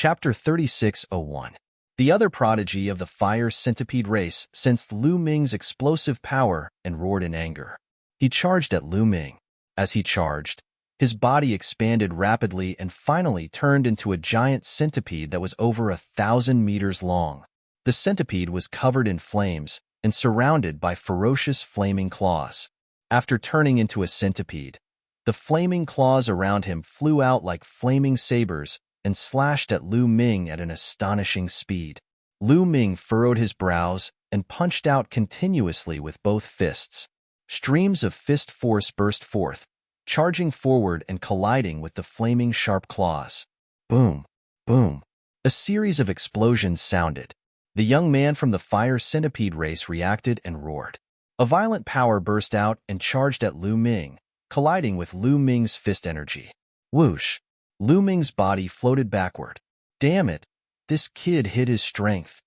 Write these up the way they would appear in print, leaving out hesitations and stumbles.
Chapter 3601. The other prodigy of the fire centipede race sensed Lu Ming's explosive power and roared in anger. He charged at Lu Ming. As he charged, his body expanded rapidly and finally turned into a giant centipede that was over 1,000 meters long. The centipede was covered in flames and surrounded by ferocious flaming claws. After turning into a centipede, the flaming claws around him flew out like flaming sabers and slashed at Lu Ming at an astonishing speed. Lu Ming furrowed his brows and punched out continuously with both fists. Streams of fist force burst forth, charging forward and colliding with the flaming sharp claws. Boom, boom. A series of explosions sounded. The young man from the fire centipede race reacted and roared. A violent power burst out and charged at Lu Ming, colliding with Lu Ming's fist energy. Whoosh! Lu Ming's body floated backward. Damn it! This kid hid his strength.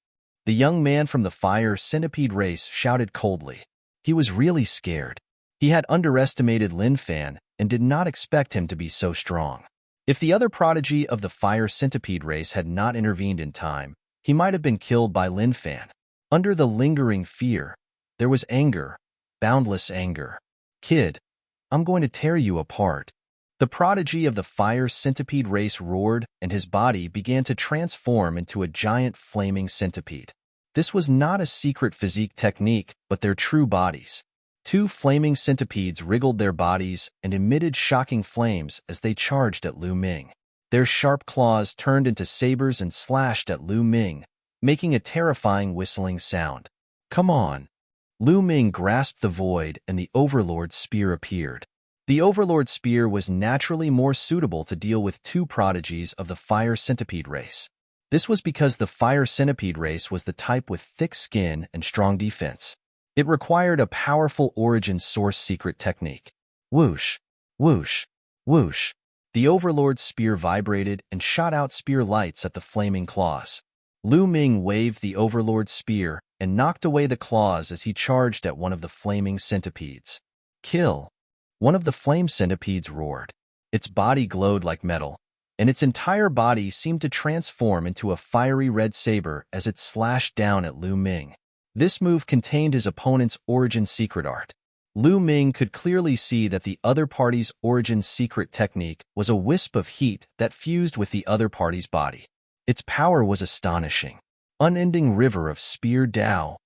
The young man from the fire centipede race shouted coldly. He was really scared. He had underestimated Lin Fan and did not expect him to be so strong. If the other prodigy of the fire centipede race had not intervened in time, he might have been killed by Lin Fan. Under the lingering fear, there was anger, boundless anger. Kid, I'm going to tear you apart. The prodigy of the fire centipede race roared, and his body began to transform into a giant flaming centipede. This was not a secret physique technique, but their true bodies. Two flaming centipedes wriggled their bodies and emitted shocking flames as they charged at Lu Ming. Their sharp claws turned into sabers and slashed at Lu Ming, making a terrifying whistling sound. Come on! Lu Ming grasped the void and the Overlord's spear appeared. The Overlord's spear was naturally more suitable to deal with two prodigies of the fire centipede race. This was because the fire centipede race was the type with thick skin and strong defense. It required a powerful origin source secret technique. Whoosh, whoosh, whoosh. The Overlord's spear vibrated and shot out spear lights at the flaming claws. Lu Ming waved the Overlord's spear and knocked away the claws as he charged at one of the flaming centipedes. Kill! One of the flame centipedes roared. Its body glowed like metal, and its entire body seemed to transform into a fiery red saber as it slashed down at Lu Ming. This move contained his opponent's origin secret art. Lu Ming could clearly see that the other party's origin secret technique was a wisp of heat that fused with the other party's body. Its power was astonishing. Unending river of spear Dao.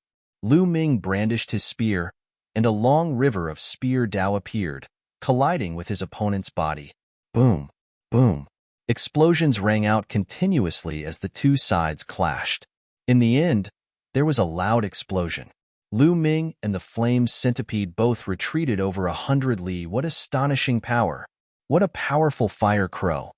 Lu Ming brandished his spear, and a long river of spear Dao appeared, colliding with his opponent's body. Boom, boom. Explosions rang out continuously as the two sides clashed. In the end, there was a loud explosion. Lu Ming and the flame centipede both retreated over 100 li. What astonishing power! What a powerful fire crow!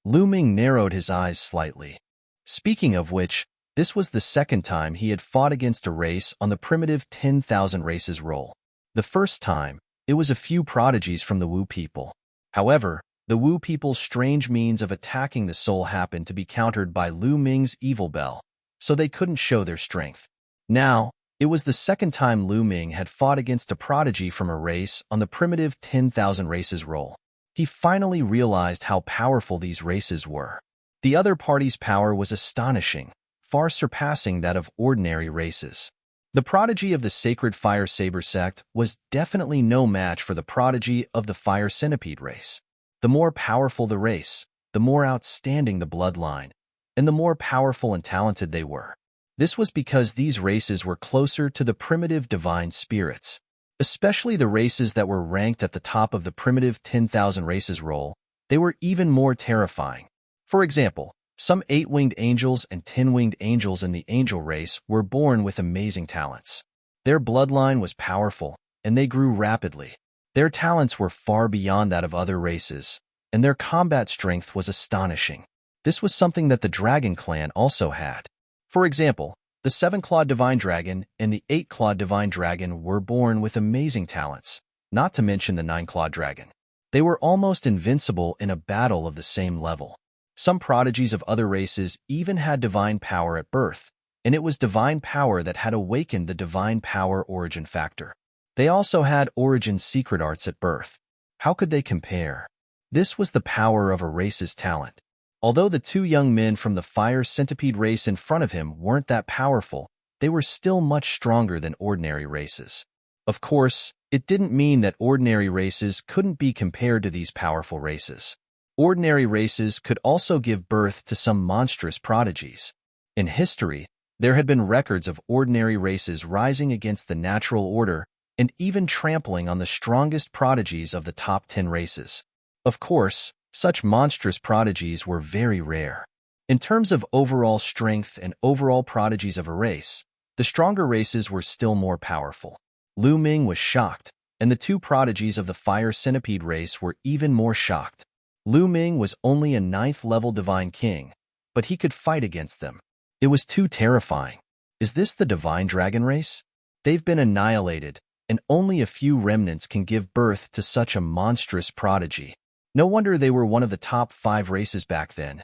Lu Ming narrowed his eyes slightly. Speaking of which, this was the second time he had fought against a race on the primitive 10,000 races roll. The first time, it was a few prodigies from the Wu people. However, the Wu people's strange means of attacking the soul happened to be countered by Lu Ming's evil bell, so they couldn't show their strength. Now, it was the second time Lu Ming had fought against a prodigy from a race on the primitive 10,000 races roll. He finally realized how powerful these races were. The other party's power was astonishing, far surpassing that of ordinary races. The prodigy of the Sacred Fire Saber sect was definitely no match for the prodigy of the Fire Centipede race. The more powerful the race, the more outstanding the bloodline, and the more powerful and talented they were. This was because these races were closer to the primitive divine spirits, especially the races that were ranked at the top of the primitive 10,000 races roll. They were even more terrifying. For example, some 8-winged angels and 10-winged angels in the angel race were born with amazing talents. Their bloodline was powerful, and they grew rapidly. Their talents were far beyond that of other races, and their combat strength was astonishing. This was something that the Dragon Clan also had. For example, the 7-clawed Divine Dragon and the 8-clawed Divine Dragon were born with amazing talents, not to mention the 9-clawed Dragon. They were almost invincible in a battle of the same level. Some prodigies of other races even had divine power at birth, and it was divine power that had awakened the divine power origin factor. They also had origin secret arts at birth. How could they compare? This was the power of a race's talent. Although the two young men from the fire centipede race in front of him weren't that powerful, they were still much stronger than ordinary races. Of course, it didn't mean that ordinary races couldn't be compared to these powerful races. Ordinary races could also give birth to some monstrous prodigies. In history, there had been records of ordinary races rising against the natural order and even trampling on the strongest prodigies of the top 10 races. Of course, such monstrous prodigies were very rare. In terms of overall strength and overall prodigies of a race, the stronger races were still more powerful. Lu Ming was shocked, and the two prodigies of the fire centipede race were even more shocked. Lu Ming was only a 9th-level divine king, but he could fight against them. It was too terrifying. Is this the divine dragon race? They've been annihilated, and only a few remnants can give birth to such a monstrous prodigy. No wonder they were one of the top 5 races back then.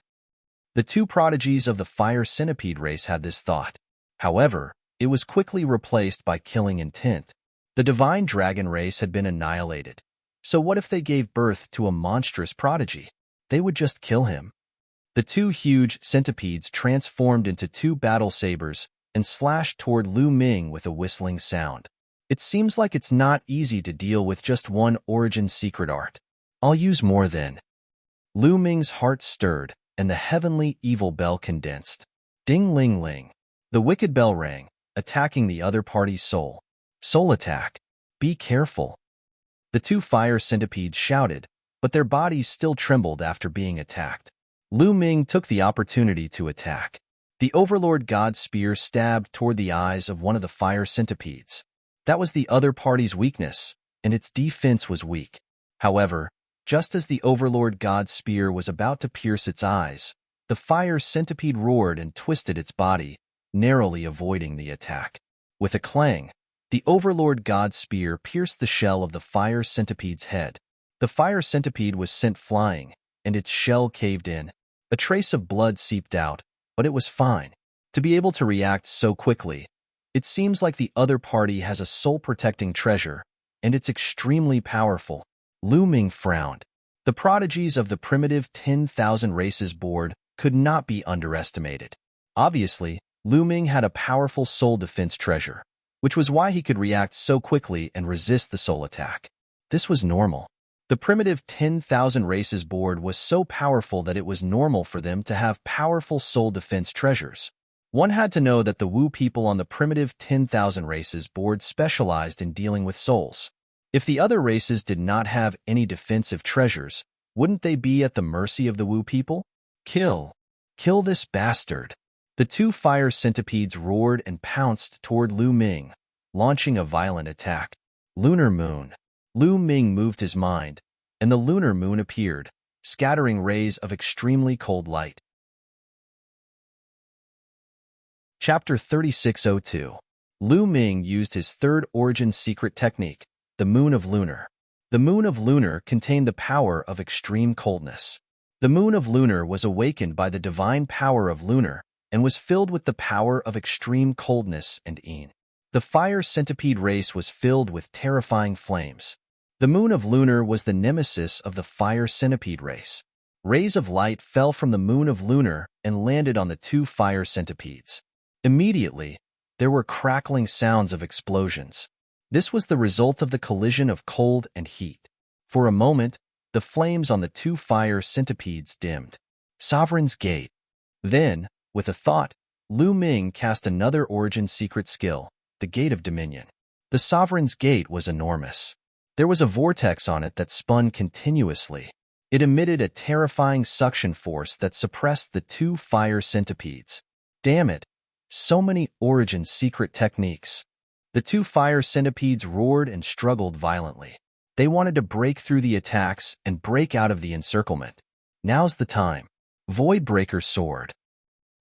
The two prodigies of the fire centipede race had this thought. However, it was quickly replaced by killing intent. The divine dragon race had been annihilated. So what if they gave birth to a monstrous prodigy? They would just kill him. The two huge centipedes transformed into two battle sabers and slashed toward Lu Ming with a whistling sound. It seems like it's not easy to deal with just one origin secret art. I'll use more then. Lu Ming's heart stirred, and the heavenly evil bell condensed. Ding-ling-ling. The wicked bell rang, attacking the other party's soul. Soul attack. Be careful. The two fire centipedes shouted, but their bodies still trembled after being attacked. Lu Ming took the opportunity to attack. The Overlord God's spear stabbed toward the eyes of one of the fire centipedes. That was the other party's weakness, and its defense was weak. However, just as the Overlord God's spear was about to pierce its eyes, the fire centipede roared and twisted its body, narrowly avoiding the attack. With a clang, the Overlord God's spear pierced the shell of the fire centipede's head. The fire centipede was sent flying, and its shell caved in. A trace of blood seeped out, but it was fine. To be able to react so quickly, it seems like the other party has a soul-protecting treasure, and it's extremely powerful. Lu Ming frowned. The prodigies of the primitive 10,000 races board could not be underestimated. Obviously, Lu Ming had a powerful soul defense treasure, which was why he could react so quickly and resist the soul attack. This was normal. The primitive 10,000 races board was so powerful that it was normal for them to have powerful soul defense treasures. One had to know that the Wu people on the primitive 10,000 races board specialized in dealing with souls. If the other races did not have any defensive treasures, wouldn't they be at the mercy of the Wu people? Kill. Kill this bastard. The two fire centipedes roared and pounced toward Lu Ming, launching a violent attack. Lunar moon. Lu Ming moved his mind, and the lunar moon appeared, scattering rays of extremely cold light. Chapter 3602. Lu Ming used his third origin secret technique, the Moon of Lunar. The Moon of Lunar contained the power of extreme coldness. The Moon of Lunar was awakened by the divine power of Lunar and was filled with the power of extreme coldness and een. The fire centipede race was filled with terrifying flames. The Moon of Lunar was the nemesis of the fire centipede race. Rays of light fell from the Moon of Lunar and landed on the two fire centipedes. Immediately, there were crackling sounds of explosions. This was the result of the collision of cold and heat. For a moment, the flames on the two fire centipedes dimmed. Sovereign's Gate. Then, with a thought, Lu Ming cast another origin secret skill, the Gate of Dominion. The Sovereign's Gate was enormous. There was a vortex on it that spun continuously. It emitted a terrifying suction force that suppressed the two fire centipedes. Damn it! So many origin secret techniques. The two fire centipedes roared and struggled violently. They wanted to break through the attacks and break out of the encirclement. Now's the time. Voidbreaker Sword.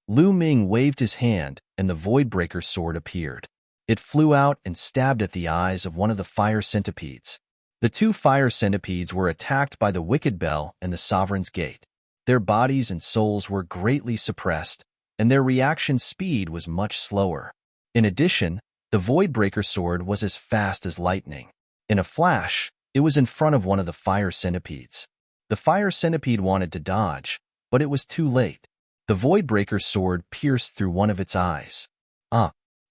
Lu Ming waved his hand, and the Voidbreaker Sword appeared. It flew out and stabbed at the eyes of one of the fire centipedes. The two fire centipedes were attacked by the Wicked Bell and the Sovereign's Gate. Their bodies and souls were greatly suppressed, and their reaction speed was much slower. In addition, the Voidbreaker Sword was as fast as lightning. In a flash, it was in front of one of the fire centipedes. The fire centipede wanted to dodge, but it was too late. The Voidbreaker's sword pierced through one of its eyes.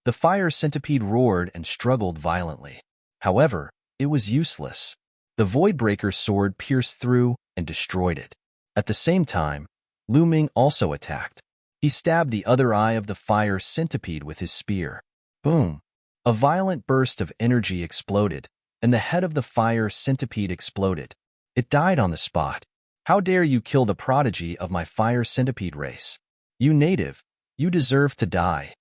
The fire centipede roared and struggled violently. However, it was useless. The Voidbreaker's sword pierced through and destroyed it. At the same time, Lu Ming also attacked. He stabbed the other eye of the fire centipede with his spear. Boom! A violent burst of energy exploded, and the head of the fire centipede exploded. It died on the spot. How dare you kill the prodigy of my fire centipede race? You native, you deserve to die.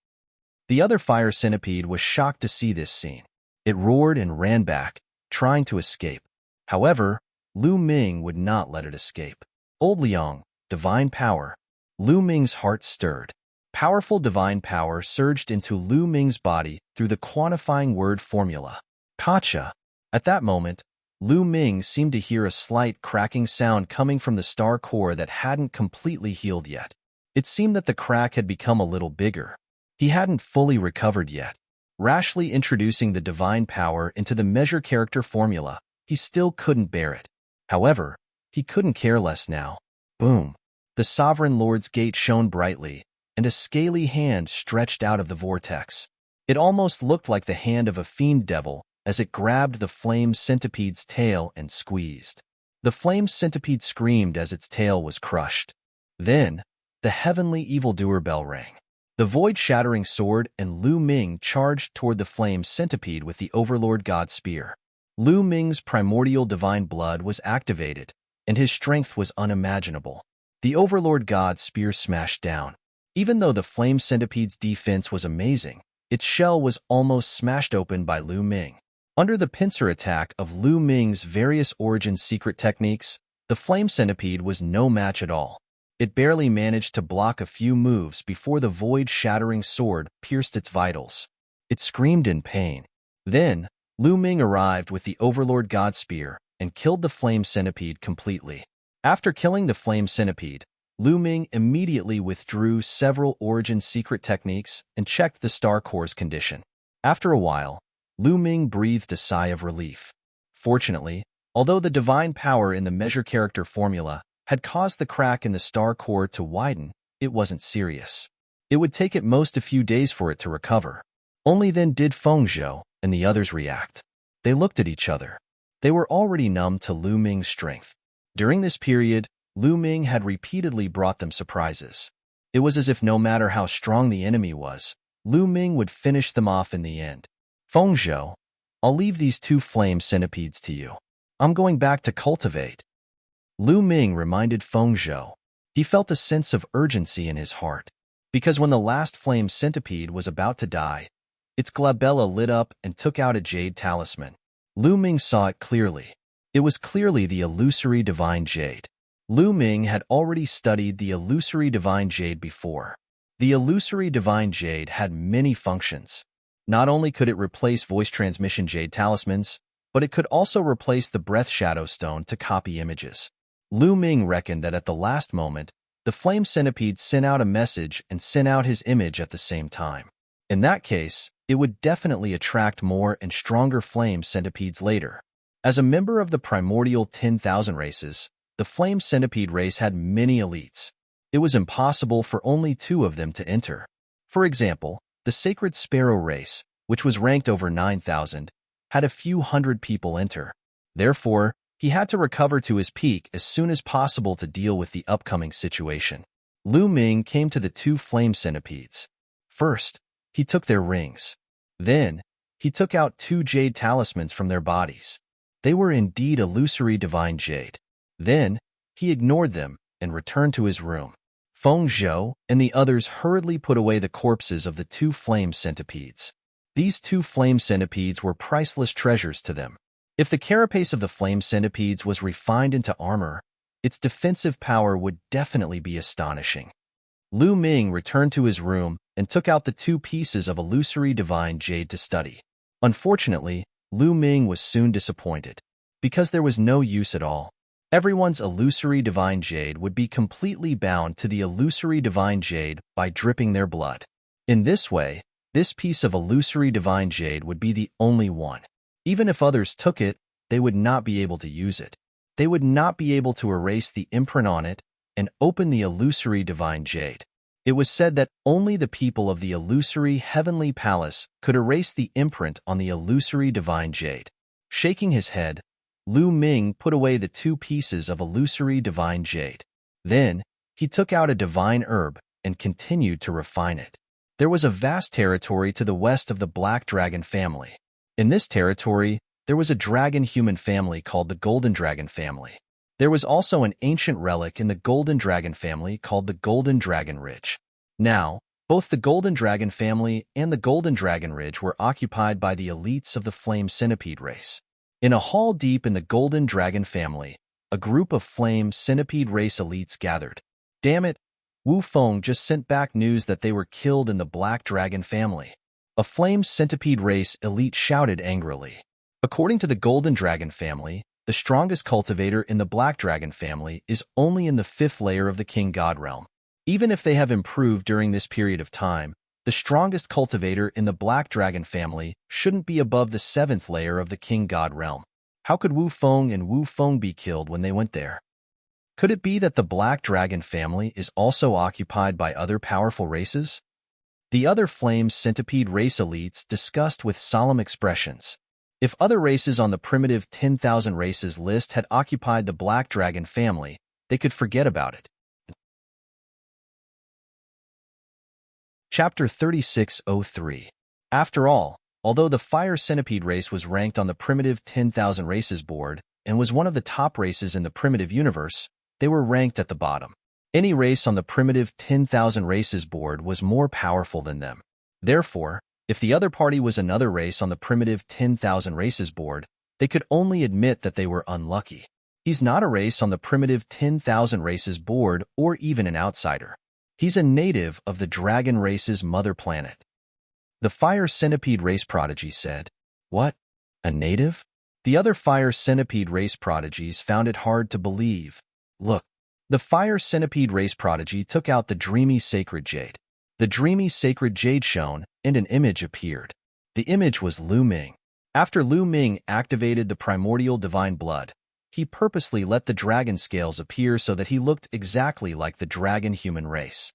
The other fire centipede was shocked to see this scene. It roared and ran back, trying to escape. However, Lu Ming would not let it escape. Old Liang, divine power. Lu Ming's heart stirred. Powerful divine power surged into Lu Ming's body through the quantifying word formula. Kacha. At that moment, Lu Ming seemed to hear a slight cracking sound coming from the star core that hadn't completely healed yet. It seemed that the crack had become a little bigger. He hadn't fully recovered yet. Rashly introducing the divine power into the measure character formula, he still couldn't bear it. However, he couldn't care less now. Boom! The Sovereign Lord's gate shone brightly, and a scaly hand stretched out of the vortex. It almost looked like the hand of a fiend devil as it grabbed the flame centipede's tail and squeezed. The flame centipede screamed as its tail was crushed. Then, the heavenly evildoer bell rang. The void-shattering sword and Lu Ming charged toward the flame centipede with the Overlord God Spear. Lu Ming's primordial divine blood was activated, and his strength was unimaginable. The Overlord God Spear smashed down. Even though the flame centipede's defense was amazing, its shell was almost smashed open by Lu Ming. Under the pincer attack of Lu Ming's various origin secret techniques, the flame centipede was no match at all. It barely managed to block a few moves before the void-shattering sword pierced its vitals. It screamed in pain. Then, Lu Ming arrived with the Overlord God Spear and killed the flame centipede completely. After killing the flame centipede, Lu Ming immediately withdrew several origin secret techniques and checked the star core's condition. After a while, Lu Ming breathed a sigh of relief. Fortunately, although the divine power in the measure character formula had caused the crack in the star core to widen, it wasn't serious. It would take at most a few days for it to recover. Only then did Feng Zhou and the others react. They looked at each other. They were already numb to Lu Ming's strength. During this period, Lu Ming had repeatedly brought them surprises. It was as if no matter how strong the enemy was, Lu Ming would finish them off in the end. Feng Zhou, I'll leave these two flame centipedes to you. I'm going back to cultivate. Lu Ming reminded Feng Zhou. He felt a sense of urgency in his heart, because when the last flame centipede was about to die, its glabella lit up and took out a jade talisman. Lu Ming saw it clearly. It was clearly the illusory divine jade. Lu Ming had already studied the illusory divine jade before. The illusory divine jade had many functions. Not only could it replace voice transmission jade talismans, but it could also replace the breath shadow stone to copy images. Lu Ming reckoned that at the last moment, the flame centipede sent out a message and sent out his image at the same time. In that case, it would definitely attract more and stronger flame centipedes later. As a member of the primordial 10,000 races, the flame centipede race had many elites. It was impossible for only 2 of them to enter. For example, the sacred sparrow race, which was ranked over 9,000, had a few hundred people enter. Therefore, he had to recover to his peak as soon as possible to deal with the upcoming situation. Lu Ming came to the 2 flame centipedes. First, he took their rings. Then, he took out 2 jade talismans from their bodies. They were indeed illusory divine jade. Then, he ignored them and returned to his room. Feng Zhou and the others hurriedly put away the corpses of the 2 flame centipedes. These 2 flame centipedes were priceless treasures to them. If the carapace of the flame centipedes was refined into armor, its defensive power would definitely be astonishing. Lu Ming returned to his room and took out the 2 pieces of illusory divine jade to study. Unfortunately, Lu Ming was soon disappointed, because there was no use at all. Everyone's illusory divine jade would be completely bound to the illusory divine jade by dripping their blood. In this way, this piece of illusory divine jade would be the only one. Even if others took it, they would not be able to use it. They would not be able to erase the imprint on it, and open the illusory divine jade. It was said that only the people of the illusory heavenly palace could erase the imprint on the illusory divine jade. Shaking his head, Lu Ming put away the 2 pieces of illusory divine jade. Then, he took out a divine herb and continued to refine it. There was a vast territory to the west of the Black Dragon family. In this territory, there was a dragon-human family called the Golden Dragon family. There was also an ancient relic in the Golden Dragon family called the Golden Dragon Ridge. Now, both the Golden Dragon family and the Golden Dragon Ridge were occupied by the elites of the Flame Centipede race. In a hall deep in the Golden Dragon family, a group of Flame Centipede race elites gathered. Damn it, Wu Feng just sent back news that they were killed in the Black Dragon family. A Flame Centipede race elite shouted angrily. According to the Golden Dragon family, the strongest cultivator in the Black Dragon family is only in the 5th layer of the King God realm. Even if they have improved during this period of time, the strongest cultivator in the Black Dragon family shouldn't be above the 7th layer of the King God realm. How could Wu Feng and Wu Feng be killed when they went there? Could it be that the Black Dragon family is also occupied by other powerful races? The other Flame Centipede race elites discussed with solemn expressions. If other races on the primitive 10,000 races list had occupied the Black Dragon family, they could forget about it. Chapter 3603. After all, although the Fire Centipede race was ranked on the primitive 10,000 races board and was one of the top races in the primitive universe, they were ranked at the bottom. Any race on the primitive 10,000 races board was more powerful than them. Therefore, if the other party was another race on the primitive 10,000 races board, they could only admit that they were unlucky. He's not a race on the primitive 10,000 races board or even an outsider. He's a native of the dragon race's mother planet. The Fire Centipede race prodigy said, "What? A native?" The other Fire Centipede race prodigies found it hard to believe. Look, the Fire Centipede race prodigy took out the dreamy sacred jade. The dreamy sacred jade shone, and an image appeared. The image was Lu Ming. After Lu Ming activated the primordial divine blood, he purposely let the dragon scales appear so that he looked exactly like the dragon human race.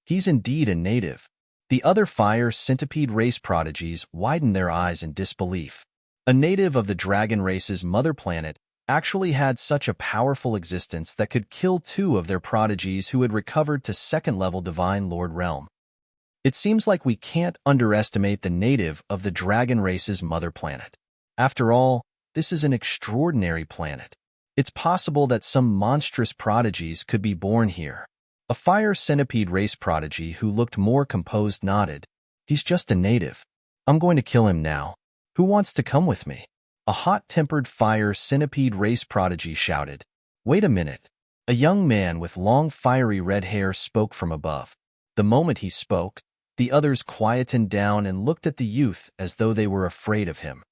He's indeed a native. The other Fire Centipede race prodigies widened their eyes in disbelief. A native of the dragon race's mother planet actually had such a powerful existence that could kill 2 of their prodigies who had recovered to 2nd-level Divine Lord realm. It seems like we can't underestimate the native of the dragon race's mother planet. After all, this is an extraordinary planet. It's possible that some monstrous prodigies could be born here. A Fire Centipede race prodigy who looked more composed nodded. He's just a native. I'm going to kill him now. Who wants to come with me? A hot-tempered Fire Centipede race prodigy shouted. Wait a minute. A young man with long fiery red hair spoke from above. The moment he spoke, the others quietened down and looked at the youth as though they were afraid of him.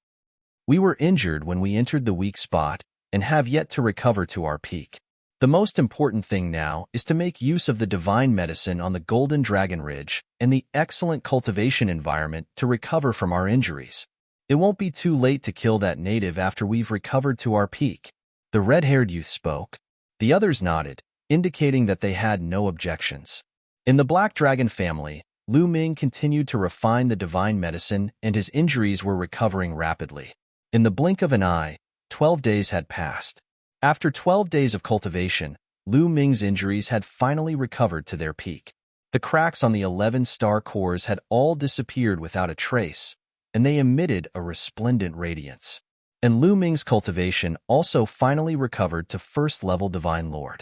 We were injured when we entered the weak spot and have yet to recover to our peak. The most important thing now is to make use of the divine medicine on the Golden Dragon Ridge and the excellent cultivation environment to recover from our injuries. It won't be too late to kill that native after we've recovered to our peak. The red-haired youth spoke. The others nodded, indicating that they had no objections. In the Black Dragon family, Lu Ming continued to refine the divine medicine and his injuries were recovering rapidly. In the blink of an eye, 12 days had passed. After 12 days of cultivation, Lu Ming's injuries had finally recovered to their peak. The cracks on the 11 star cores had all disappeared without a trace, and they emitted a resplendent radiance. And Lu Ming's cultivation also finally recovered to 1st-level Divine Lord.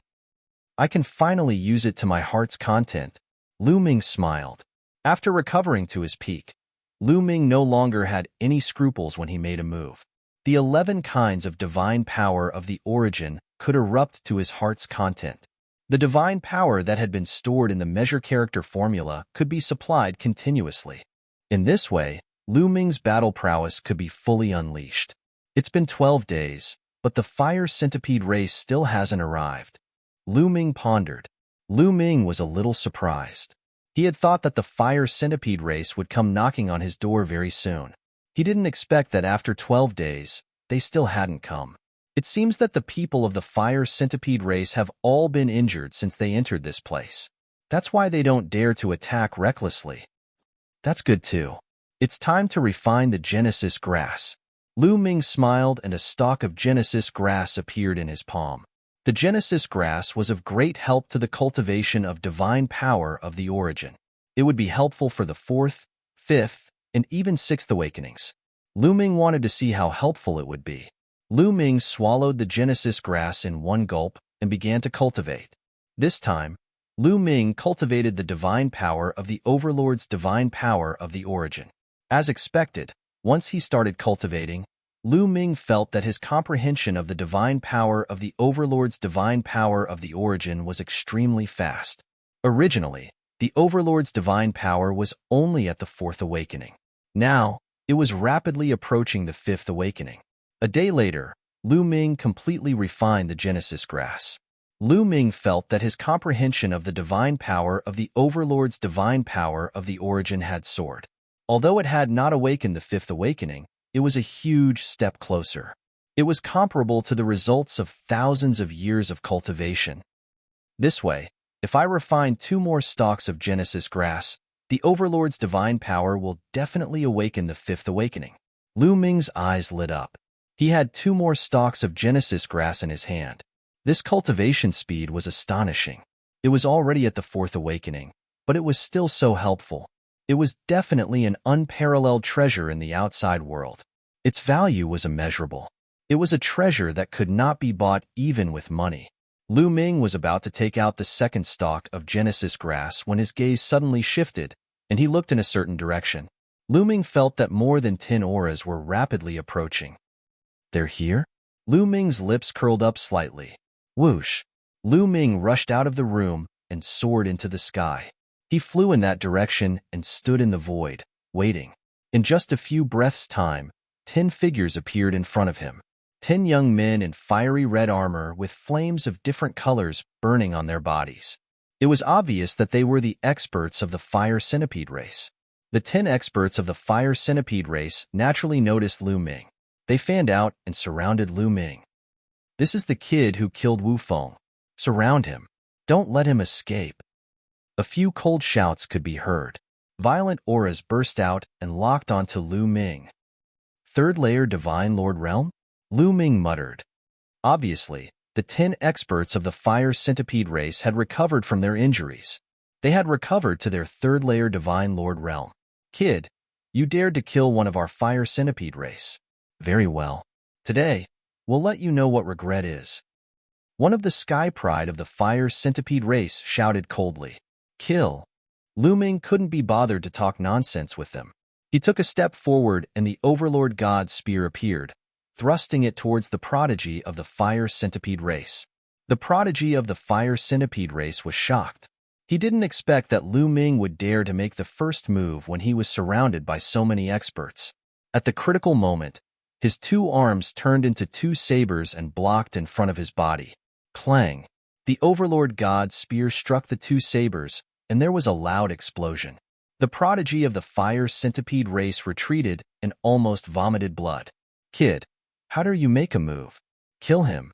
I can finally use it to my heart's content. Lu Ming smiled. After recovering to his peak, Lu Ming no longer had any scruples when he made a move. The 11 kinds of divine power of the origin could erupt to his heart's content. The divine power that had been stored in the measure character formula could be supplied continuously. In this way, Lu Ming's battle prowess could be fully unleashed. It's been 12 days, but the Fire Centipede race still hasn't arrived. Lu Ming pondered. Lu Ming was a little surprised. He had thought that the Fire Centipede race would come knocking on his door very soon. He didn't expect that after 12 days, they still hadn't come. It seems that the people of the fire centipede race have all been injured since they entered this place. That's why they don't dare to attack recklessly. That's good too. It's time to refine the Genesis grass. Lu Ming smiled and a stalk of Genesis grass appeared in his palm. The Genesis grass was of great help to the cultivation of divine power of the origin. It would be helpful for the fourth, fifth, and even sixth awakenings. Lu Ming wanted to see how helpful it would be. Lu Ming swallowed the Genesis grass in one gulp and began to cultivate. This time, Lu Ming cultivated the divine power of the Overlord's divine power of the origin. As expected, once he started cultivating, Lu Ming felt that his comprehension of the divine power of the Overlord's divine power of the origin was extremely fast. Originally, the Overlord's divine power was only at the fourth awakening. Now, it was rapidly approaching the fifth awakening. A day later, Lu Ming completely refined the Genesis grass. Lu Ming felt that his comprehension of the divine power of the Overlord's divine power of the origin had soared. Although it had not awakened the fifth awakening, it was a huge step closer. It was comparable to the results of thousands of years of cultivation. This way, if I refine 2 more stalks of Genesis grass, the Overlord's divine power will definitely awaken the fifth awakening. Lu Ming's eyes lit up. He had 2 more stalks of Genesis grass in his hand. This cultivation speed was astonishing. It was already at the fourth awakening, but it was still so helpful. It was definitely an unparalleled treasure in the outside world. Its value was immeasurable. It was a treasure that could not be bought even with money. Lu Ming was about to take out the second stalk of Genesis grass when his gaze suddenly shifted, and he looked in a certain direction. Lu Ming felt that more than 10 auras were rapidly approaching. They're here? Lu Ming's lips curled up slightly. Whoosh! Lu Ming rushed out of the room and soared into the sky. He flew in that direction and stood in the void, waiting. In just a few breaths' time, 10 figures appeared in front of him. 10 young men in fiery red armor with flames of different colors burning on their bodies. It was obvious that they were the experts of the fire centipede race. The 10 experts of the fire centipede race naturally noticed Lu Ming. They fanned out and surrounded Lu Ming. This is the kid who killed Wu Feng. Surround him. Don't let him escape. A few cold shouts could be heard. Violent auras burst out and locked onto Lu Ming. Third layer Divine Lord Realm? Lu Ming muttered. Obviously, the 10 experts of the fire centipede race had recovered from their injuries. They had recovered to their third layer Divine Lord Realm. Kid, you dared to kill one of our fire centipede race. Very well. Today, we'll let you know what regret is. One of the sky pride of the fire centipede race shouted coldly. Kill. Lu Ming couldn't be bothered to talk nonsense with them. He took a step forward and the Overlord God's spear appeared, thrusting it towards the prodigy of the fire centipede race. The prodigy of the fire centipede race was shocked. He didn't expect that Lu Ming would dare to make the first move when he was surrounded by so many experts. At the critical moment, his 2 arms turned into 2 sabers and blocked in front of his body. Clang! The Overlord God's spear struck the 2 sabers, and there was a loud explosion. The prodigy of the fire centipede race retreated and almost vomited blood. Kid, how dare you make a move? Kill him.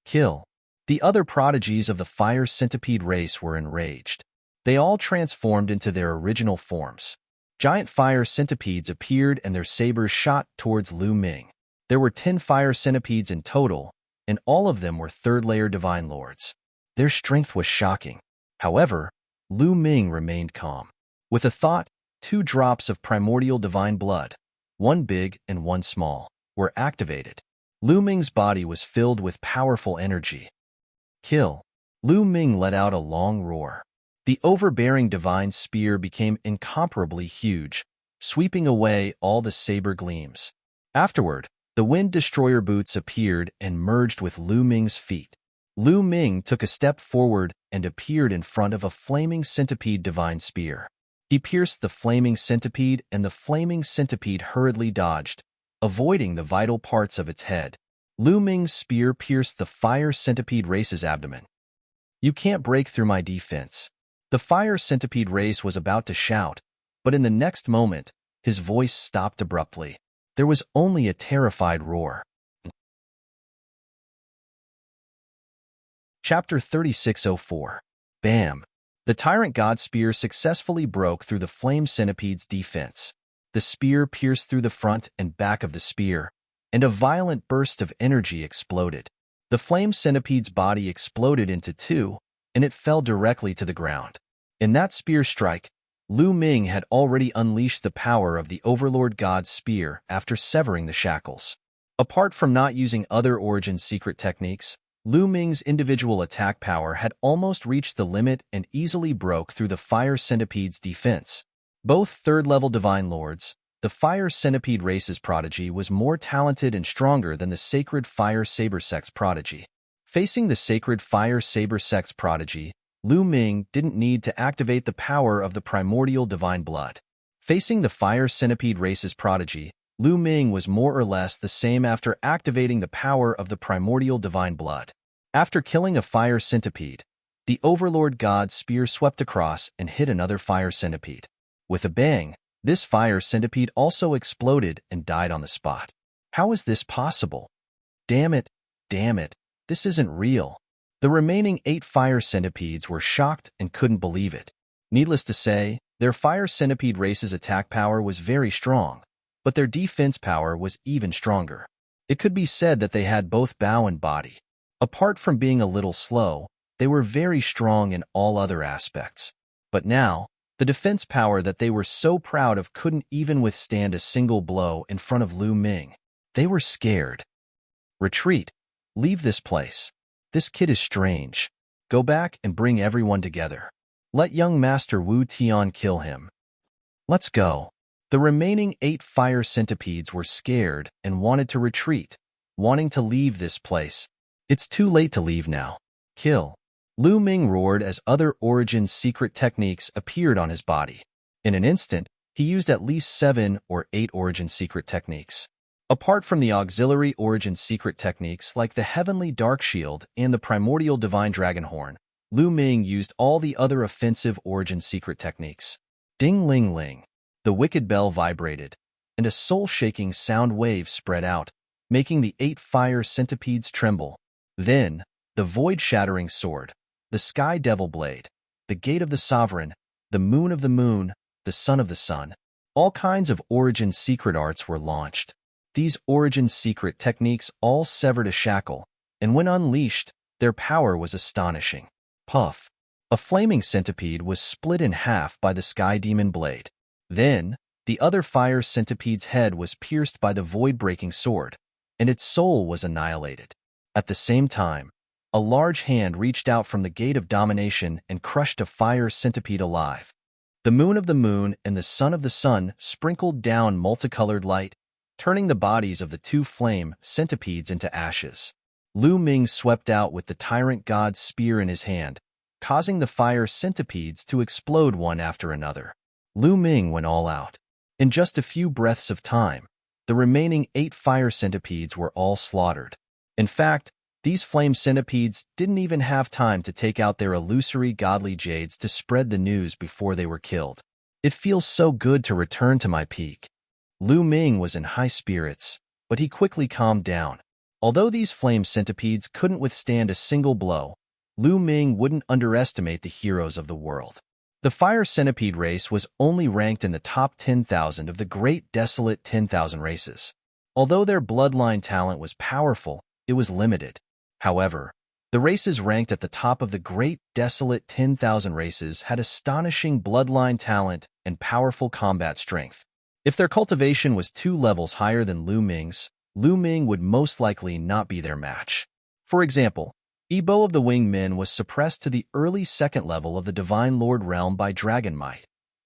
Kill. The other prodigies of the fire centipede race were enraged. They all transformed into their original forms. Giant fire centipedes appeared and their sabers shot towards Lu Ming. There were 10 fire centipedes in total, and all of them were third-layer Divine Lords. Their strength was shocking. However, Lu Ming remained calm. With a thought, 2 drops of primordial divine blood, one big and one small, were activated. Lu Ming's body was filled with powerful energy. Kill. Lu Ming let out a long roar. The overbearing divine spear became incomparably huge, sweeping away all the saber gleams. Afterward, the Wind Destroyer boots appeared and merged with Lu Ming's feet. Lu Ming took a step forward and appeared in front of a flaming centipede divine spear. He pierced the flaming centipede, and the flaming centipede hurriedly dodged, avoiding the vital parts of its head. Lu Ming's spear pierced the fire centipede race's abdomen. You can't break through my defense. The fire centipede race was about to shout, but in the next moment, his voice stopped abruptly. There was only a terrified roar. Chapter 3604. Bam! The Tyrant God Spear successfully broke through the Flame Centipede's defense. The spear pierced through the front and back of the spear, and a violent burst of energy exploded. The Flame Centipede's body exploded into two, and it fell directly to the ground. In that spear strike, Lu Ming had already unleashed the power of the Overlord God's spear after severing the shackles. Apart from not using other Origin secret techniques, Lu Ming's individual attack power had almost reached the limit and easily broke through the Fire Centipede's defense. Both third-level Divine Lords, the Fire Centipede race's prodigy was more talented and stronger than the Sacred Fire Saber Sex prodigy. Facing the Sacred Fire Saber Sex prodigy, Lu Ming didn't need to activate the power of the primordial divine blood. Facing the Fire Centipede race's prodigy, Lu Ming was more or less the same after activating the power of the primordial divine blood. After killing a Fire Centipede, the Overlord God's spear swept across and hit another Fire Centipede. With a bang, this Fire Centipede also exploded and died on the spot. How is this possible? Damn it, this isn't real. The remaining 8 Fire Centipedes were shocked and couldn't believe it. Needless to say, their Fire Centipede race's attack power was very strong, but their defense power was even stronger. It could be said that they had both bow and body. Apart from being a little slow, they were very strong in all other aspects. But now, the defense power that they were so proud of couldn't even withstand a single blow in front of Lu Ming. They were scared. Retreat. Leave this place. This kid is strange. Go back and bring everyone together. Let young Master Wu Tian kill him. Let's go. The remaining 8 Fire Centipedes were scared and wanted to retreat, wanting to leave this place. It's too late to leave now. Kill. Lu Ming roared as other Origin secret techniques appeared on his body. In an instant, he used at least 7 or 8 Origin secret techniques. Apart from the auxiliary Origin secret techniques like the Heavenly Dark Shield and the Primordial Divine Dragon Horn, Lu Ming used all the other offensive Origin secret techniques. Ding-ling-ling. The wicked bell vibrated, and a soul-shaking sound wave spread out, making the 8 Fire Centipedes tremble. Then, the void-shattering sword, the Sky Devil Blade, the Gate of the Sovereign, the Moon of the Moon, the Sun of the Sun. All kinds of Origin secret arts were launched. These Origin secret techniques all severed a shackle, and when unleashed, their power was astonishing. Puff. A flaming centipede was split in half by the Sky Demon Blade. Then, the other Fire Centipede's head was pierced by the void-breaking sword, and its soul was annihilated. At the same time, a large hand reached out from the Gate of Domination and crushed a Fire Centipede alive. The Moon of the Moon and the Sun of the Sun sprinkled down multicolored light, turning the bodies of the 2 Flame Centipedes into ashes. Lu Ming swept out with the Tyrant God's spear in his hand, causing the Fire Centipedes to explode one after another. Lu Ming went all out. In just a few breaths of time, the remaining 8 Fire Centipedes were all slaughtered. In fact, these Flame Centipedes didn't even have time to take out their illusory godly jades to spread the news before they were killed. It feels so good to return to my peak. Lu Ming was in high spirits, but he quickly calmed down. Although these Flame Centipedes couldn't withstand a single blow, Lu Ming wouldn't underestimate the heroes of the world. The Fire Centipede race was only ranked in the top 10,000 of the Great Desolate 10,000 races. Although their bloodline talent was powerful, it was limited. However, the races ranked at the top of the Great Desolate 10,000 races had astonishing bloodline talent and powerful combat strength. If their cultivation was 2 levels higher than Lu Ming's, Lu Ming would most likely not be their match. For example, Ebo of the Winged Men was suppressed to the early 2nd level of the Divine Lord realm by Dragon Might,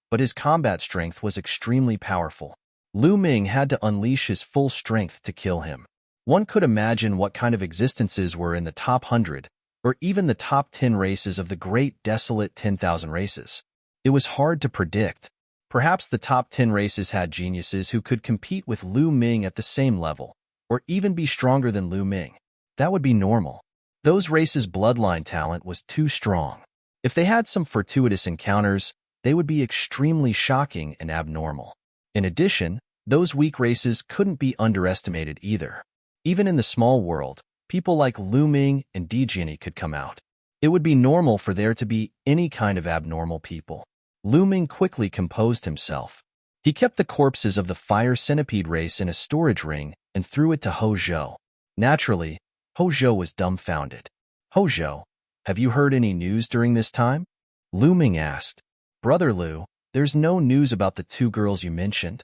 but his combat strength was extremely powerful. Lu Ming had to unleash his full strength to kill him. One could imagine what kind of existences were in the top 100, or even the top 10 races of the Great Desolate 10,000 races. It was hard to predict. Perhaps the top 10 races had geniuses who could compete with Lu Ming at the same level, or even be stronger than Lu Ming. That would be normal. Those races' bloodline talent was too strong. If they had some fortuitous encounters, they would be extremely shocking and abnormal. In addition, those weak races couldn't be underestimated either. Even in the small world, people like Lu Ming and Dijini could come out. It would be normal for there to be any kind of abnormal people. Lu Ming quickly composed himself. He kept the corpses of the fire centipede race in a storage ring and threw it to Ho Zhou. Naturally, Ho Zhou was dumbfounded. Ho Zhou, have you heard any news during this time? Lu Ming asked. Brother Lu, there's no news about the two girls you mentioned.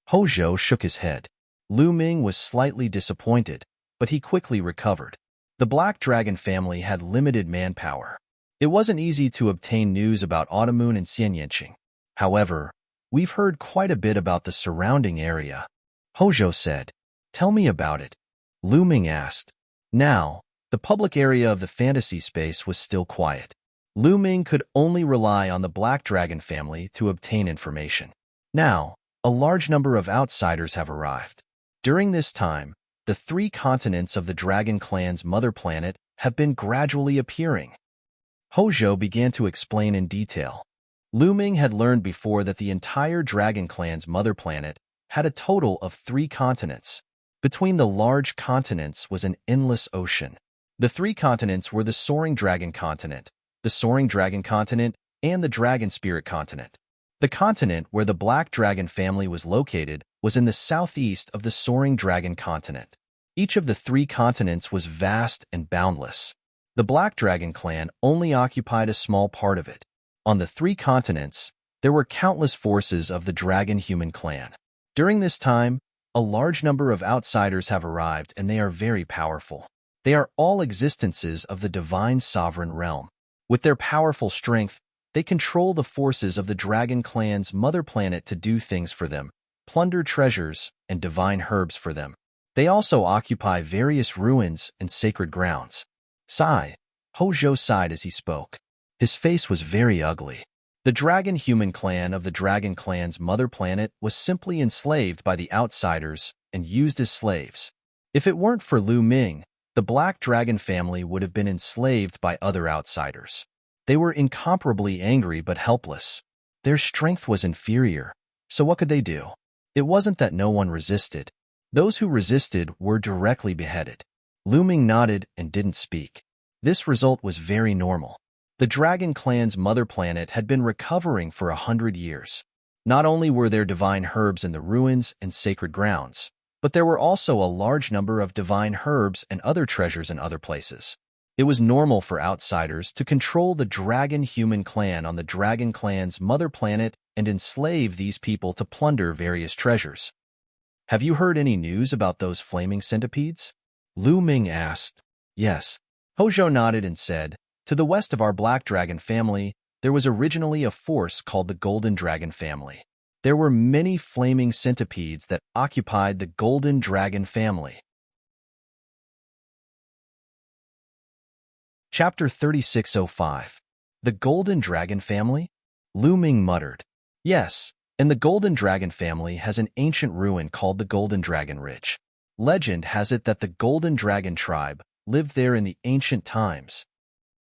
Ho Zhou shook his head. Lu Ming was slightly disappointed, but he quickly recovered. The Black Dragon family had limited manpower. It wasn't easy to obtain news about Autumn and Xianyanqing. However, we've heard quite a bit about the surrounding area. Ho Zhou said. Tell me about it. Lu Ming asked. Now, the public area of the fantasy space was still quiet. Lu Ming could only rely on the Black Dragon family to obtain information. Now, a large number of outsiders have arrived. During this time, the 3 continents of the Dragon Clan's mother planet have been gradually appearing. Ho Zhou began to explain in detail. Lu Ming had learned before that the entire Dragon Clan's mother planet had a total of 3 continents. Between the large continents was an endless ocean. The 3 continents were the Soaring Dragon Continent, the Soaring Dragon Continent, and the Dragon Spirit Continent. The continent where the Black Dragon family was located was in the southeast of the Soaring Dragon Continent. Each of the 3 continents was vast and boundless. The Black Dragon clan only occupied a small part of it. On the 3 continents, there were countless forces of the Dragon Human clan. During this time, a large number of outsiders have arrived and they are very powerful. They are all existences of the divine sovereign realm. With their powerful strength, they control the forces of the Dragon Clan's mother planet to do things for them, plunder treasures, and divine herbs for them. They also occupy various ruins and sacred grounds. Sigh. Ho Zhou sighed as he spoke. His face was very ugly. The Dragon Human clan of the Dragon Clan's mother planet was simply enslaved by the outsiders and used as slaves. If it weren't for Lu Ming, the Black Dragon family would have been enslaved by other outsiders. They were incomparably angry but helpless. Their strength was inferior, so what could they do? It wasn't that no one resisted. Those who resisted were directly beheaded. Lu Ming nodded and didn't speak. This result was very normal. The Dragon Clan's mother planet had been recovering for 100 years. Not only were there divine herbs in the ruins and sacred grounds, but there were also a large number of divine herbs and other treasures in other places. It was normal for outsiders to control the Dragon Human clan on the Dragon Clan's mother planet and enslave these people to plunder various treasures. Have you heard any news about those flaming centipedes? Lu Ming asked. Yes. Ho Zhou nodded and said, to the west of our Black Dragon family, there was originally a force called the Golden Dragon family. There were many flaming centipedes that occupied the Golden Dragon family. Chapter 3605. The Golden Dragon Family? Lu Ming muttered. Yes, and the Golden Dragon family has an ancient ruin called the Golden Dragon Ridge. Legend has it that the Golden Dragon tribe lived there in the ancient times.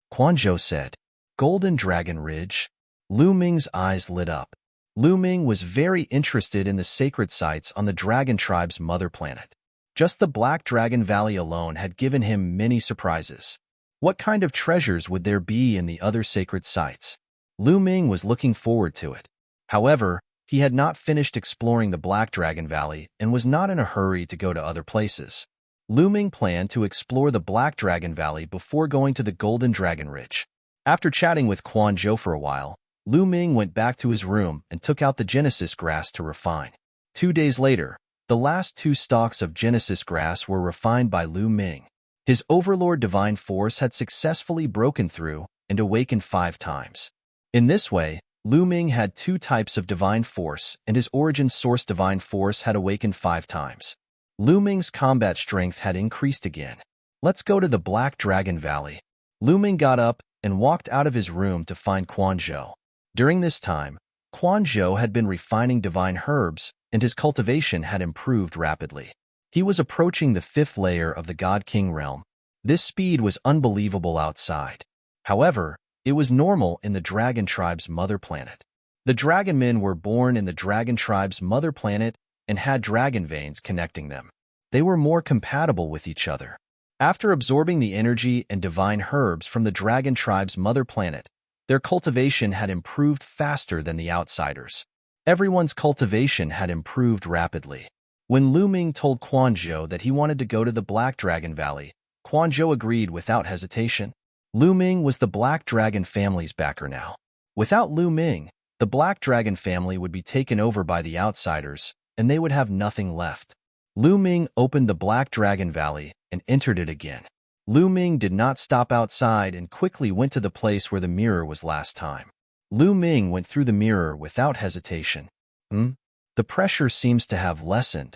Quan Zhou said, Golden Dragon Ridge? Lu Ming's eyes lit up. Lu Ming was very interested in the sacred sites on the Dragon tribe's mother planet. Just the Black Dragon Valley alone had given him many surprises. What kind of treasures would there be in the other sacred sites? Lu Ming was looking forward to it. However, he had not finished exploring the Black Dragon Valley and was not in a hurry to go to other places. Lu Ming planned to explore the Black Dragon Valley before going to the Golden Dragon Ridge. After chatting with Quan Zhou for a while, Lu Ming went back to his room and took out the Genesis grass to refine. 2 days later, the last 2 stalks of Genesis grass were refined by Lu Ming. His Overlord Divine Force had successfully broken through and awakened 5 times. In this way, Lu Ming had 2 types of Divine Force and his Origin Source Divine Force had awakened 5 times. Lu Ming's combat strength had increased again. Let's go to the Black Dragon Valley. Lu Ming got up and walked out of his room to find Quan Zhou. During this time, Quan Zhou had been refining divine herbs and his cultivation had improved rapidly. He was approaching the 5th layer of the God King realm. This speed was unbelievable outside. However, it was normal in the Dragon tribe's mother planet. The Dragon men were born in the Dragon tribe's mother planet and had dragon veins connecting them. They were more compatible with each other. After absorbing the energy and divine herbs from the dragon tribe's mother planet, their cultivation had improved faster than the outsiders. Everyone's cultivation had improved rapidly. When Lu Ming told Quan Zhou that he wanted to go to the Black Dragon Valley, Quan Zhou agreed without hesitation. Lu Ming was the Black Dragon family's backer now. Without Lu Ming, the Black Dragon family would be taken over by the outsiders, and they would have nothing left. Lu Ming opened the Black Dragon Valley and entered it again. Lu Ming did not stop outside and quickly went to the place where the mirror was last time. Lu Ming went through the mirror without hesitation. The pressure seems to have lessened.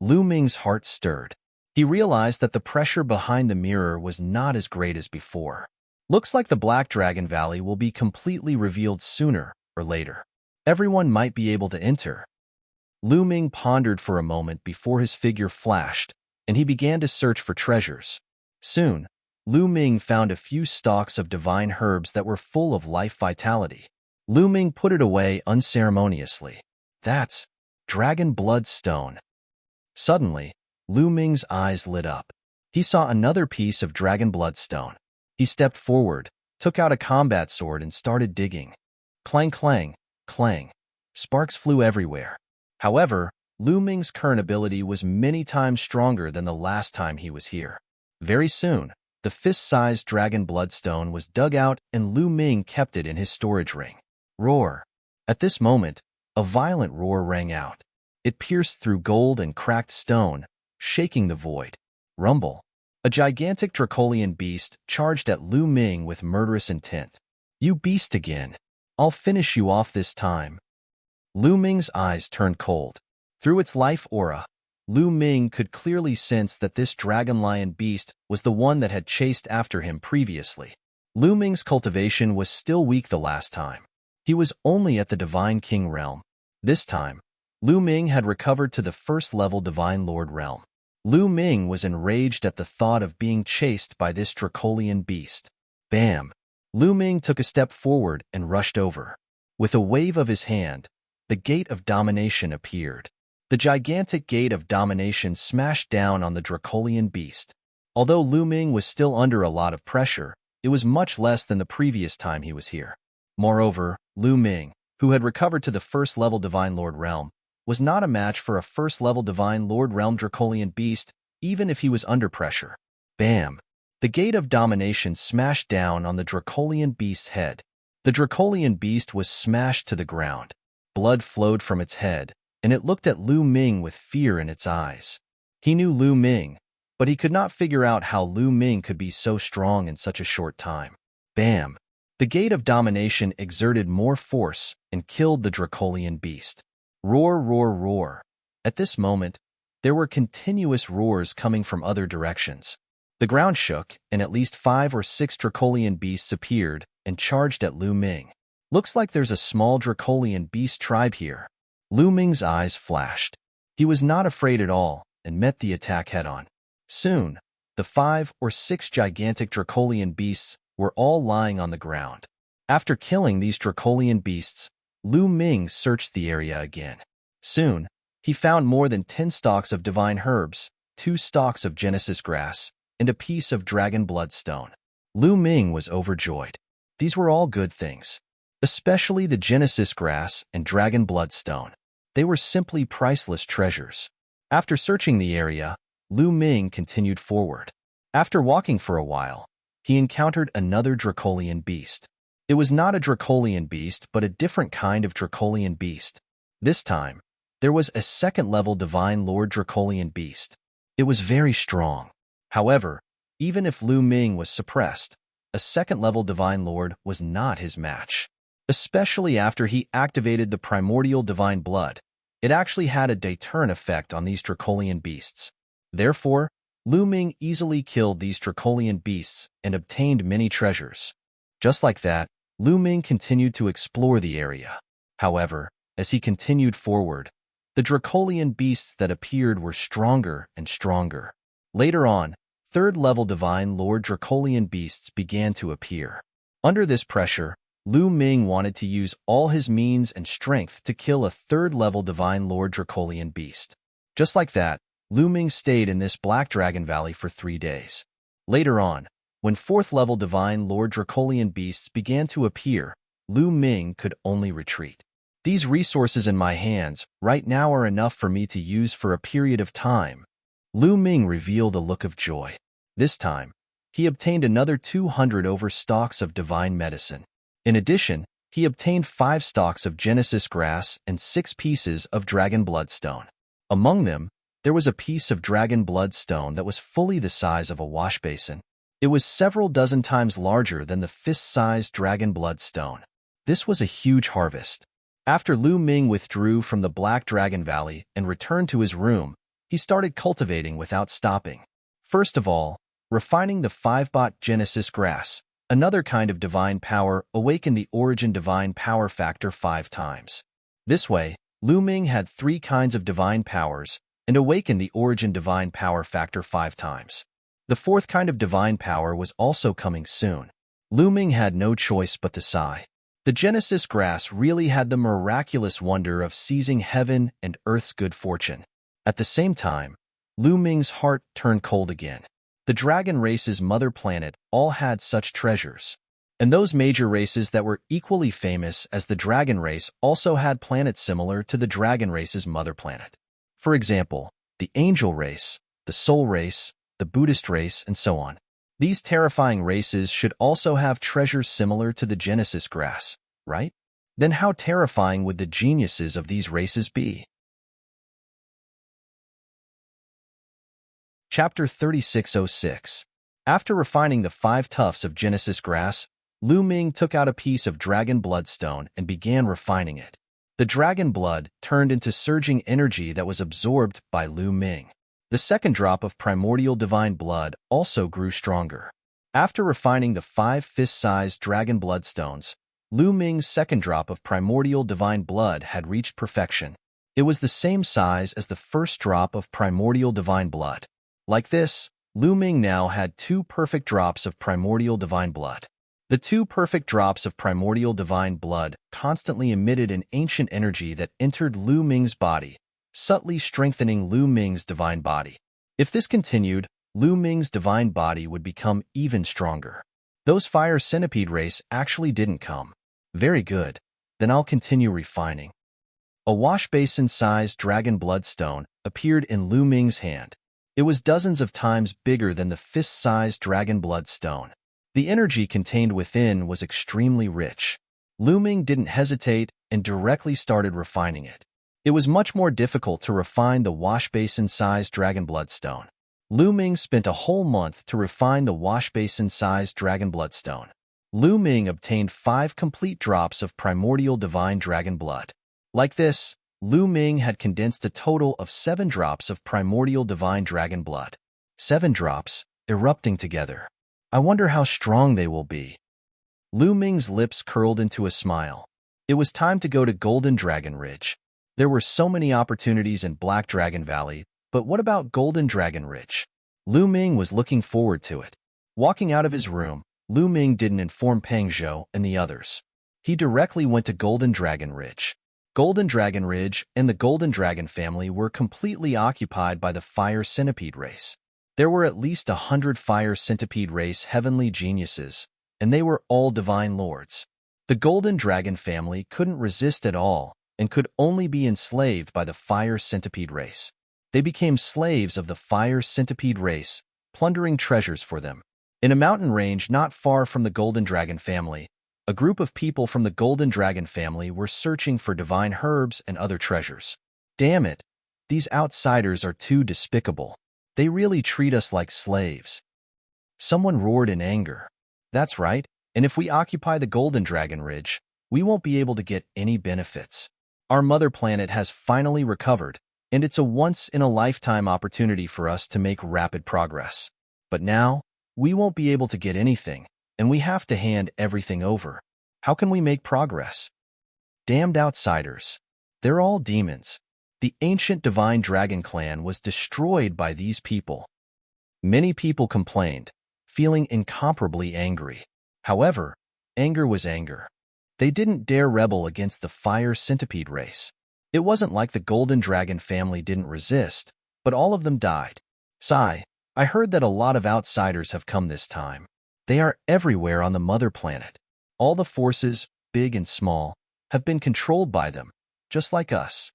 Lu Ming's heart stirred. He realized that the pressure behind the mirror was not as great as before. Looks like the Black Dragon Valley will be completely revealed sooner or later. Everyone might be able to enter. Lu Ming pondered for a moment before his figure flashed, and he began to search for treasures. Soon, Lu Ming found a few stalks of divine herbs that were full of life vitality. Lu Ming put it away unceremoniously. That's dragon blood stone. Suddenly, Lu Ming's eyes lit up. He saw another piece of dragon blood stone. He stepped forward, took out a combat sword, and started digging. Clang, clang, clang. Sparks flew everywhere. However, Lu Ming's current ability was many times stronger than the last time he was here. Very soon, the fist-sized dragon bloodstone was dug out and Lu Ming kept it in his storage ring. Roar! At this moment, a violent roar rang out. It pierced through gold and cracked stone, shaking the void. Rumble! A gigantic dracolian beast charged at Lu Ming with murderous intent. You beast again! I'll finish you off this time. Lu Ming's eyes turned cold. Through its life aura, Lu Ming could clearly sense that this dragon lion beast was the one that had chased after him previously. Lu Ming's cultivation was still weak the last time. He was only at the Divine King realm. This time, Lu Ming had recovered to the first-level Divine Lord realm. Lu Ming was enraged at the thought of being chased by this dracolian beast. Bam! Lu Ming took a step forward and rushed over. With a wave of his hand, the Gate of Domination appeared. The gigantic Gate of Domination smashed down on the dracolian beast. Although Lu Ming was still under a lot of pressure, it was much less than the previous time he was here. Moreover, Lu Ming, who had recovered to the first-level Divine Lord realm, was not a match for a first-level Divine Lord realm dracolian beast, even if he was under pressure. Bam! The Gate of Domination smashed down on the dracolian beast's head. The dracolian beast was smashed to the ground. Blood flowed from its head, and it looked at Lu Ming with fear in its eyes. He knew Lu Ming, but he could not figure out how Lu Ming could be so strong in such a short time. Bam! The Gate of Domination exerted more force and killed the dracolian beast. Roar, roar, roar. At this moment, there were continuous roars coming from other directions. The ground shook, and at least 5 or 6 dracolian beasts appeared and charged at Lu Ming. Looks like there's a small dracolian beast tribe here. Lu Ming's eyes flashed. He was not afraid at all and met the attack head-on. Soon, the 5 or 6 gigantic dracolian beasts were all lying on the ground. After killing these dracolian beasts, Lu Ming searched the area again. Soon, he found more than 10 stalks of divine herbs, 2 stalks of Genesis grass, and a piece of dragon bloodstone. Lu Ming was overjoyed. These were all good things, especially the Genesis grass and dragon bloodstone. They were simply priceless treasures. After searching the area, Lu Ming continued forward. After walking for a while, he encountered another dracolian beast. It was not a dracolian beast, but a different kind of dracolian beast. This time, there was a second-level Divine Lord dracolian beast. It was very strong. However, even if Lu Ming was suppressed, a second-level Divine Lord was not his match. Especially after he activated the primordial divine blood, it actually had a deterrent effect on these dracolian beasts. Therefore, Lu Ming easily killed these dracolian beasts and obtained many treasures. Just like that, Lu Ming continued to explore the area. However, as he continued forward, the dracolian beasts that appeared were stronger and stronger. Later on, third-level Divine Lord dracolian beasts began to appear. Under this pressure, Lu Ming wanted to use all his means and strength to kill a third-level Divine Lord dracolian beast. Just like that, Lu Ming stayed in this Black Dragon Valley for 3 days. Later on, when 4th-level Divine Lord Dracolian beasts began to appear, Lu Ming could only retreat. These resources in my hands right now are enough for me to use for a period of time. Lu Ming revealed a look of joy. This time, he obtained another 200 over stalks of divine medicine. In addition, he obtained 5 stalks of Genesis grass and 6 pieces of dragon bloodstone. Among them, there was a piece of dragon bloodstone that was fully the size of a wash basin. It was several dozen times larger than the fist-sized dragon bloodstone. This was a huge harvest. After Lu Ming withdrew from the Black Dragon Valley and returned to his room, he started cultivating without stopping. First of all, refining the 5-bot Genesis grass, another kind of divine power, awakened the origin divine power factor 5 times. This way, Lu Ming had 3 kinds of divine powers and awakened the origin divine power factor 5 times. The 4th kind of divine power was also coming soon. Lu Ming had no choice but to sigh. The Genesis grass really had the miraculous wonder of seizing heaven and earth's good fortune. At the same time, Lu Ming's heart turned cold again. The dragon race's mother planet all had such treasures. And those major races that were equally famous as the dragon race also had planets similar to the dragon race's mother planet. For example, the angel race, the soul race, the Buddhist race, and so on. These terrifying races should also have treasures similar to the Genesis grass, right? Then how terrifying would the geniuses of these races be? Chapter 3606. After refining the 5 tufts of Genesis grass, Lu Ming took out a piece of dragon bloodstone and began refining it. The dragon blood turned into surging energy that was absorbed by Lu Ming. The second drop of primordial divine blood also grew stronger. After refining the 5 fist-sized dragon bloodstones, Lu Ming's second drop of primordial divine blood had reached perfection. It was the same size as the first drop of primordial divine blood. Like this, Lu Ming now had 2 perfect drops of primordial divine blood. The 2 perfect drops of primordial divine blood constantly emitted an ancient energy that entered Lu Ming's body, subtly strengthening Lu Ming's divine body. If this continued, Lu Ming's divine body would become even stronger. Those fire centipede race actually didn't come. Very good. Then I'll continue refining. A wash basin-sized dragon bloodstone appeared in Lu Ming's hand. It was dozens of times bigger than the fist-sized dragon bloodstone. The energy contained within was extremely rich. Lu Ming didn't hesitate and directly started refining it. It was much more difficult to refine the wash basin-sized dragon bloodstone. Lu Ming spent a whole month to refine the wash basin-sized dragon bloodstone. Lu Ming obtained 5 complete drops of primordial divine dragon blood. Like this, Lu Ming had condensed a total of 7 drops of primordial divine dragon blood. 7 drops, erupting together. I wonder how strong they will be. Lu Ming's lips curled into a smile. It was time to go to Golden Dragon Ridge. There were so many opportunities in Black Dragon Valley, but what about Golden Dragon Ridge? Lu Ming was looking forward to it. Walking out of his room, Lu Ming didn't inform Peng Zhou and the others. He directly went to Golden Dragon Ridge. Golden Dragon Ridge and the Golden Dragon family were completely occupied by the Fire Centipede race. There were at least 100 Fire Centipede race heavenly geniuses, and they were all divine lords. The Golden Dragon family couldn't resist at all and could only be enslaved by the Fire Centipede race. They became slaves of the Fire Centipede race, plundering treasures for them. In a mountain range not far from the Golden Dragon family, a group of people from the Golden Dragon family were searching for divine herbs and other treasures. Damn it, these outsiders are too despicable. They really treat us like slaves. Someone roared in anger. That's right, and if we occupy the Golden Dragon Ridge, we won't be able to get any benefits. Our mother planet has finally recovered, and it's a once-in-a-lifetime opportunity for us to make rapid progress. But now, we won't be able to get anything, and we have to hand everything over. How can we make progress? Damned outsiders. They're all demons. The ancient divine dragon clan was destroyed by these people. Many people complained, feeling incomparably angry. However, anger was anger. They didn't dare rebel against the Fire Centipede race. It wasn't like the Golden Dragon family didn't resist, but all of them died. Sigh, I heard that a lot of outsiders have come this time. They are everywhere on the mother planet. All the forces, big and small, have been controlled by them, just like us.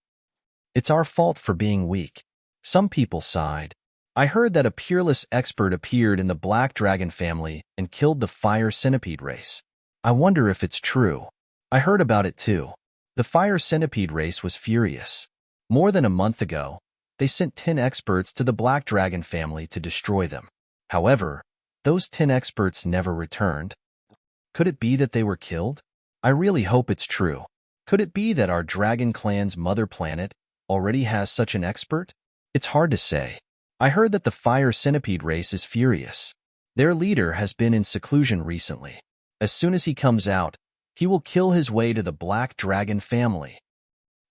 It's our fault for being weak. Some people sighed. I heard that a peerless expert appeared in the Black Dragon family and killed the fire centipede race. I wonder if it's true. I heard about it too. The fire centipede race was furious. More than a month ago, they sent 10 experts to the Black Dragon family to destroy them. However, those 10 experts never returned. Could it be that they were killed? I really hope it's true. Could it be that our dragon clan's mother planet already has such an expert? It's hard to say. I heard that the fire centipede race is furious. Their leader has been in seclusion recently. As soon as he comes out, he will kill his way to the Black Dragon family.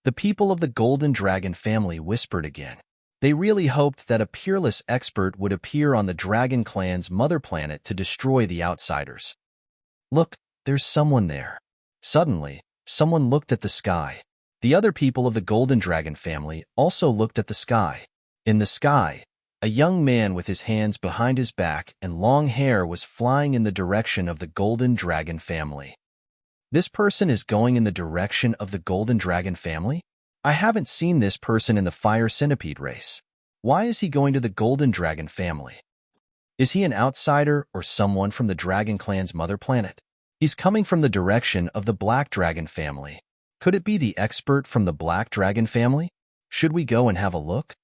The people of the Golden Dragon family whispered again. They really hoped that a peerless expert would appear on the Dragon Clan's mother planet to destroy the outsiders. Look, there's someone there. Suddenly, someone looked at the sky. The other people of the Golden Dragon family also looked at the sky. In the sky, a young man with his hands behind his back and long hair was flying in the direction of the Golden Dragon family. This person is going in the direction of the Golden Dragon family? I haven't seen this person in the fire centipede race. Why is he going to the Golden Dragon family? Is he an outsider or someone from the Dragon Clan's mother planet? He's coming from the direction of the Black Dragon family. Could it be the expert from the Black Dragon family? Should we go and have a look?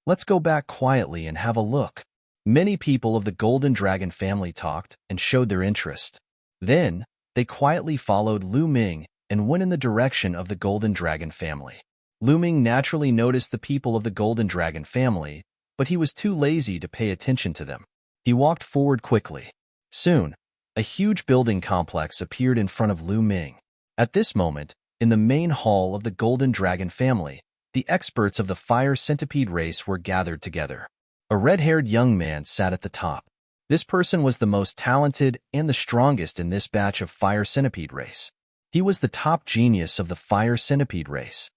Let's go back quietly and have a look. Many people of the Golden Dragon family talked and showed their interest. Then, they quietly followed Lu Ming and went in the direction of the Golden Dragon family. Lu Ming naturally noticed the people of the Golden Dragon family, but he was too lazy to pay attention to them. He walked forward quickly. Soon, a huge building complex appeared in front of Lu Ming. At this moment, in the main hall of the Golden Dragon family, the experts of the fire centipede race were gathered together. A red-haired young man sat at the top. This person was the most talented and the strongest in this batch of fire centipede race. He was the top genius of the fire centipede race.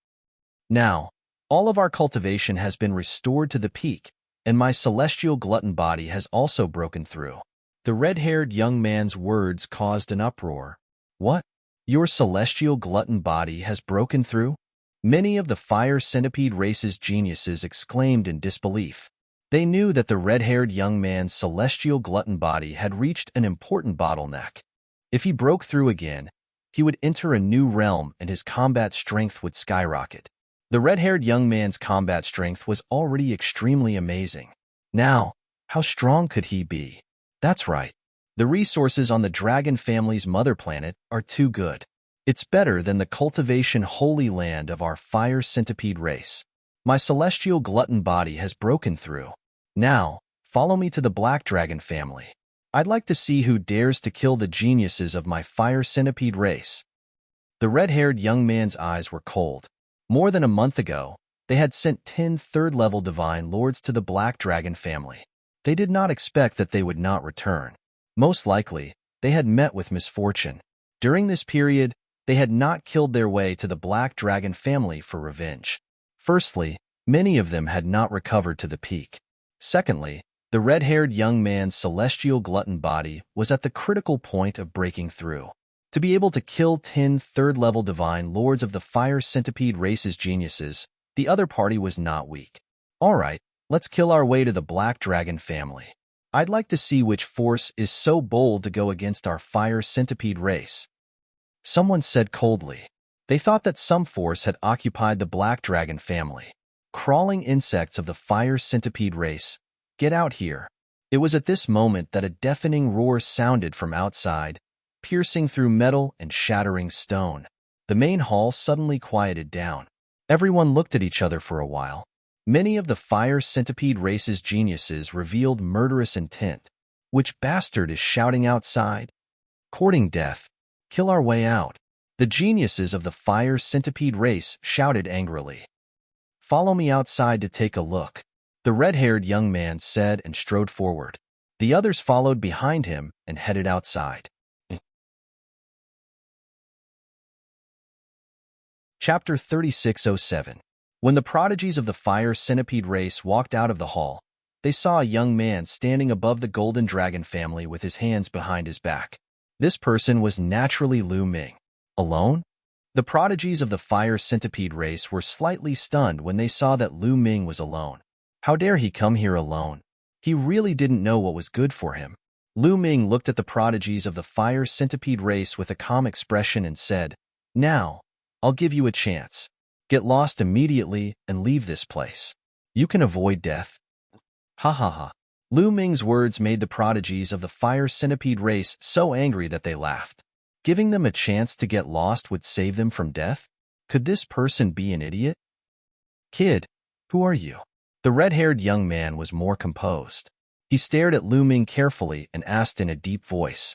Now, all of our cultivation has been restored to the peak, and my celestial glutton body has also broken through. The red-haired young man's words caused an uproar. What? Your celestial glutton body has broken through? Many of the fire centipede race's geniuses exclaimed in disbelief. They knew that the red-haired young man's celestial glutton body had reached an important bottleneck. If he broke through again, he would enter a new realm and his combat strength would skyrocket. The red-haired young man's combat strength was already extremely amazing. Now, how strong could he be? That's right. The resources on the dragon family's mother planet are too good. It's better than the cultivation holy land of our fire centipede race. My celestial glutton body has broken through. Now, follow me to the Black Dragon family. I'd like to see who dares to kill the geniuses of my fire centipede race. The red-haired young man's eyes were cold. More than a month ago, they had sent 10 third-level divine lords to the Black Dragon family. They did not expect that they would not return. Most likely, they had met with misfortune. During this period, they had not killed their way to the Black Dragon family for revenge. Firstly, many of them had not recovered to the peak. Secondly, the red-haired young man's celestial glutton body was at the critical point of breaking through. To be able to kill 10 third-level divine lords of the fire centipede race's geniuses, the other party was not weak. All right, let's kill our way to the Black Dragon family. I'd like to see which force is so bold to go against our fire centipede race. Someone said coldly. They thought that some force had occupied the Black Dragon family. Crawling insects of the fire centipede race, get out here. It was at this moment that a deafening roar sounded from outside, piercing through metal and shattering stone. The main hall suddenly quieted down. Everyone looked at each other for a while. Many of the fire centipede race's geniuses revealed murderous intent. Which bastard is shouting outside? Courting death. Kill our way out. The geniuses of the fire centipede race shouted angrily. Follow me outside to take a look, the red-haired young man said and strode forward. The others followed behind him and headed outside. Chapter 3607. When the prodigies of the fire centipede race walked out of the hall, they saw a young man standing above the golden dragon family with his hands behind his back. This person was naturally Lu Ming. Alone? The prodigies of the fire centipede race were slightly stunned when they saw that Lu Ming was alone. How dare he come here alone? He really didn't know what was good for him. Lu Ming looked at the prodigies of the fire centipede race with a calm expression and said, "Now, I'll give you a chance. Get lost immediately and leave this place. You can avoid death." Ha ha ha. Lu Ming's words made the prodigies of the fire centipede race so angry that they laughed. Giving them a chance to get lost would save them from death? Could this person be an idiot? "Kid, who are you?" The red-haired young man was more composed. He stared at Lu Ming carefully and asked in a deep voice,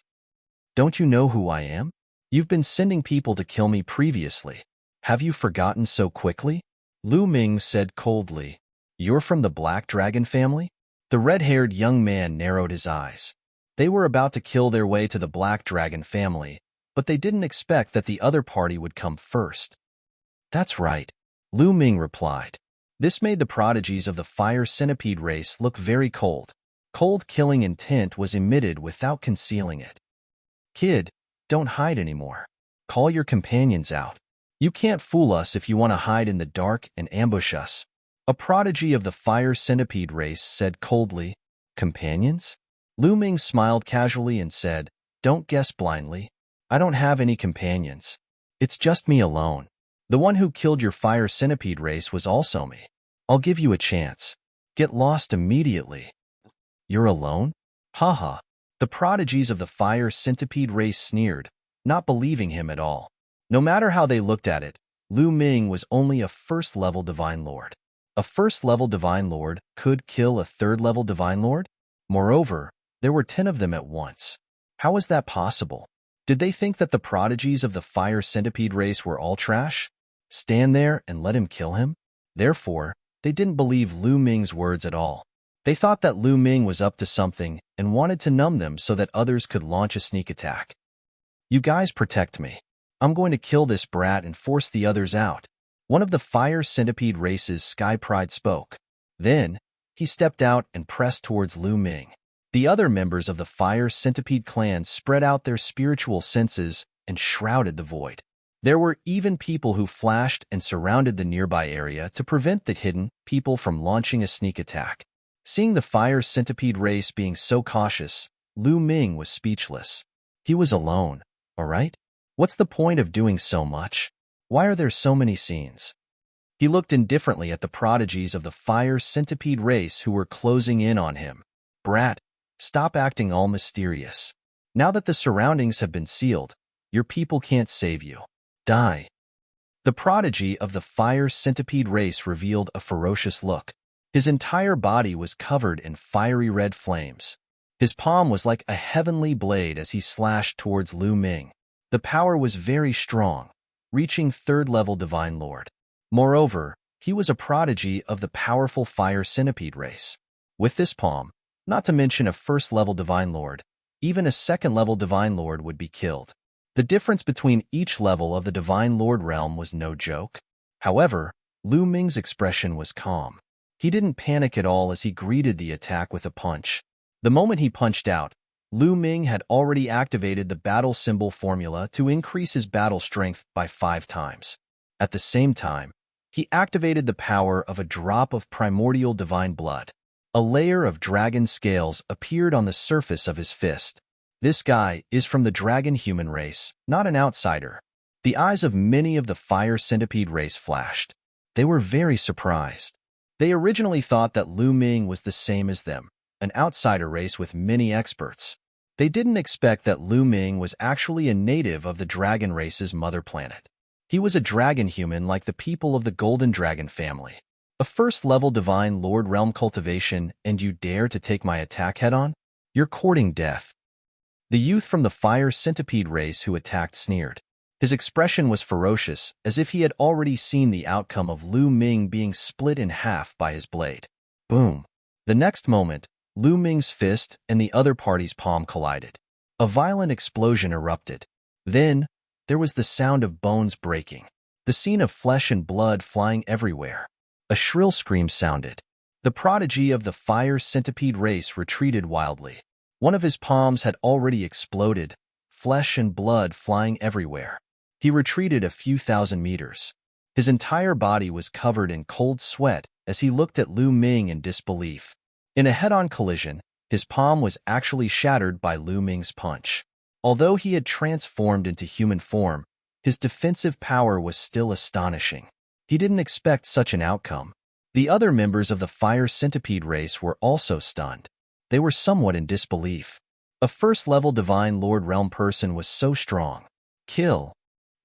"Don't you know who I am? You've been sending people to kill me previously. Have you forgotten so quickly?" Lu Ming said coldly, "You're from the Black Dragon family?" The red-haired young man narrowed his eyes. They were about to kill their way to the Black Dragon family, but they didn't expect that the other party would come first. "That's right," Lu Ming replied. This made the prodigies of the fire centipede race look very cold. Cold killing intent was emitted without concealing it. "Kid, don't hide anymore. Call your companions out. You can't fool us if you want to hide in the dark and ambush us." A prodigy of the fire centipede race said coldly, "Companions?" Lu Ming smiled casually and said, "Don't guess blindly. I don't have any companions. It's just me alone. The one who killed your fire centipede race was also me. I'll give you a chance. Get lost immediately." "You're alone?" "Haha." The prodigies of the fire centipede race sneered, not believing him at all. No matter how they looked at it, Lu Ming was only a first-level Divine Lord. A first-level Divine Lord could kill a third-level Divine Lord? Moreover, there were 10 of them at once. How was that possible? Did they think that the prodigies of the fire centipede race were all trash? Stand there and let him kill him? Therefore, they didn't believe Lu Ming's words at all. They thought that Lu Ming was up to something and wanted to numb them so that others could launch a sneak attack. "You guys protect me. I'm going to kill this brat and force the others out." One of the fire centipede race's Sky Pride spoke. Then, he stepped out and pressed towards Lu Ming. The other members of the fire centipede clan spread out their spiritual senses and shrouded the void. There were even people who flashed and surrounded the nearby area to prevent the hidden people from launching a sneak attack. Seeing the fire centipede race being so cautious, Lu Ming was speechless. He was alone, all right? What's the point of doing so much? Why are there so many scenes? He looked indifferently at the prodigies of the fire centipede race who were closing in on him. "Brat, stop acting all mysterious. Now that the surroundings have been sealed, your people can't save you. Die." The prodigy of the fire centipede race revealed a ferocious look. His entire body was covered in fiery red flames. His palm was like a heavenly blade as he slashed towards Lu Ming. The power was very strong, reaching third-level Divine Lord. Moreover, he was a prodigy of the powerful fire centipede race. With this palm, not to mention a first-level Divine Lord, even a second-level Divine Lord would be killed. The difference between each level of the Divine Lord realm was no joke. However, Lu Ming's expression was calm. He didn't panic at all as he greeted the attack with a punch. The moment he punched out, Lu Ming had already activated the battle symbol formula to increase his battle strength by 5 times. At the same time, he activated the power of a drop of primordial divine blood. A layer of dragon scales appeared on the surface of his fist. This guy is from the dragon human race, not an outsider. The eyes of many of the fire centipede race flashed. They were very surprised. They originally thought that Lu Ming was the same as them, an outsider race with many experts. They didn't expect that Lu Ming was actually a native of the dragon race's mother planet. He was a dragon human like the people of the Golden Dragon family. A first-level Divine Lord realm cultivation, and you dare to take my attack head-on? You're courting death. The youth from the fire centipede race who attacked sneered. His expression was ferocious, as if he had already seen the outcome of Lu Ming being split in half by his blade. Boom. The next moment, Lu Ming's fist and the other party's palm collided. A violent explosion erupted. Then, there was the sound of bones breaking, the scene of flesh and blood flying everywhere. A shrill scream sounded. The prodigy of the fire centipede race retreated wildly. One of his palms had already exploded, flesh and blood flying everywhere. He retreated a few thousand meters. His entire body was covered in cold sweat as he looked at Lu Ming in disbelief. In a head-on collision, his palm was actually shattered by Lu Ming's punch. Although he had transformed into human form, his defensive power was still astonishing. He didn't expect such an outcome. The other members of the fire centipede race were also stunned. They were somewhat in disbelief. A first-level Divine Lord Realm person was so strong. Kill!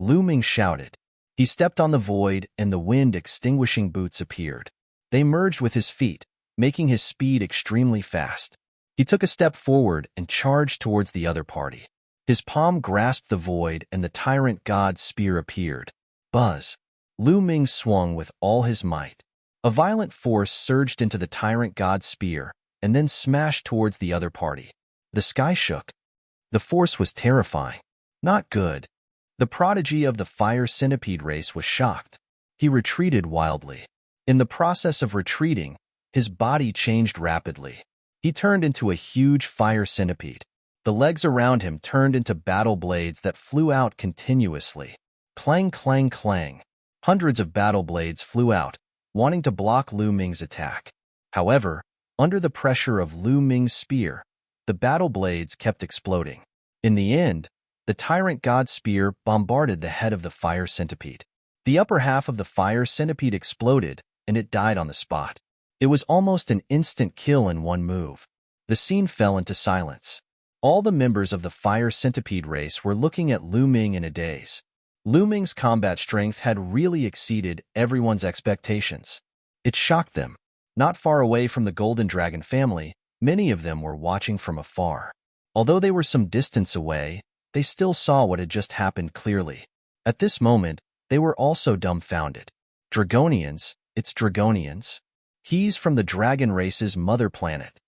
Lu Ming shouted. He stepped on the void and the wind-extinguishing boots appeared. They merged with his feet, making his speed extremely fast. He took a step forward and charged towards the other party. His palm grasped the void and the tyrant god's spear appeared. Buzz! Lu Ming swung with all his might. A violent force surged into the tyrant god's spear and then smashed towards the other party. The sky shook. The force was terrifying. Not good. The prodigy of the fire centipede race was shocked. He retreated wildly. In the process of retreating, his body changed rapidly. He turned into a huge fire centipede. The legs around him turned into battle blades that flew out continuously. Clang, clang, clang. Hundreds of battle blades flew out, wanting to block Lu Ming's attack. However, under the pressure of Lu Ming's spear, the battle blades kept exploding. In the end, the tyrant god's spear bombarded the head of the fire centipede. The upper half of the fire centipede exploded, and it died on the spot. It was almost an instant kill in one move. The scene fell into silence. All the members of the fire centipede race were looking at Lu Ming in a daze. Lu Ming's combat strength had really exceeded everyone's expectations. It shocked them. Not far away from the Golden Dragon family, many of them were watching from afar. Although they were some distance away, they still saw what had just happened clearly. At this moment, they were also dumbfounded. Dragonians, it's Dragonians. He's from the dragon race's mother planet.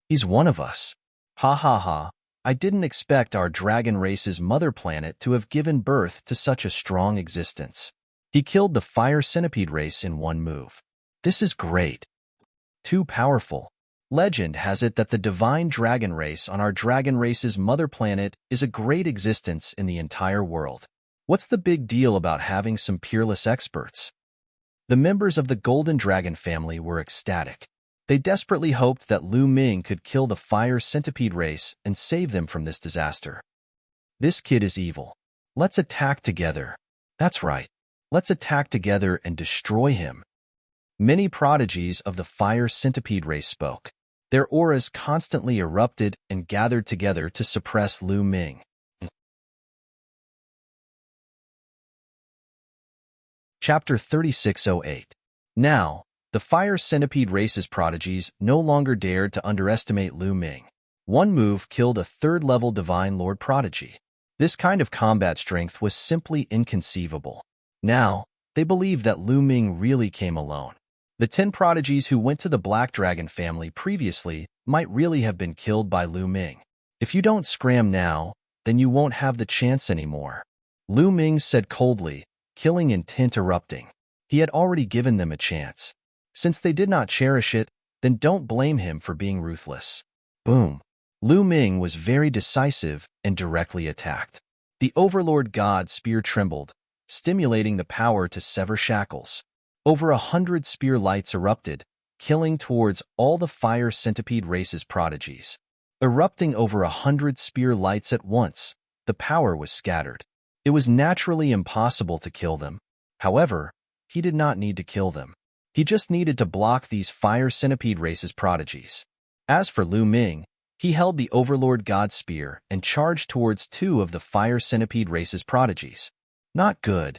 He's one of us. Ha ha ha. I didn't expect our dragon race's mother planet to have given birth to such a strong existence. He killed the fire centipede race in one move. This is great. Too powerful. Legend has it that the divine dragon race on our dragon race's mother planet is a great existence in the entire world. What's the big deal about having some peerless experts? The members of the Golden Dragon family were ecstatic. They desperately hoped that Lu Ming could kill the fire centipede race and save them from this disaster. This kid is evil. Let's attack together. That's right. Let's attack together and destroy him. Many prodigies of the fire centipede race spoke. Their auras constantly erupted and gathered together to suppress Lu Ming. Chapter 3608. Now, the fire centipede race's prodigies no longer dared to underestimate Lu Ming. One move killed a third-level Divine Lord prodigy. This kind of combat strength was simply inconceivable. Now, they believed that Lu Ming really came alone. The 10 prodigies who went to the Black Dragon family previously might really have been killed by Lu Ming. If you don't scram now, then you won't have the chance anymore. Lu Ming said coldly, killing intent erupting. He had already given them a chance. Since they did not cherish it, then don't blame him for being ruthless. Boom. Lu Ming was very decisive and directly attacked. The Overlord God's spear trembled, stimulating the power to sever shackles. Over 100 spear lights erupted, killing towards all the fire centipede race's prodigies. Erupting over 100 spear lights at once, the power was scattered. It was naturally impossible to kill them. However, he did not need to kill them. He just needed to block these fire centipede race's prodigies. As for Lu Ming, he held the Overlord God's spear and charged towards 2 of the fire centipede race's prodigies. Not good.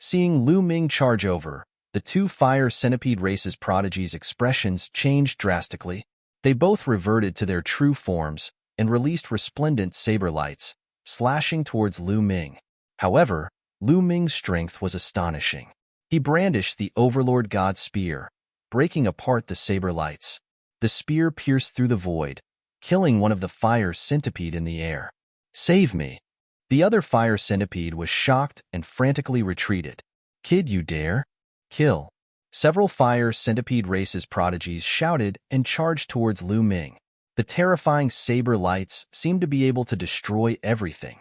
Seeing Lu Ming charge over, the 2 fire centipede race's prodigies' expressions changed drastically. They both reverted to their true forms and released resplendent saber lights, slashing towards Lu Ming. However, Lu Ming's strength was astonishing. He brandished the Overlord God's spear, breaking apart the saber lights. The spear pierced through the void, killing one of the fire centipede in the air. Save me! The other fire centipede was shocked and frantically retreated. Kid, you dare? Kill. Several fire centipede race's prodigies shouted and charged towards Lu Ming. The terrifying saber lights seemed to be able to destroy everything.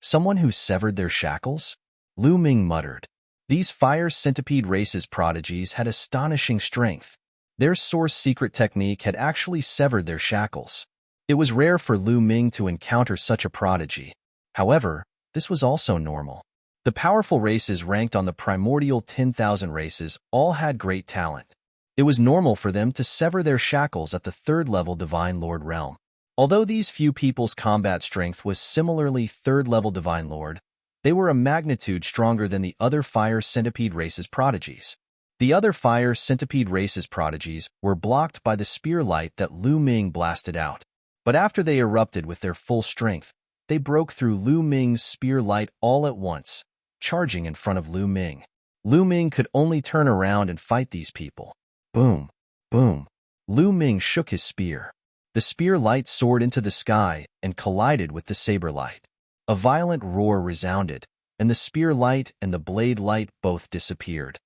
Someone who severed their shackles? Lu Ming muttered. These fire centipede race's prodigies had astonishing strength. Their source secret technique had actually severed their shackles. It was rare for Lu Ming to encounter such a prodigy. However, this was also normal. The powerful races ranked on the primordial 10,000 races all had great talent. It was normal for them to sever their shackles at the third-level Divine Lord realm. Although these few people's combat strength was similarly third-level Divine Lord, they were a magnitude stronger than the other fire centipede race's prodigies. The other fire centipede race's prodigies were blocked by the spear light that Lu Ming blasted out. But after they erupted with their full strength, they broke through Lu Ming's spear light all at once, charging in front of Lu Ming. Lu Ming could only turn around and fight these people. Boom, boom. Lu Ming shook his spear. The spear light soared into the sky and collided with the saber light. A violent roar resounded, and the spear light and the blade light both disappeared.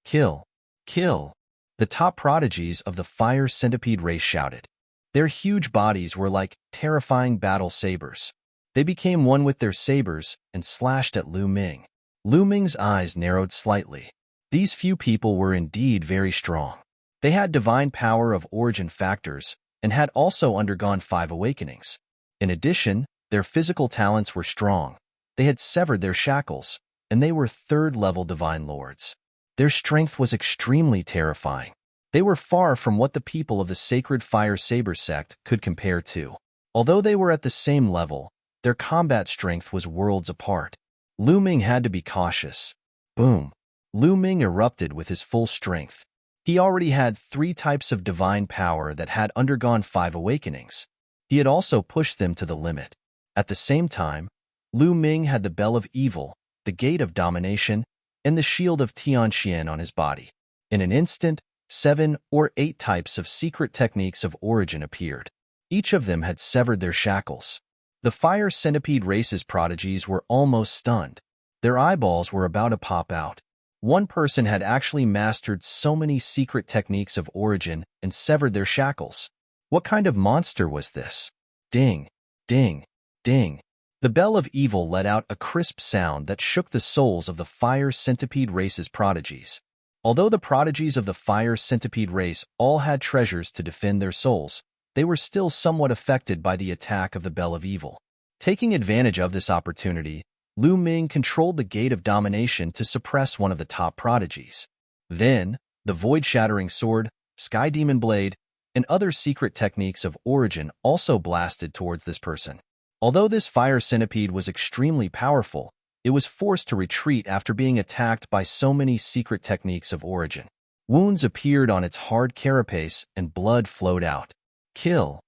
Kill! Kill! The top prodigies of the fire centipede race shouted. Their huge bodies were like terrifying battle sabers. They became one with their sabers and slashed at Lu Ming. Lu Ming's eyes narrowed slightly. These few people were indeed very strong. They had divine power of origin factors and had also undergone 5 awakenings. In addition, their physical talents were strong. They had severed their shackles, and they were third-level divine lords. Their strength was extremely terrifying. They were far from what the people of the sacred fire saber sect could compare to. Although they were at the same level, their combat strength was worlds apart. Lu Ming had to be cautious. Boom! Lu Ming erupted with his full strength. He already had 3 types of divine power that had undergone 5 awakenings. He had also pushed them to the limit. At the same time, Lu Ming had the Bell of Evil, the Gate of Domination, and the Shield of Tianxian on his body. In an instant, 7 or 8 types of secret techniques of origin appeared. Each of them had severed their shackles. The fire centipede race's prodigies were almost stunned. Their eyeballs were about to pop out. One person had actually mastered so many secret techniques of origin and severed their shackles. What kind of monster was this? Ding, ding, ding. The Bell of Evil let out a crisp sound that shook the souls of the fire centipede race's prodigies. Although the prodigies of the fire centipede race all had treasures to defend their souls, they were still somewhat affected by the attack of the Bell of Evil. Taking advantage of this opportunity, Lu Ming controlled the Gate of Domination to suppress one of the top prodigies. Then, the Void-Shattering Sword, Sky Demon Blade, and other secret techniques of origin also blasted towards this person. Although this fire centipede was extremely powerful, it was forced to retreat after being attacked by so many secret techniques of origin. Wounds appeared on its hard carapace and blood flowed out. Kill!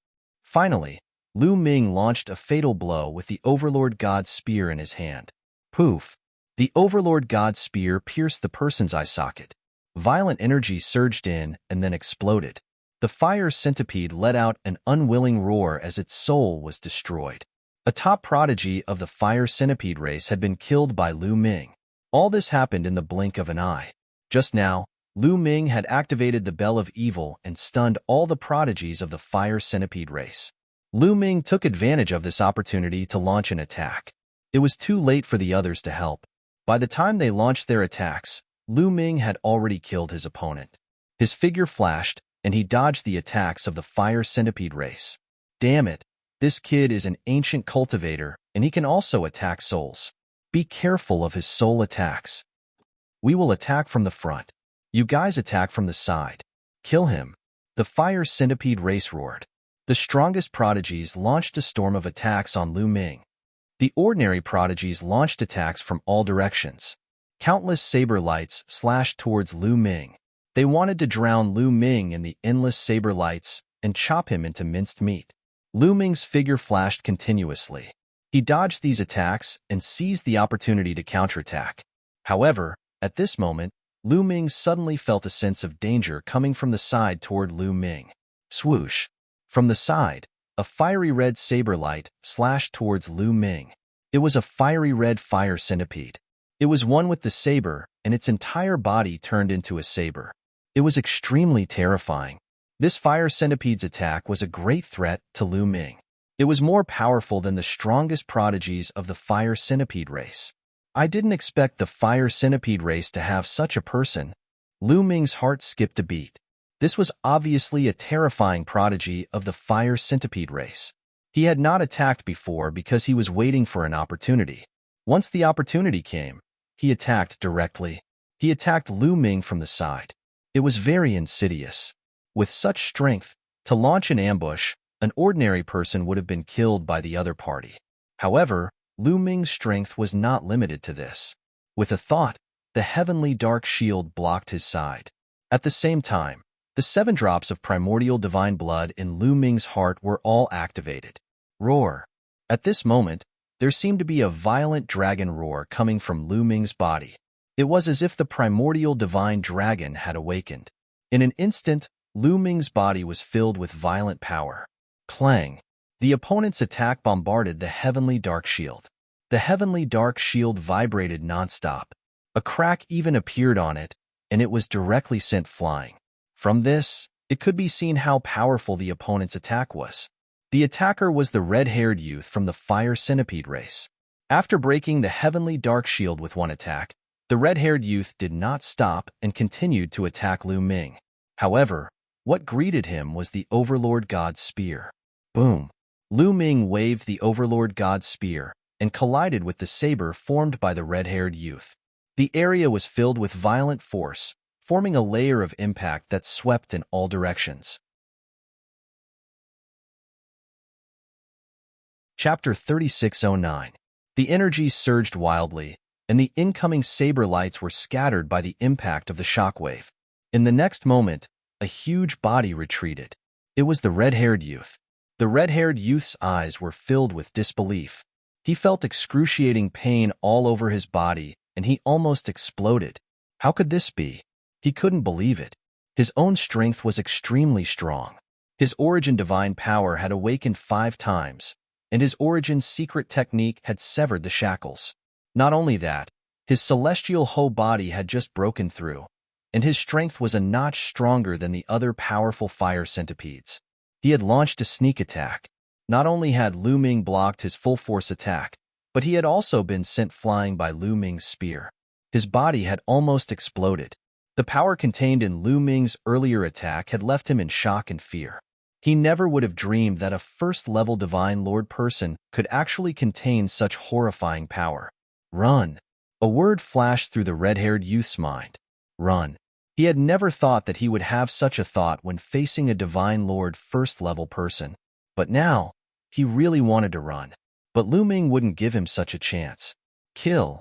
Finally, Lu Ming launched a fatal blow with the Overlord God's spear in his hand. Poof! The Overlord God's spear pierced the person's eye socket. Violent energy surged in and then exploded. The fire centipede let out an unwilling roar as its soul was destroyed. A top prodigy of the fire centipede race had been killed by Lu Ming. All this happened in the blink of an eye. Just now, Lu Ming had activated the Bell of Evil and stunned all the prodigies of the fire centipede race. Lu Ming took advantage of this opportunity to launch an attack. It was too late for the others to help. By the time they launched their attacks, Lu Ming had already killed his opponent. His figure flashed, and he dodged the attacks of the fire centipede race. Damn it! This kid is an ancient cultivator, and he can also attack souls. Be careful of his soul attacks. We will attack from the front. You guys attack from the side. Kill him. The fire centipede race roared. The strongest prodigies launched a storm of attacks on Lu Ming. The ordinary prodigies launched attacks from all directions. Countless saber lights slashed towards Lu Ming. They wanted to drown Lu Ming in the endless saber lights and chop him into minced meat. Lu Ming's figure flashed continuously. He dodged these attacks and seized the opportunity to counterattack. However, at this moment, Lu Ming suddenly felt a sense of danger coming from the side toward Lu Ming. Swoosh! From the side, a fiery red saber light slashed towards Lu Ming. It was a fiery red fire centipede. It was one with the saber, and its entire body turned into a saber. It was extremely terrifying. This fire centipede's attack was a great threat to Lu Ming. It was more powerful than the strongest prodigies of the fire centipede race. I didn't expect the fire centipede race to have such a person. Lu Ming's heart skipped a beat. This was obviously a terrifying prodigy of the fire centipede race. He had not attacked before because he was waiting for an opportunity. Once the opportunity came, he attacked directly. He attacked Lu Ming from the side. It was very insidious. With such strength, to launch an ambush, an ordinary person would have been killed by the other party. However, Lu Ming's strength was not limited to this. With a thought, the heavenly dark shield blocked his side. At the same time, the 7 drops of primordial divine blood in Lu Ming's heart were all activated. Roar. At this moment, there seemed to be a violent dragon roar coming from Lu Ming's body. It was as if the primordial divine dragon had awakened. In an instant, Lu Ming's body was filled with violent power. Clang. The opponent's attack bombarded the heavenly dark shield. The heavenly dark shield vibrated nonstop. A crack even appeared on it, and it was directly sent flying. From this, it could be seen how powerful the opponent's attack was. The attacker was the red-haired youth from the fire centipede race. After breaking the heavenly dark shield with one attack, the red-haired youth did not stop and continued to attack Lu Ming. However, what greeted him was the Overlord God's spear. Boom! Lu Ming waved the Overlord God's spear and collided with the saber formed by the red-haired youth. The area was filled with violent force, forming a layer of impact that swept in all directions. Chapter 3609. The energy surged wildly, and the incoming saber lights were scattered by the impact of the shockwave. In the next moment, a huge body retreated. It was the red-haired youth. The red-haired youth's eyes were filled with disbelief. He felt excruciating pain all over his body, and he almost exploded. How could this be? He couldn't believe it. His own strength was extremely strong. His origin divine power had awakened 5 times, and his origin's secret technique had severed the shackles. Not only that, his celestial whole body had just broken through, and his strength was a notch stronger than the other powerful fire centipedes. He had launched a sneak attack. Not only had Lu Ming blocked his full-force attack, but he had also been sent flying by Lu Ming's spear. His body had almost exploded. The power contained in Lu Ming's earlier attack had left him in shock and fear. He never would have dreamed that a first-level Divine Lord person could actually contain such horrifying power. Run! A word flashed through the red-haired youth's mind. Run. He had never thought that he would have such a thought when facing a Divine Lord first-level person. But now, he really wanted to run. But Lu Ming wouldn't give him such a chance. Kill!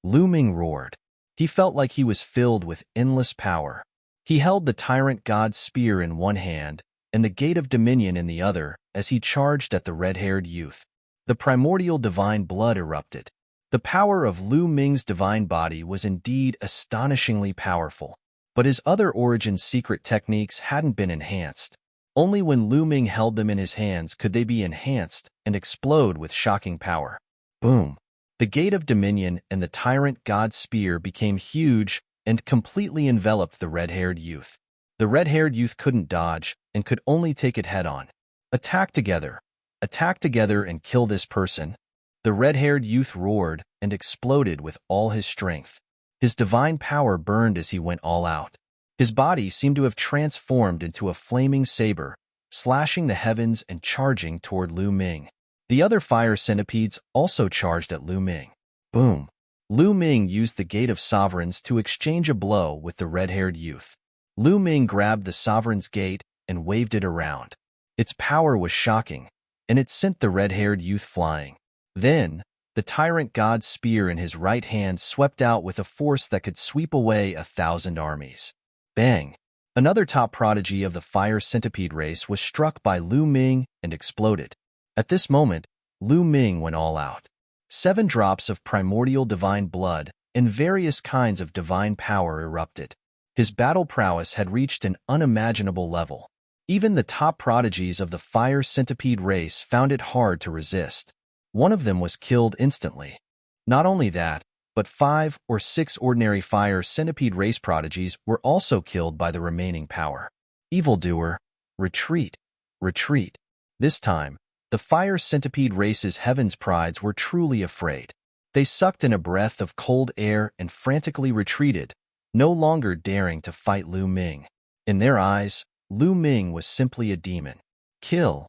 Lu Ming roared. He felt like he was filled with endless power. He held the Tyrant God's spear in one hand and the Gate of Dominion in the other as he charged at the red-haired youth. The primordial divine blood erupted. The power of Lu Ming's divine body was indeed astonishingly powerful, but his other origin's secret techniques hadn't been enhanced. Only when Lu Ming held them in his hands could they be enhanced and explode with shocking power. Boom! The Gate of Dominion and the Tyrant God's spear became huge and completely enveloped the red-haired youth. The red-haired youth couldn't dodge and could only take it head-on. Attack together and kill this person. The red-haired youth roared and exploded with all his strength. His divine power burned as he went all out. His body seemed to have transformed into a flaming saber, slashing the heavens and charging toward Lu Ming. The other fire centipedes also charged at Lu Ming. Boom! Lu Ming used the Gate of Sovereigns to exchange a blow with the red-haired youth. Lu Ming grabbed the Sovereign's Gate and waved it around. Its power was shocking, and it sent the red-haired youth flying. Then, the Tyrant God's spear in his right hand swept out with a force that could sweep away 1,000 armies. Bang! Another top prodigy of the fire centipede race was struck by Lu Ming and exploded. At this moment, Lu Ming went all out. 7 drops of primordial divine blood and various kinds of divine power erupted. His battle prowess had reached an unimaginable level. Even the top prodigies of the fire centipede race found it hard to resist. One of them was killed instantly. Not only that, but 5 or 6 ordinary fire centipede race prodigies were also killed by the remaining power. Evildoer, retreat, retreat. This time, the fire centipede race's heaven's prides were truly afraid. They sucked in a breath of cold air and frantically retreated, no longer daring to fight Lu Ming. In their eyes, Lu Ming was simply a demon. Kill.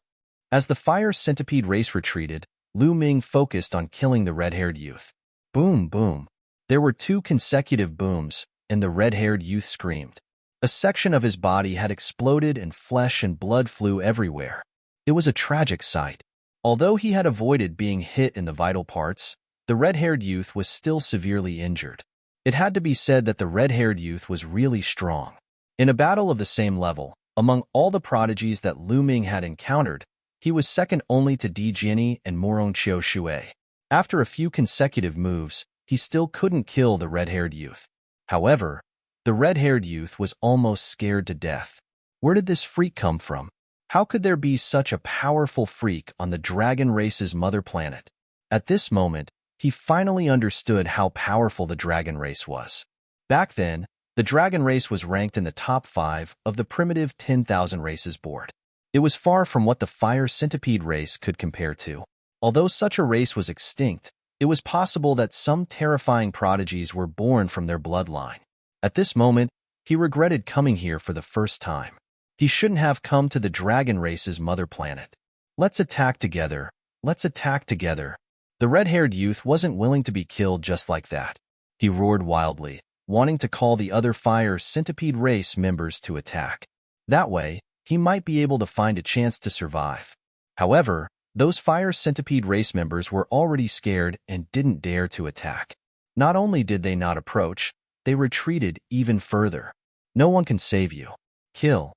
As the fire centipede race retreated, Lu Ming focused on killing the red-haired youth. Boom, boom. There were 2 consecutive booms, and the red-haired youth screamed. A section of his body had exploded and flesh and blood flew everywhere. It was a tragic sight. Although he had avoided being hit in the vital parts, the red-haired youth was still severely injured. It had to be said that the red-haired youth was really strong. In a battle of the same level, among all the prodigies that Lu Ming had encountered, he was second only to Di Jiani and Morong Qiu Shui. After a few consecutive moves, he still couldn't kill the red-haired youth. However, the red-haired youth was almost scared to death. Where did this freak come from? How could there be such a powerful freak on the dragon race's mother planet? At this moment, he finally understood how powerful the dragon race was. Back then, the dragon race was ranked in the top 5 of the primitive 10,000 races board. It was far from what the fire centipede race could compare to. Although such a race was extinct, it was possible that some terrifying prodigies were born from their bloodline. At this moment, he regretted coming here for the first time. He shouldn't have come to the dragon race's mother planet. Let's attack together. Let's attack together. The red-haired youth wasn't willing to be killed just like that. He roared wildly, wanting to call the other fire centipede race members to attack. That way, he might be able to find a chance to survive. However, those fire centipede race members were already scared and didn't dare to attack. Not only did they not approach, they retreated even further. No one can save you. Kill.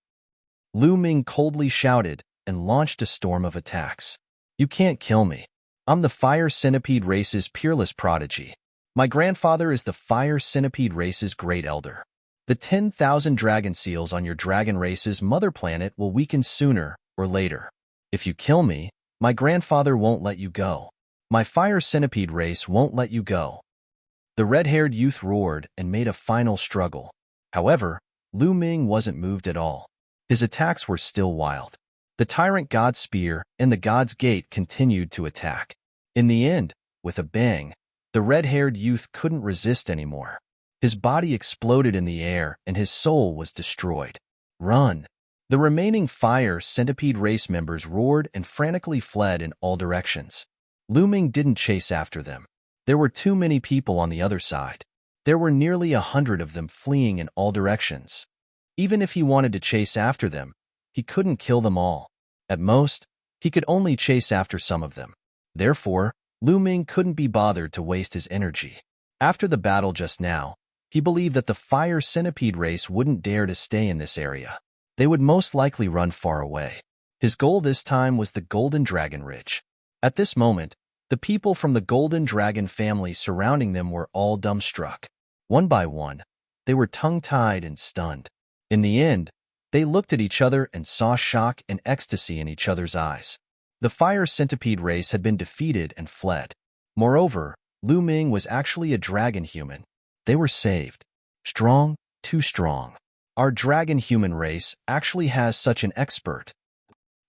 Lu Ming coldly shouted and launched a storm of attacks. You can't kill me. I'm the fire centipede race's peerless prodigy. My grandfather is the fire centipede race's great elder. The 10,000 dragon seals on your dragon race's mother planet will weaken sooner or later. If you kill me, my grandfather won't let you go. My fire centipede race won't let you go. The red-haired youth roared and made a final struggle. However, Lu Ming wasn't moved at all. His attacks were still wild. The tyrant god's spear and the god's gate continued to attack. In the end, with a bang, the red-haired youth couldn't resist anymore. His body exploded in the air and his soul was destroyed. Run! The remaining fire centipede race members roared and frantically fled in all directions. Lu Ming didn't chase after them. There were too many people on the other side. There were nearly 100 of them fleeing in all directions. Even if he wanted to chase after them, he couldn't kill them all. At most, he could only chase after some of them. Therefore, Lu Ming couldn't be bothered to waste his energy. After the battle just now, he believed that the fire centipede race wouldn't dare to stay in this area. They would most likely run far away. His goal this time was the Golden Dragon Ridge. At this moment, the people from the Golden Dragon family surrounding them were all dumbstruck. One by one, they were tongue-tied and stunned. In the end, they looked at each other and saw shock and ecstasy in each other's eyes. The fire centipede race had been defeated and fled. Moreover, Lu Ming was actually a dragon human. They were saved. Strong, too strong. Our dragon human race actually has such an expert.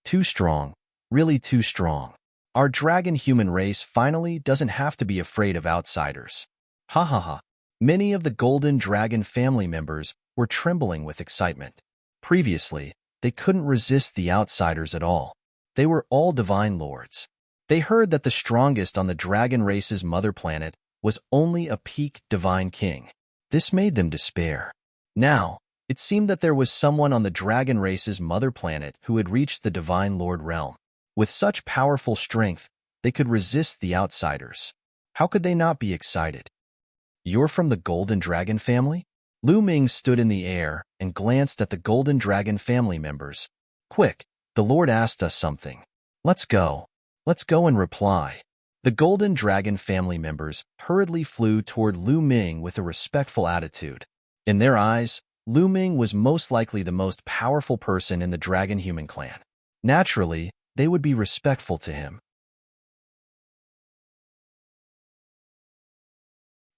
Too strong, really too strong. Our dragon human race finally doesn't have to be afraid of outsiders. Ha ha ha. Many of the Golden Dragon family members were trembling with excitement. Previously, they couldn't resist the outsiders at all. They were all divine lords. They heard that the strongest on the dragon race's mother planet was only a peak divine king. This made them despair. Now, it seemed that there was someone on the dragon race's mother planet who had reached the divine lord realm. With such powerful strength, they could resist the outsiders. How could they not be excited? You're from the Golden Dragon family? Lu Ming stood in the air and glanced at the Golden Dragon family members. Quick, the Lord asked us something. Let's go. Let's go and reply. The Golden Dragon family members hurriedly flew toward Lu Ming with a respectful attitude. In their eyes, Lu Ming was most likely the most powerful person in the Dragon Human clan. Naturally, they would be respectful to him.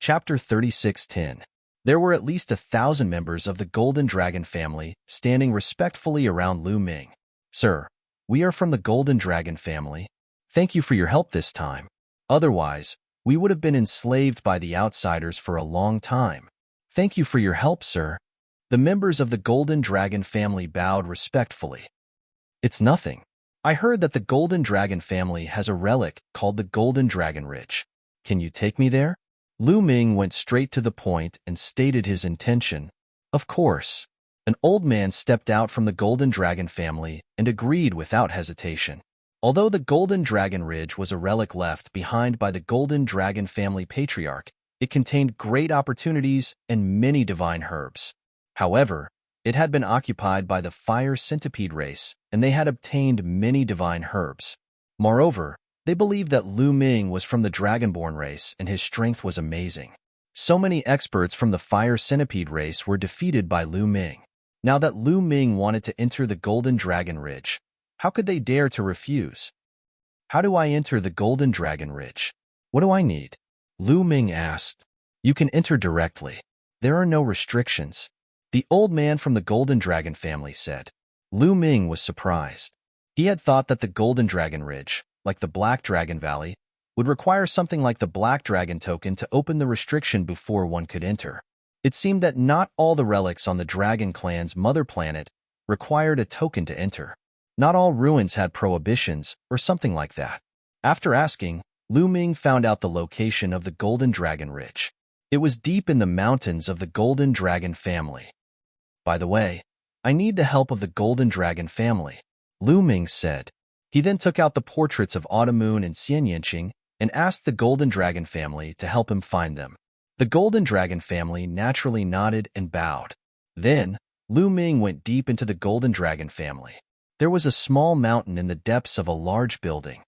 Chapter 36:10. There were at least 1,000 members of the Golden Dragon family standing respectfully around Lu Ming. Sir, we are from the Golden Dragon family. Thank you for your help this time. Otherwise, we would have been enslaved by the outsiders for a long time. Thank you for your help, sir. The members of the Golden Dragon family bowed respectfully. It's nothing. I heard that the Golden Dragon family has a relic called the Golden Dragon Ridge. Can you take me there? Lu Ming went straight to the point and stated his intention. Of course. An old man stepped out from the Golden Dragon family and agreed without hesitation. Although the Golden Dragon Ridge was a relic left behind by the Golden Dragon family patriarch, it contained great opportunities and many divine herbs. However, it had been occupied by the fire centipede race, and they had obtained many divine herbs. Moreover, they believed that Lu Ming was from the Dragonborn race and his strength was amazing. So many experts from the fire centipede race were defeated by Lu Ming. Now that Lu Ming wanted to enter the Golden Dragon Ridge, how could they dare to refuse? How do I enter the Golden Dragon Ridge? What do I need? Lu Ming asked. You can enter directly. There are no restrictions. The old man from the Golden Dragon family said. Lu Ming was surprised. He had thought that the Golden Dragon Ridge, like the Black Dragon Valley, would require something like the Black Dragon token to open the restriction before one could enter. It seemed that not all the relics on the Dragon Clan's mother planet required a token to enter. Not all ruins had prohibitions or something like that. After asking, Lu Ming found out the location of the Golden Dragon Ridge. It was deep in the mountains of the Golden Dragon family. By the way, I need the help of the Golden Dragon family, Lu Ming said. He then took out the portraits of Autumn Moon and Xian Yanqing and asked the Golden Dragon family to help him find them. The Golden Dragon family naturally nodded and bowed. Then, Lu Ming went deep into the Golden Dragon family. There was a small mountain in the depths of a large building.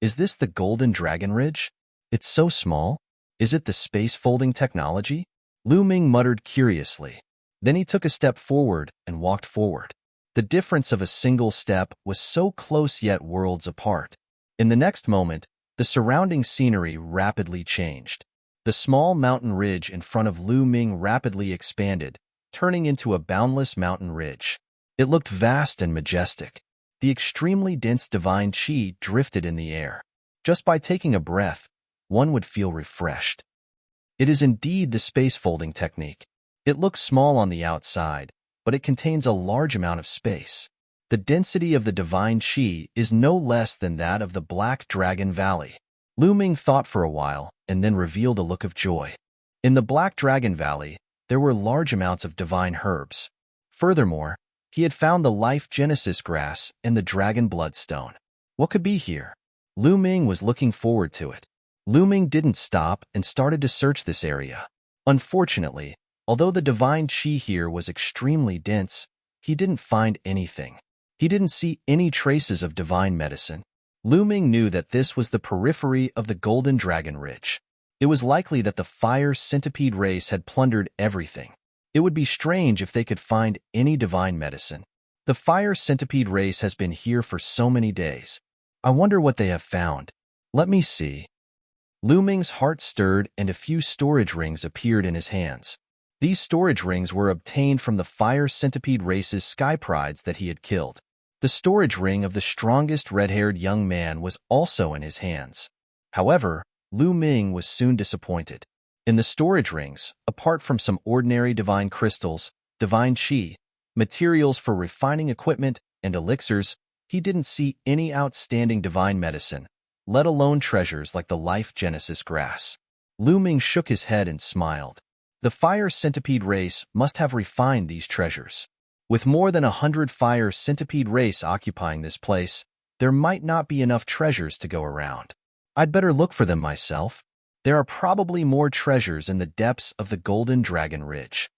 Is this the Golden Dragon Ridge? It's so small. Is it the space-folding technology? Lu Ming muttered curiously. Then he took a step forward and walked forward. The difference of a single step was so close yet worlds apart. In the next moment, the surrounding scenery rapidly changed. The small mountain ridge in front of Lu Ming rapidly expanded, turning into a boundless mountain ridge. It looked vast and majestic. The extremely dense divine qi drifted in the air. Just by taking a breath, one would feel refreshed. It is indeed the space-folding technique. It looks small on the outside, but it contains a large amount of space. The density of the divine qi is no less than that of the Black Dragon Valley. Lu Ming thought for a while and then revealed a look of joy. In the Black Dragon Valley, there were large amounts of divine herbs. Furthermore, he had found the life genesis grass and the dragon bloodstone. What could be here? Lu Ming was looking forward to it. Lu Ming didn't stop and started to search this area. Unfortunately, although the divine qi here was extremely dense, he didn't find anything. He didn't see any traces of divine medicine. Lu Ming knew that this was the periphery of the Golden Dragon Ridge. It was likely that the fire centipede race had plundered everything. It would be strange if they could find any divine medicine. The fire centipede race has been here for so many days. I wonder what they have found. Let me see. Lu Ming's heart stirred and a few storage rings appeared in his hands. These storage rings were obtained from the fire centipede race's sky prides that he had killed. The storage ring of the strongest red-haired young man was also in his hands. However, Lu Ming was soon disappointed. In the storage rings, apart from some ordinary divine crystals, divine qi, materials for refining equipment, and elixirs, he didn't see any outstanding divine medicine, let alone treasures like the life genesis grass. Lu Ming shook his head and smiled. The fire centipede race must have refined these treasures. With more than 100 fire centipede race occupying this place, there might not be enough treasures to go around. I'd better look for them myself. There are probably more treasures in the depths of the Golden Dragon Ridge.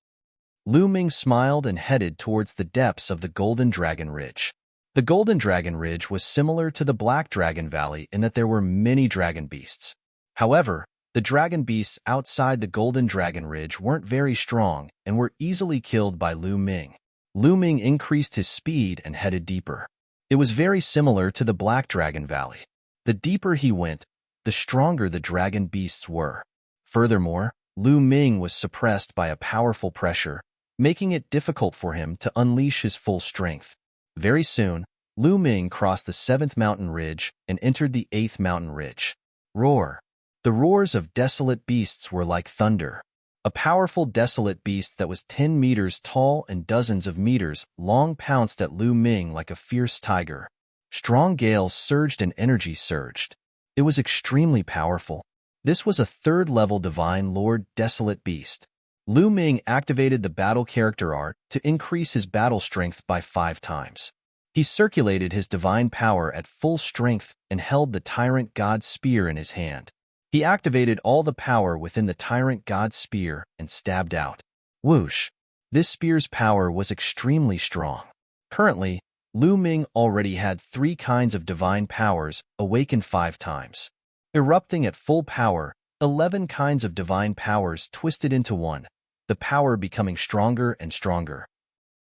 Lu Ming smiled and headed towards the depths of the Golden Dragon Ridge. The Golden Dragon Ridge was similar to the Black Dragon Valley in that there were many dragon beasts. However, the dragon beasts outside the Golden Dragon Ridge weren't very strong and were easily killed by Lu Ming. Lu Ming increased his speed and headed deeper. It was very similar to the Black Dragon Valley. The deeper he went, the stronger the dragon beasts were. Furthermore, Lu Ming was suppressed by a powerful pressure, making it difficult for him to unleash his full strength. Very soon, Lu Ming crossed the 7th mountain ridge and entered the 8th mountain ridge. Roar! The roars of desolate beasts were like thunder. A powerful desolate beast that was 10 meters tall and dozens of meters long pounced at Lu Ming like a fierce tiger. Strong gales surged and energy surged. It was extremely powerful. This was a 3rd-level Divine Lord Desolate Beast. Lu Ming activated the battle character art to increase his battle strength by 5 times. He circulated his divine power at full strength and held the Tyrant God's spear in his hand. He activated all the power within the Tyrant God's spear and stabbed out. Whoosh! This spear's power was extremely strong. Currently, Lu Ming already had 3 kinds of divine powers awakened 5 times. Erupting at full power, 11 kinds of divine powers twisted into one, the power becoming stronger and stronger.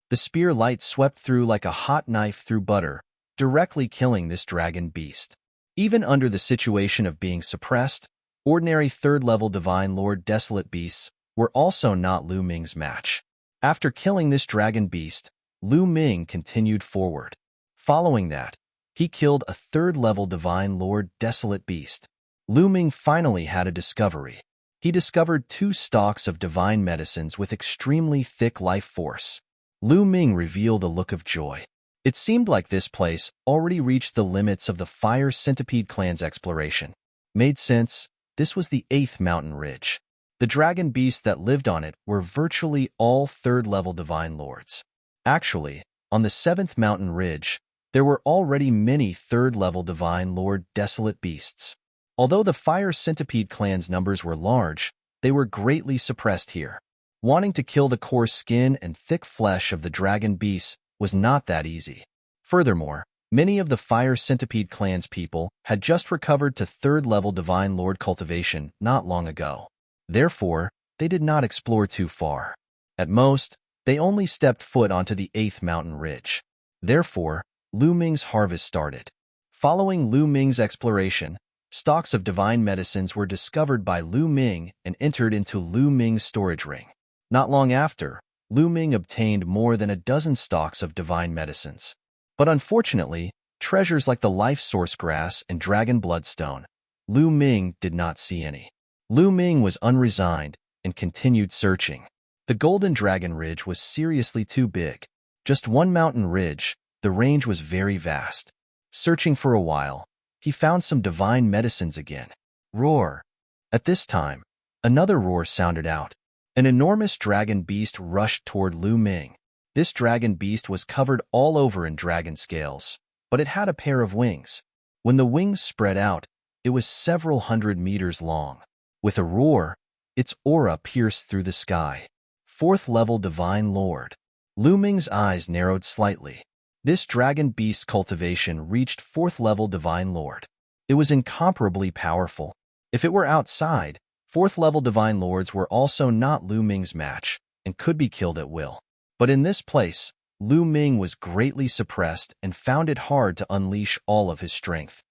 The spear light swept through like a hot knife through butter, directly killing this dragon beast. Even under the situation of being suppressed, ordinary 3rd-level Divine Lord Desolate Beasts were also not Lu Ming's match. After killing this dragon beast, Lu Ming continued forward. Following that, he killed a 3rd-level Divine Lord Desolate Beast. Lu Ming finally had a discovery. He discovered 2 stalks of divine medicines with extremely thick life force. Lu Ming revealed a look of joy. It seemed like this place already reached the limits of the Fire Centipede clan's exploration. Made sense, this was the 8th mountain ridge. The dragon beasts that lived on it were virtually all 3rd-level divine lords. Actually, on the 7th mountain ridge, there were already many 3rd-level divine lord desolate beasts. Although the Fire Centipede clan's numbers were large, they were greatly suppressed here. Wanting to kill the coarse skin and thick flesh of the dragon beasts was not that easy. Furthermore, many of the Fire Centipede clan's people had just recovered to 3rd-level Divine Lord cultivation not long ago. Therefore, they did not explore too far. At most, they only stepped foot onto the 8th mountain ridge. Therefore, Lu Ming's harvest started. Following Lu Ming's exploration, stocks of divine medicines were discovered by Lu Ming and entered into Lu Ming's storage ring. Not long after, Lu Ming obtained more than a dozen stalks of divine medicines. But unfortunately, treasures like the life source grass and dragon bloodstone, Lu Ming did not see any. Lu Ming was unresigned and continued searching. The Golden Dragon Ridge was seriously too big. Just one mountain ridge, the range was very vast. Searching for a while, he found some divine medicines again. Roar! At this time, another roar sounded out. An enormous dragon beast rushed toward Lu Ming. This dragon beast was covered all over in dragon scales, but it had a pair of wings. When the wings spread out, it was several hundred meters long. With a roar, its aura pierced through the sky. 4th-level Divine Lord. Lu Ming's eyes narrowed slightly. This dragon beast cultivation reached 4th-level Divine Lord. It was incomparably powerful. If it were outside, 4th-level Divine Lords were also not Lu Ming's match and could be killed at will. But in this place, Lu Ming was greatly suppressed and found it hard to unleash all of his strength.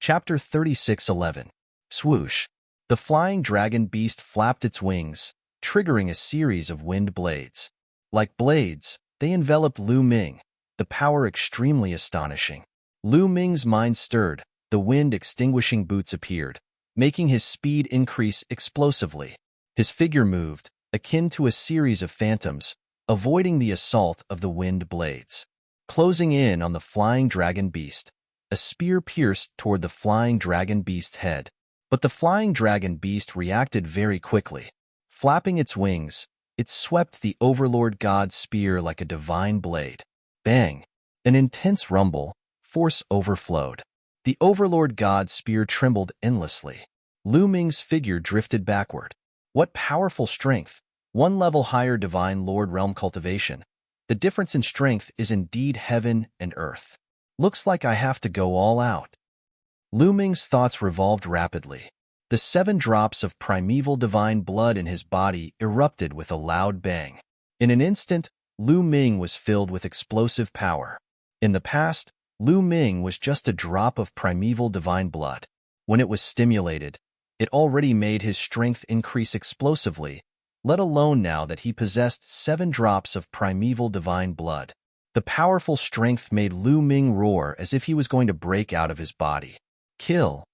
Chapter 36:11. Swoosh! The flying dragon beast flapped its wings, triggering a series of wind blades. Like blades, they enveloped Lu Ming, the power extremely astonishing. Lu Ming's mind stirred, the wind-extinguishing boots appeared, making his speed increase explosively. His figure moved, akin to a series of phantoms, avoiding the assault of the wind blades. Closing in on the flying dragon beast, a spear pierced toward the flying dragon beast's head. But the flying dragon beast reacted very quickly. Flapping its wings, it swept the Overlord God's spear like a divine blade. Bang! An intense rumble, force overflowed. The Overlord God's spear trembled endlessly. Lu Ming's figure drifted backward. What powerful strength! 1 level higher Divine Lord realm cultivation. The difference in strength is indeed heaven and earth. Looks like I have to go all out. Lu Ming's thoughts revolved rapidly. The 7 drops of primeval divine blood in his body erupted with a loud bang. In an instant, Lu Ming was filled with explosive power. In the past, Lu Ming was just a drop of primeval divine blood. When it was stimulated, it already made his strength increase explosively, let alone now that he possessed 7 drops of primeval divine blood. The powerful strength made Lu Ming roar as if he was going to break out of his body. Kill!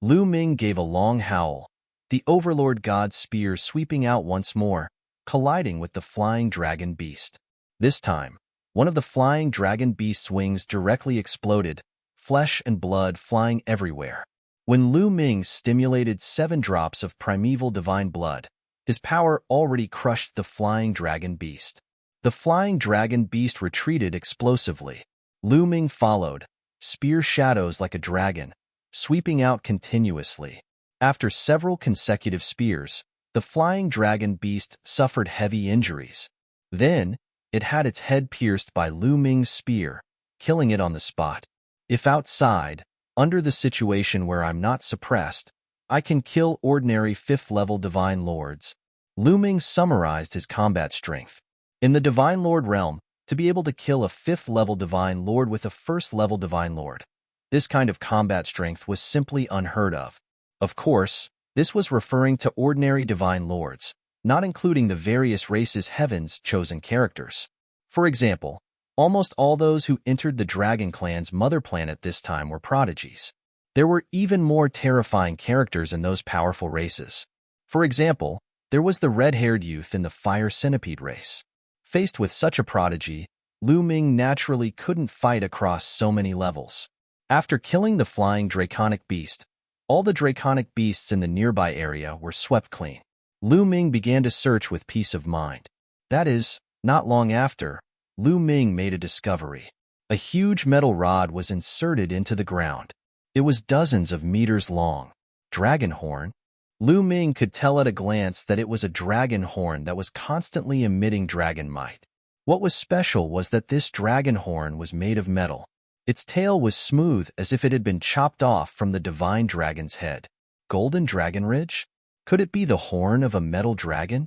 Lu Ming gave a long howl, the Overlord God's spear sweeping out once more, colliding with the flying dragon beast. This time, one of the flying dragon beast's wings directly exploded, flesh and blood flying everywhere. When Lu Ming stimulated 7 drops of primeval divine blood, his power already crushed the flying dragon beast. The flying dragon beast retreated explosively. Lu Ming followed, spear shadows like a dragon, sweeping out continuously. After several consecutive spears, the flying dragon beast suffered heavy injuries. Then, it had its head pierced by Lu Ming's spear, killing it on the spot. If outside, under the situation where I'm not suppressed, I can kill ordinary 5th-level Divine Lords. Lu Ming summarized his combat strength. In the Divine Lord realm, to be able to kill a 5th-level Divine Lord with a 1st-level Divine Lord, this kind of combat strength was simply unheard of. Of course, this was referring to ordinary Divine Lords, not including the various races Heaven's chosen characters. For example, almost all those who entered the Dragon Clan's mother planet this time were prodigies. There were even more terrifying characters in those powerful races. For example, there was the red-haired youth in the Fire Centipede race. Faced with such a prodigy, Lu Ming naturally couldn't fight across so many levels. After killing the flying draconic beast, all the draconic beasts in the nearby area were swept clean. Lu Ming began to search with peace of mind. That is, not long after, Lu Ming made a discovery. A huge metal rod was inserted into the ground. It was dozens of meters long. Dragon horn? Lu Ming could tell at a glance that it was a dragon horn that was constantly emitting dragon might. What was special was that this dragon horn was made of metal. Its tail was smooth as if it had been chopped off from the divine dragon's head. Golden Dragon Ridge? Could it be the horn of a metal dragon?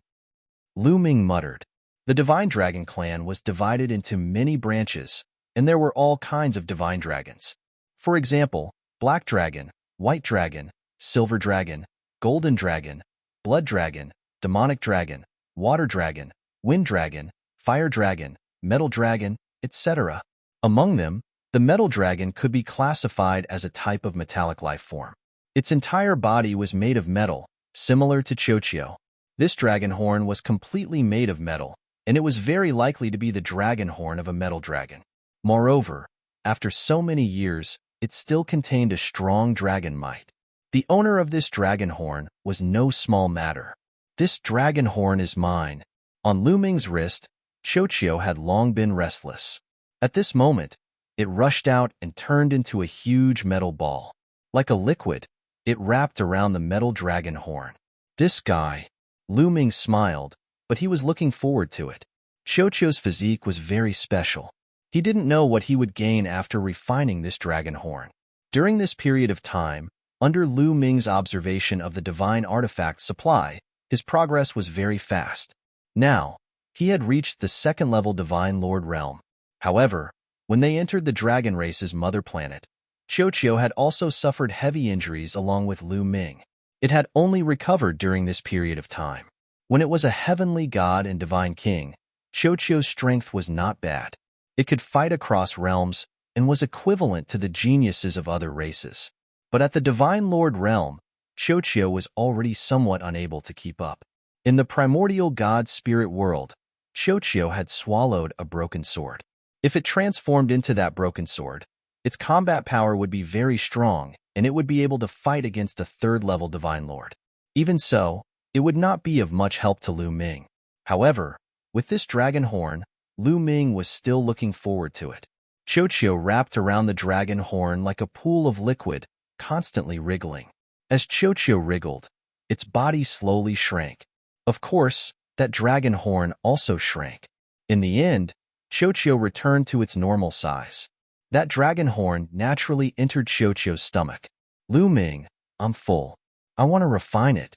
Lu Ming muttered. The Divine Dragon Clan was divided into many branches, and there were all kinds of divine dragons. For example, Black Dragon, White Dragon, Silver Dragon, Golden Dragon, Blood Dragon, Demonic Dragon, Water Dragon, Wind Dragon, Fire Dragon, Metal Dragon, etc. Among them, the Metal Dragon could be classified as a type of metallic life form. Its entire body was made of metal, similar to Chochio. This dragon horn was completely made of metal, and it was very likely to be the dragon horn of a metal dragon. Moreover, after so many years, it still contained a strong dragon might. The owner of this dragon horn was no small matter. This dragon horn is mine. On Lu Ming's wrist, Chochio had long been restless. At this moment, it rushed out and turned into a huge metal ball. Like a liquid, it wrapped around the metal dragon horn. This guy. Lu Ming smiled, but he was looking forward to it. Chochio's physique was very special. He didn't know what he would gain after refining this dragon horn. During this period of time, under Lu Ming's observation of the divine artifact supply, his progress was very fast. Now, he had reached the 2nd-level Divine Lord realm. However, when they entered the dragon race's mother planet, Chochio had also suffered heavy injuries along with Lu Ming. It had only recovered during this period of time. When it was a heavenly god and divine king, Chochio's strength was not bad. It could fight across realms and was equivalent to the geniuses of other races. But at the Divine Lord realm, Chochio was already somewhat unable to keep up. In the primordial god spirit world, Chochio had swallowed a broken sword. If it transformed into that broken sword, its combat power would be very strong, and it would be able to fight against a 3rd-level Divine Lord. Even so, it would not be of much help to Lu Ming. However, with this dragon horn, Lu Ming was still looking forward to it. Chochio wrapped around the dragon horn like a pool of liquid, constantly wriggling. As Chochio wriggled, its body slowly shrank. Of course, that dragon horn also shrank. In the end, Chochio returned to its normal size. That dragon horn naturally entered Chochio's stomach. Lu Ming, I'm full. I want to refine it.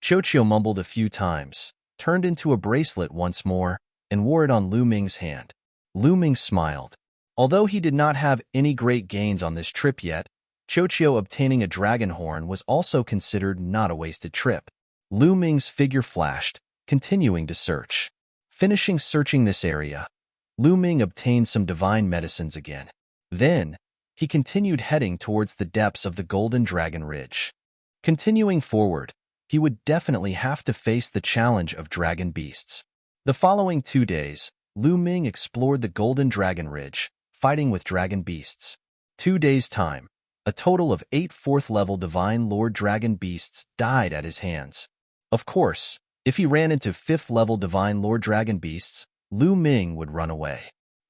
Chochio mumbled a few times, turned into a bracelet once more, and wore it on Lu Ming's hand. Lu Ming smiled. Although he did not have any great gains on this trip yet, Chochio obtaining a dragon horn was also considered not a wasted trip. Lu Ming's figure flashed, continuing to search. Finishing searching this area, Lu Ming obtained some divine medicines again. Then, he continued heading towards the depths of the Golden Dragon Ridge. Continuing forward, he would definitely have to face the challenge of dragon beasts. The following 2 days, Lu Ming explored the Golden Dragon Ridge, fighting with dragon beasts. 2 days' time, a total of 8 4th-level Divine Lord Dragon beasts died at his hands. Of course, if he ran into 5th-level Divine Lord Dragon beasts, Lu Ming would run away.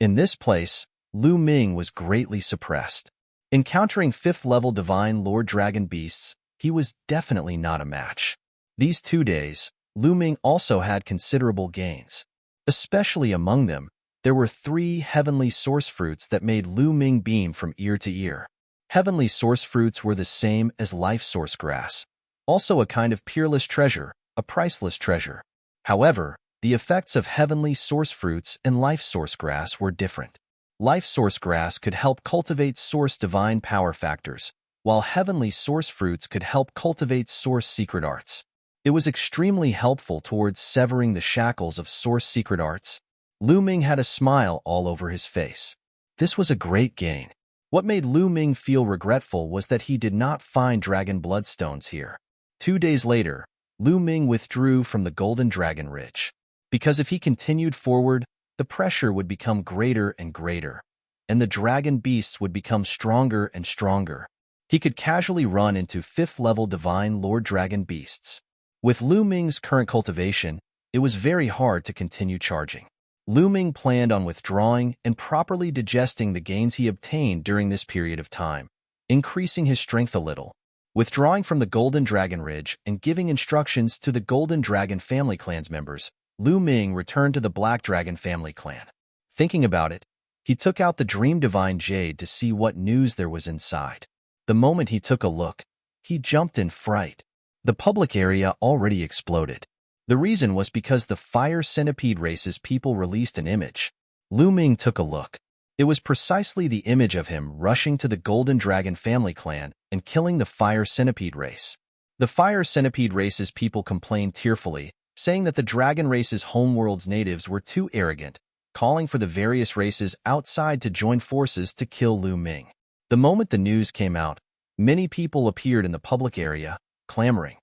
In this place, Lu Ming was greatly suppressed. Encountering 5th-level Divine Lord Dragon beasts, he was definitely not a match. These 2 days, Lu Ming also had considerable gains. Especially among them, there were 3 heavenly source fruits that made Lu Ming beam from ear to ear. Heavenly source fruits were the same as life source grass, also a kind of peerless treasure, a priceless treasure. However, the effects of heavenly source fruits and life source grass were different. Life source grass could help cultivate source divine power factors, while heavenly source fruits could help cultivate source secret arts. It was extremely helpful towards severing the shackles of source secret arts. Lu Ming had a smile all over his face. This was a great gain. What made Lu Ming feel regretful was that he did not find dragon bloodstones here. 2 days later, Lu Ming withdrew from the Golden Dragon Ridge. Because if he continued forward, the pressure would become greater and greater, and the dragon beasts would become stronger and stronger. He could casually run into 5th-level Divine Lord Dragon beasts. With Lu Ming's current cultivation, it was very hard to continue charging. Lu Ming planned on withdrawing and properly digesting the gains he obtained during this period of time, increasing his strength a little. Withdrawing from the Golden Dragon Ridge and giving instructions to the Golden Dragon family clan's members, Lu Ming returned to the Black Dragon family clan. Thinking about it, he took out the Dream Divine Jade to see what news there was inside. The moment he took a look, he jumped in fright. The public area already exploded. The reason was because the Fire Centipede race's people released an image. Lu Ming took a look. It was precisely the image of him rushing to the Golden Dragon family clan and killing the Fire Centipede race. The Fire Centipede race's people complained tearfully, saying that the dragon race's homeworld's natives were too arrogant, calling for the various races outside to join forces to kill Lu Ming. The moment the news came out, many people appeared in the public area, clamoring.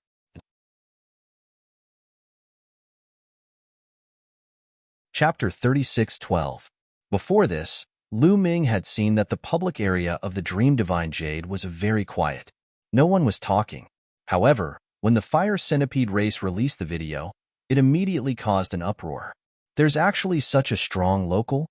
Chapter 36:12. Before this, Lu Ming had seen that the public area of the Dream Divine Jade was very quiet. No one was talking. However, when the Fire Centipede race released the video, it immediately caused an uproar. There's actually such a strong local?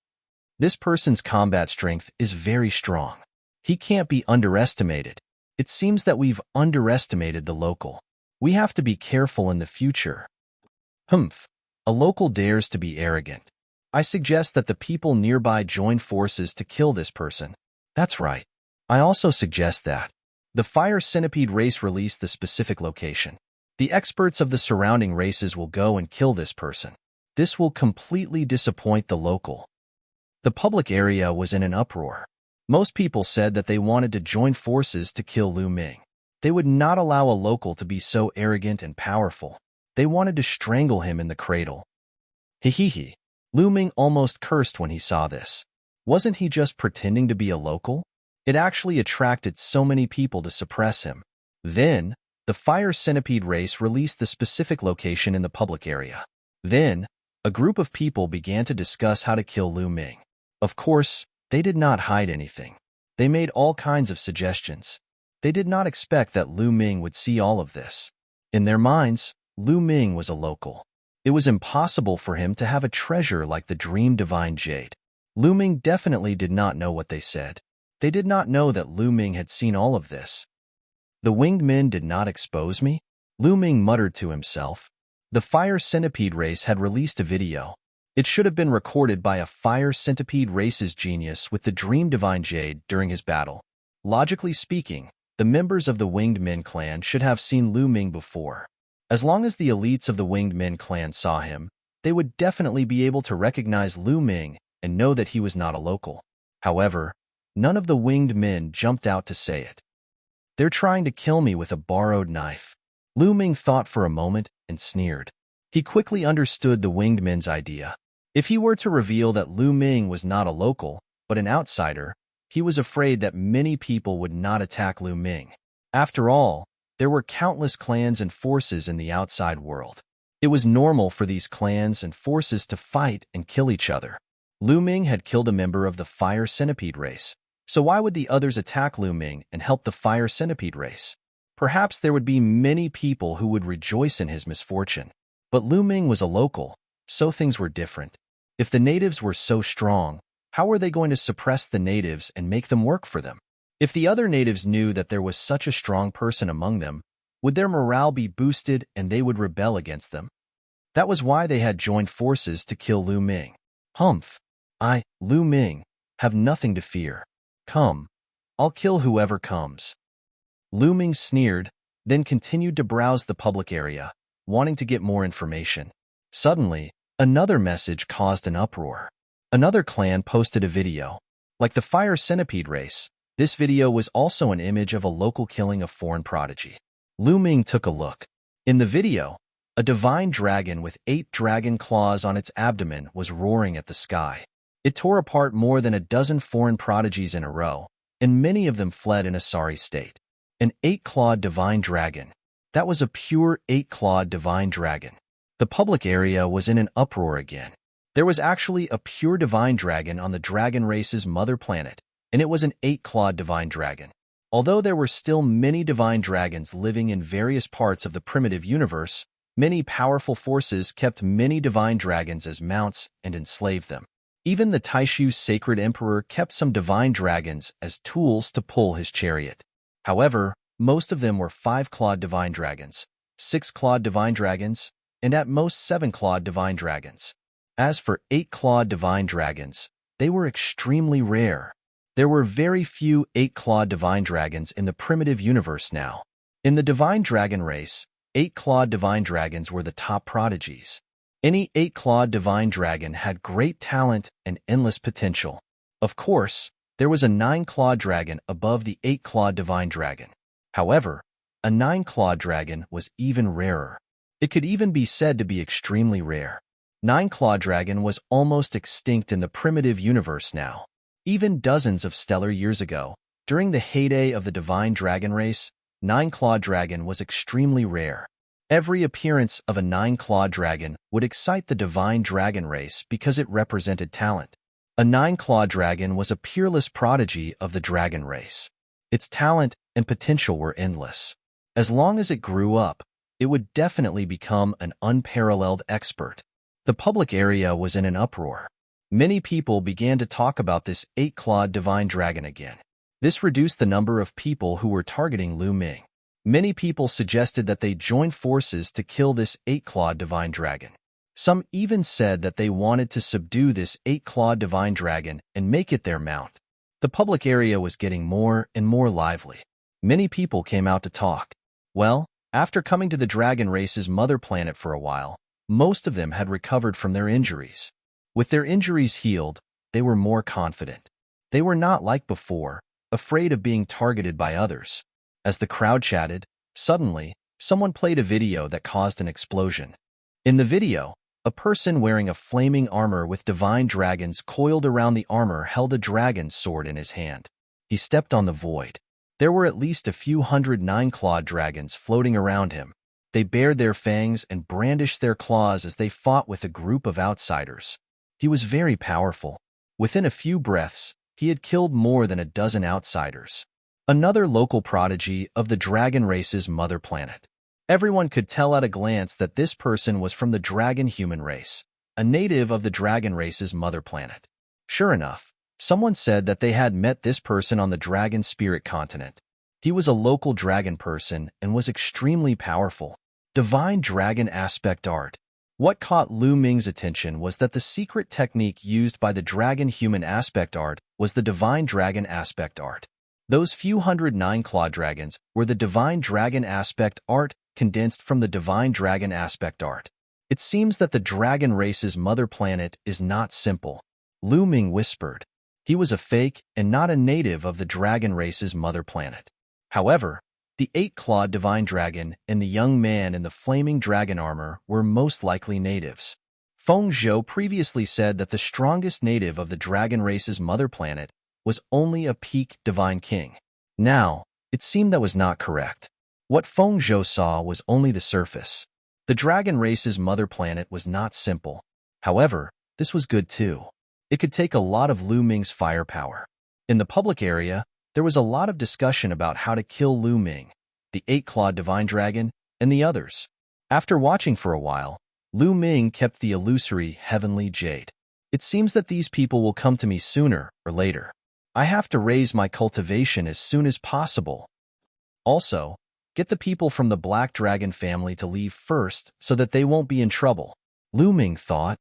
This person's combat strength is very strong. He can't be underestimated. It seems that we've underestimated the local. We have to be careful in the future. Humph. A local dares to be arrogant. I suggest that the people nearby join forces to kill this person. That's right. I also suggest that the Fire Centipede race release the specific location. The experts of the surrounding races will go and kill this person. This will completely disappoint the local. The public area was in an uproar. Most people said that they wanted to join forces to kill Lu Ming. They would not allow a local to be so arrogant and powerful. They wanted to strangle him in the cradle. Hehehe. Lu Ming almost cursed when he saw this. Wasn't he just pretending to be a local? It actually attracted so many people to suppress him. Then, the Fire Centipede race released the specific location in the public area. Then, a group of people began to discuss how to kill Lu Ming. Of course, they did not hide anything. They made all kinds of suggestions. They did not expect that Lu Ming would see all of this. In their minds, Lu Ming was a local. It was impossible for him to have a treasure like the Dream Divine Jade. Lu Ming definitely did not know what they said. They did not know that Lu Ming had seen all of this. The winged men did not expose me? Lu Ming muttered to himself. The Fire Centipede race had released a video. It should have been recorded by a Fire Centipede race's genius with the Dream Divine Jade during his battle. Logically speaking, the members of the Winged Men clan should have seen Lu Ming before. As long as the elites of the Winged Men clan saw him, they would definitely be able to recognize Lu Ming and know that he was not a local. However, none of the Winged Men jumped out to say it. They're trying to kill me with a borrowed knife. Lu Ming thought for a moment and sneered. He quickly understood the winged men's idea. If he were to reveal that Lu Ming was not a local, but an outsider, he was afraid that many people would not attack Lu Ming. After all, there were countless clans and forces in the outside world. It was normal for these clans and forces to fight and kill each other. Lu Ming had killed a member of the fire centipede race, so why would the others attack Lu Ming and help the fire centipede race? Perhaps there would be many people who would rejoice in his misfortune. But Lu Ming was a local, so things were different. If the natives were so strong, how were they going to suppress the natives and make them work for them? If the other natives knew that there was such a strong person among them, would their morale be boosted and they would rebel against them? That was why they had joined forces to kill Lu Ming. Humph! I, Lu Ming, have nothing to fear. Come, I'll kill whoever comes. Lu Ming sneered, then continued to browse the public area, wanting to get more information. Suddenly, another message caused an uproar. Another clan posted a video. Like the fire centipede race, this video was also an image of a local killing a foreign prodigy. Lu Ming took a look. In the video, a divine dragon with 8 dragon claws on its abdomen was roaring at the sky. It tore apart more than a dozen foreign prodigies in a row, and many of them fled in a sorry state. An 8-clawed divine dragon. That was a pure 8-clawed divine dragon. The public area was in an uproar again. There was actually a pure divine dragon on the dragon race's mother planet, and it was an 8-clawed divine dragon. Although there were still many divine dragons living in various parts of the primitive universe, many powerful forces kept many divine dragons as mounts and enslaved them. Even the Taishu's sacred emperor kept some divine dragons as tools to pull his chariot. However, most of them were 5-clawed divine dragons, 6-clawed divine dragons, and at most 7-clawed divine dragons. As for 8-clawed divine dragons, they were extremely rare. There were very few 8-clawed divine dragons in the primitive universe now. In the divine dragon race, 8-clawed divine dragons were the top prodigies. Any 8-clawed divine dragon had great talent and endless potential. Of course, there was a 9-clawed dragon above the 8-clawed divine dragon. However, a 9-clawed dragon was even rarer. It could even be said to be extremely rare. 9-clawed dragon was almost extinct in the primitive universe now. Even dozens of stellar years ago, during the heyday of the divine dragon race, 9-clawed dragon was extremely rare. Every appearance of a 9-clawed dragon would excite the divine dragon race because it represented talent. A 9-clawed dragon was a peerless prodigy of the dragon race. Its talent and potential were endless. As long as it grew up, it would definitely become an unparalleled expert. The public area was in an uproar. Many people began to talk about this 8-clawed divine dragon again. This reduced the number of people who were targeting Lu Ming. Many people suggested that they join forces to kill this 8-clawed divine dragon. Some even said that they wanted to subdue this 8-clawed divine dragon and make it their mount. The public area was getting more and more lively. Many people came out to talk. Well, after coming to the dragon race's mother planet for a while, most of them had recovered from their injuries. With their injuries healed, they were more confident. They were not like before, afraid of being targeted by others. As the crowd chatted, suddenly, someone played a video that caused an explosion. In the video, a person wearing a flaming armor with divine dragons coiled around the armor held a dragon's sword in his hand. He stepped on the void. There were at least a few hundred 9-clawed dragons floating around him. They bared their fangs and brandished their claws as they fought with a group of outsiders. He was very powerful. Within a few breaths, he had killed more than a dozen outsiders. Another local prodigy of the dragon race's mother planet. Everyone could tell at a glance that this person was from the dragon human race, a native of the dragon race's mother planet. Sure enough, someone said that they had met this person on the dragon spirit continent. He was a local dragon person and was extremely powerful. Divine dragon aspect art. What caught Lu Ming's attention was that the secret technique used by the dragon human aspect art was the divine dragon aspect art. Those few hundred 9-clawed dragons were the divine dragon aspect art condensed from the divine dragon aspect art. It seems that the dragon race's mother planet is not simple. Lu Ming whispered. He was a fake and not a native of the dragon race's mother planet. However, The eight-clawed divine dragon and the young man in the flaming dragon armor were most likely natives. Feng Zhou previously said that the strongest native of the dragon race's mother planet was only a peak divine king. Now, it seemed that was not correct. What Feng Zhou saw was only the surface. The dragon race's mother planet was not simple. However, this was good too. It could take a lot of Lu Ming's firepower. In the public area, there was a lot of discussion about how to kill Lu Ming, the eight-clawed divine dragon, and the others. After watching for a while, Lu Ming kept the illusory heavenly jade. It seems that these people will come to me sooner or later. I have to raise my cultivation as soon as possible. Also, get the people from the Black Dragon family to leave first so that they won't be in trouble, Lu Ming thought.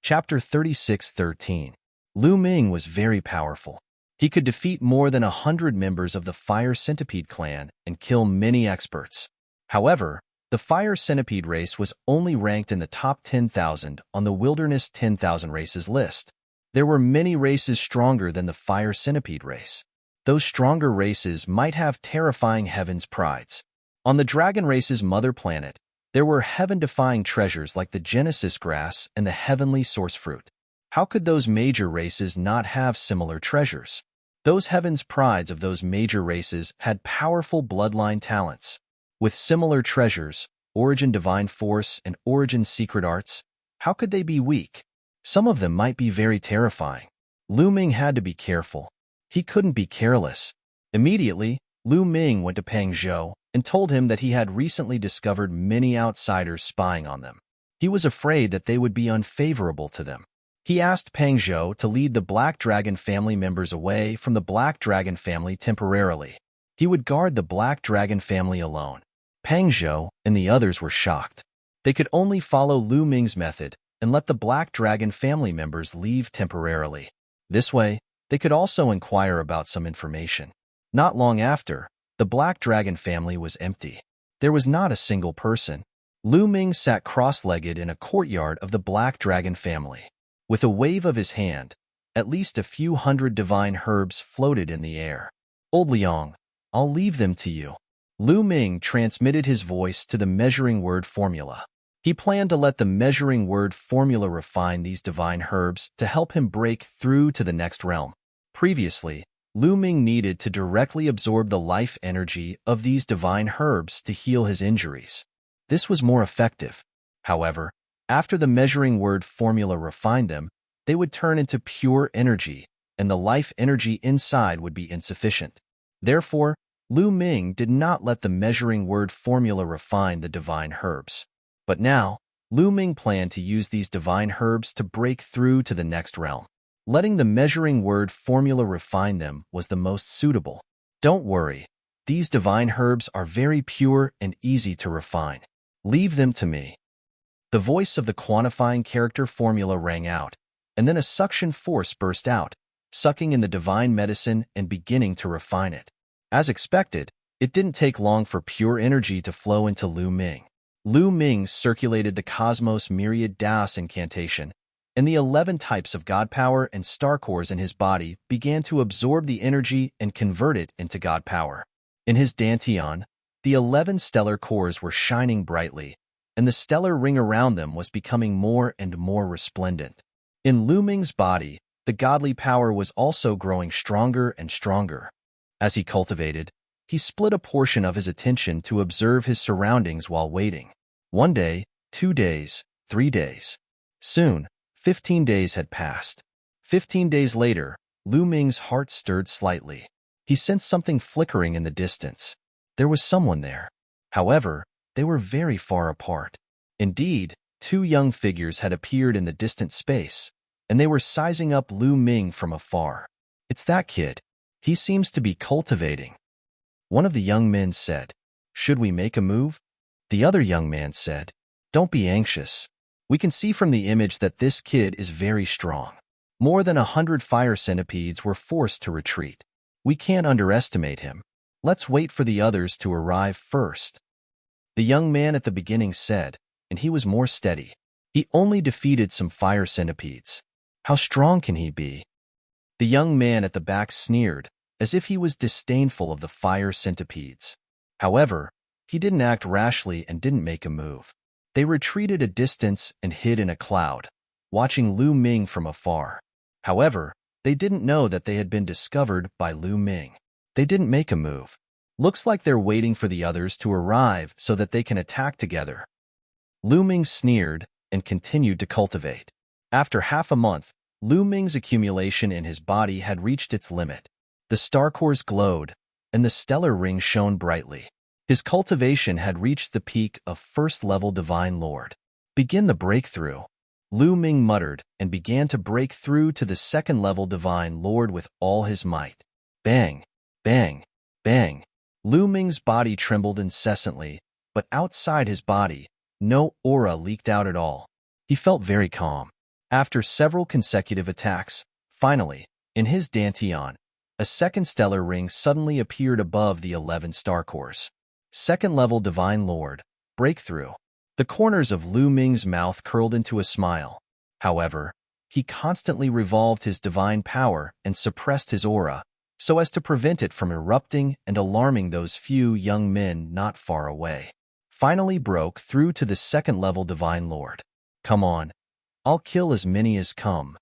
Chapter 36:13. Lu Ming was very powerful. He could defeat more than 100 members of the Fire Centipede clan and kill many experts. However, the Fire Centipede race was only ranked in the top 10,000 on the Wilderness 10,000 races list. There were many races stronger than the Fire Centipede race. Those stronger races might have terrifying heaven's prides. On the Dragon race's mother planet, there were heaven-defying treasures like the Genesis grass and the heavenly source fruit. How could those major races not have similar treasures? Those heaven's prides of those major races had powerful bloodline talents. With similar treasures, Origin Divine Force and Origin Secret Arts, how could they be weak? Some of them might be very terrifying. Lu Ming had to be careful. He couldn't be careless. Immediately, Lu Ming went to Peng Zhou and told him that he had recently discovered many outsiders spying on them. He was afraid that they would be unfavorable to them. He asked Peng Zhou to lead the Black Dragon family members away from the Black Dragon family temporarily. He would guard the Black Dragon family alone. Peng Zhou and the others were shocked. They could only follow Lu Ming's method and let the Black Dragon family members leave temporarily. This way, they could also inquire about some information. Not long after, the Black Dragon family was empty. There was not a single person. Lu Ming sat cross-legged in a courtyard of the Black Dragon family. With a wave of his hand, at least a few hundred divine herbs floated in the air. Old Liang, I'll leave them to you. Lu Ming transmitted his voice to the measuring word formula. He planned to let the measuring word formula refine these divine herbs to help him break through to the next realm. Previously, Lu Ming needed to directly absorb the life energy of these divine herbs to heal his injuries. This was more effective. However, after the measuring word formula refined them, they would turn into pure energy, and the life energy inside would be insufficient. Therefore, Lu Ming did not let the measuring word formula refine the divine herbs. But now, Lu Ming planned to use these divine herbs to break through to the next realm. Letting the measuring word formula refine them was the most suitable. Don't worry, these divine herbs are very pure and easy to refine. Leave them to me. The voice of the quantifying character formula rang out, and then a suction force burst out, sucking in the divine medicine and beginning to refine it. As expected, it didn't take long for pure energy to flow into Lu Ming. Lu Ming circulated the Cosmos Myriad Daos incantation, and the 11 types of God power and star cores in his body began to absorb the energy and convert it into God power. In his dantian, the 11 stellar cores were shining brightly, and the stellar ring around them was becoming more and more resplendent. In Lu Ming's body, the godly power was also growing stronger and stronger. As he cultivated, he split a portion of his attention to observe his surroundings while waiting. 1 day, 2 days, 3 days. Soon, 15 days had passed. 15 days later, Lu Ming's heart stirred slightly. He sensed something flickering in the distance. There was someone there. However, they were very far apart. Indeed, 2 young figures had appeared in the distant space, and they were sizing up Lu Ming from afar. It's that kid. He seems to be cultivating. One of the young men said, "Should we make a move?" The other young man said, "Don't be anxious. We can see from the image that this kid is very strong. More than 100 fire centipedes were forced to retreat. We can't underestimate him. Let's wait for the others to arrive first." The young man at the beginning said, and he was more steady. He only defeated some fire centipedes. How strong can he be? The young man at the back sneered, as if he was disdainful of the fire centipedes. However, he didn't act rashly and didn't make a move. They retreated a distance and hid in a cloud, watching Lu Ming from afar. However, they didn't know that they had been discovered by Lu Ming. They didn't make a move. Looks like they're waiting for the others to arrive so that they can attack together. Lu Ming sneered and continued to cultivate. After half a month, Lu Ming's accumulation in his body had reached its limit. The star cores glowed, and the stellar ring shone brightly. His cultivation had reached the peak of first-level Divine Lord. Begin the breakthrough. Lu Ming muttered and began to break through to the second-level Divine Lord with all his might. Bang! Bang! Bang! Lu Ming's body trembled incessantly, but outside his body, no aura leaked out at all. He felt very calm. After several consecutive attacks, finally, in his dantian, a second stellar ring suddenly appeared above the 11 star cores. Second-level Divine Lord, breakthrough. The corners of Lu Ming's mouth curled into a smile. However, he constantly revolved his divine power and suppressed his aura, so as to prevent it from erupting and alarming those few young men not far away. Finally broke through to the second-level Divine Lord. Come on, I'll kill as many as come.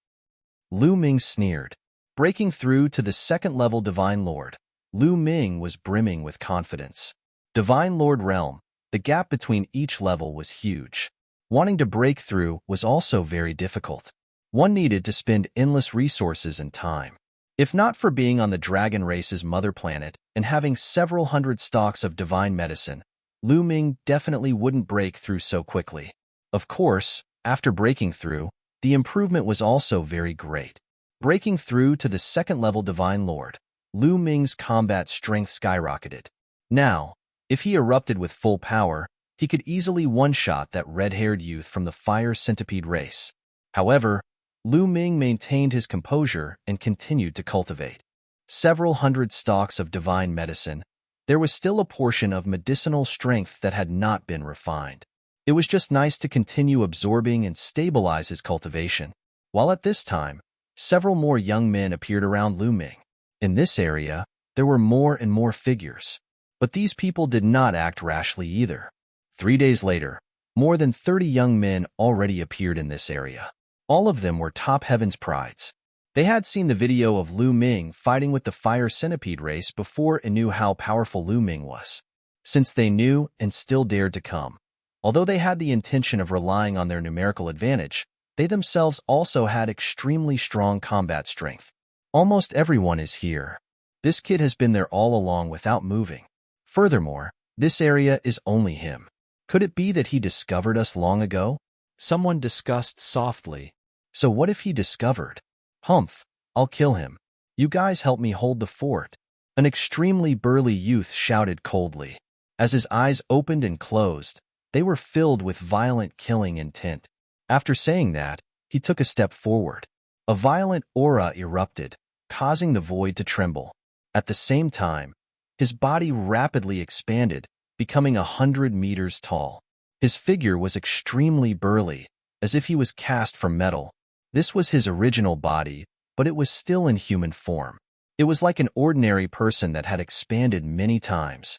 Lu Ming sneered. Breaking through to the second-level Divine Lord, Lu Ming was brimming with confidence. Divine Lord realm, the gap between each level was huge. Wanting to break through was also very difficult. One needed to spend endless resources and time. If not for being on the dragon race's mother planet and having several hundred stocks of divine medicine, Lu Ming definitely wouldn't break through so quickly. Of course, after breaking through, the improvement was also very great. Breaking through to the second-level Divine Lord, Lu Ming's combat strength skyrocketed. Now, if he erupted with full power, he could easily one-shot that red-haired youth from the fire centipede race. However, Lu Ming maintained his composure and continued to cultivate. Several hundred stalks of divine medicine, there was still a portion of medicinal strength that had not been refined. It was just nice to continue absorbing and stabilize his cultivation. While at this time, several more young men appeared around Lu Ming. In this area, there were more and more figures. But these people did not act rashly either. 3 days later, more than 30 young men already appeared in this area. All of them were top heaven's prides. They had seen the video of Lu Ming fighting with the fire centipede race before and knew how powerful Lu Ming was. Since they knew and still dared to come, although they had the intention of relying on their numerical advantage, they themselves also had extremely strong combat strength. Almost everyone is here. This kid has been there all along without moving. Furthermore, this area is only him. Could it be that he discovered us long ago? Someone discussed softly. So what if he discovered? Humph, I'll kill him. You guys help me hold the fort. An extremely burly youth shouted coldly. As his eyes opened and closed, they were filled with violent killing intent. After saying that, he took a step forward. A violent aura erupted, causing the void to tremble. At the same time, his body rapidly expanded, becoming 100 meters tall. His figure was extremely burly, as if he was cast from metal. This was his original body, but it was still in human form. It was like an ordinary person that had expanded many times.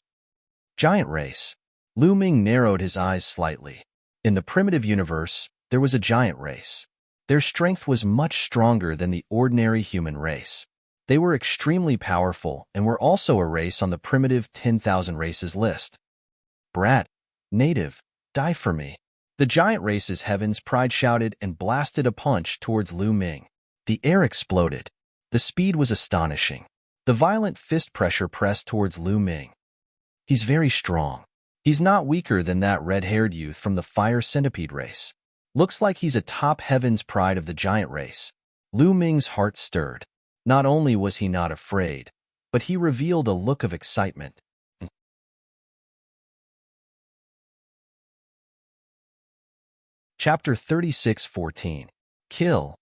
Giant race. Lu Ming narrowed his eyes slightly. In the primitive universe, there was a giant race. Their strength was much stronger than the ordinary human race. They were extremely powerful and were also a race on the primitive 10,000 races list. Brat, native, die for me. The giant race's heaven's pride shouted and blasted a punch towards Lu Ming. The air exploded. The speed was astonishing. The violent fist pressure pressed towards Lu Ming. He's very strong. He's not weaker than that red-haired youth from the fire centipede race. Looks like he's a top heaven's pride of the giant race. Lu Ming's heart stirred. Not only was he not afraid, but he revealed a look of excitement. Chapter 36:14. Kill.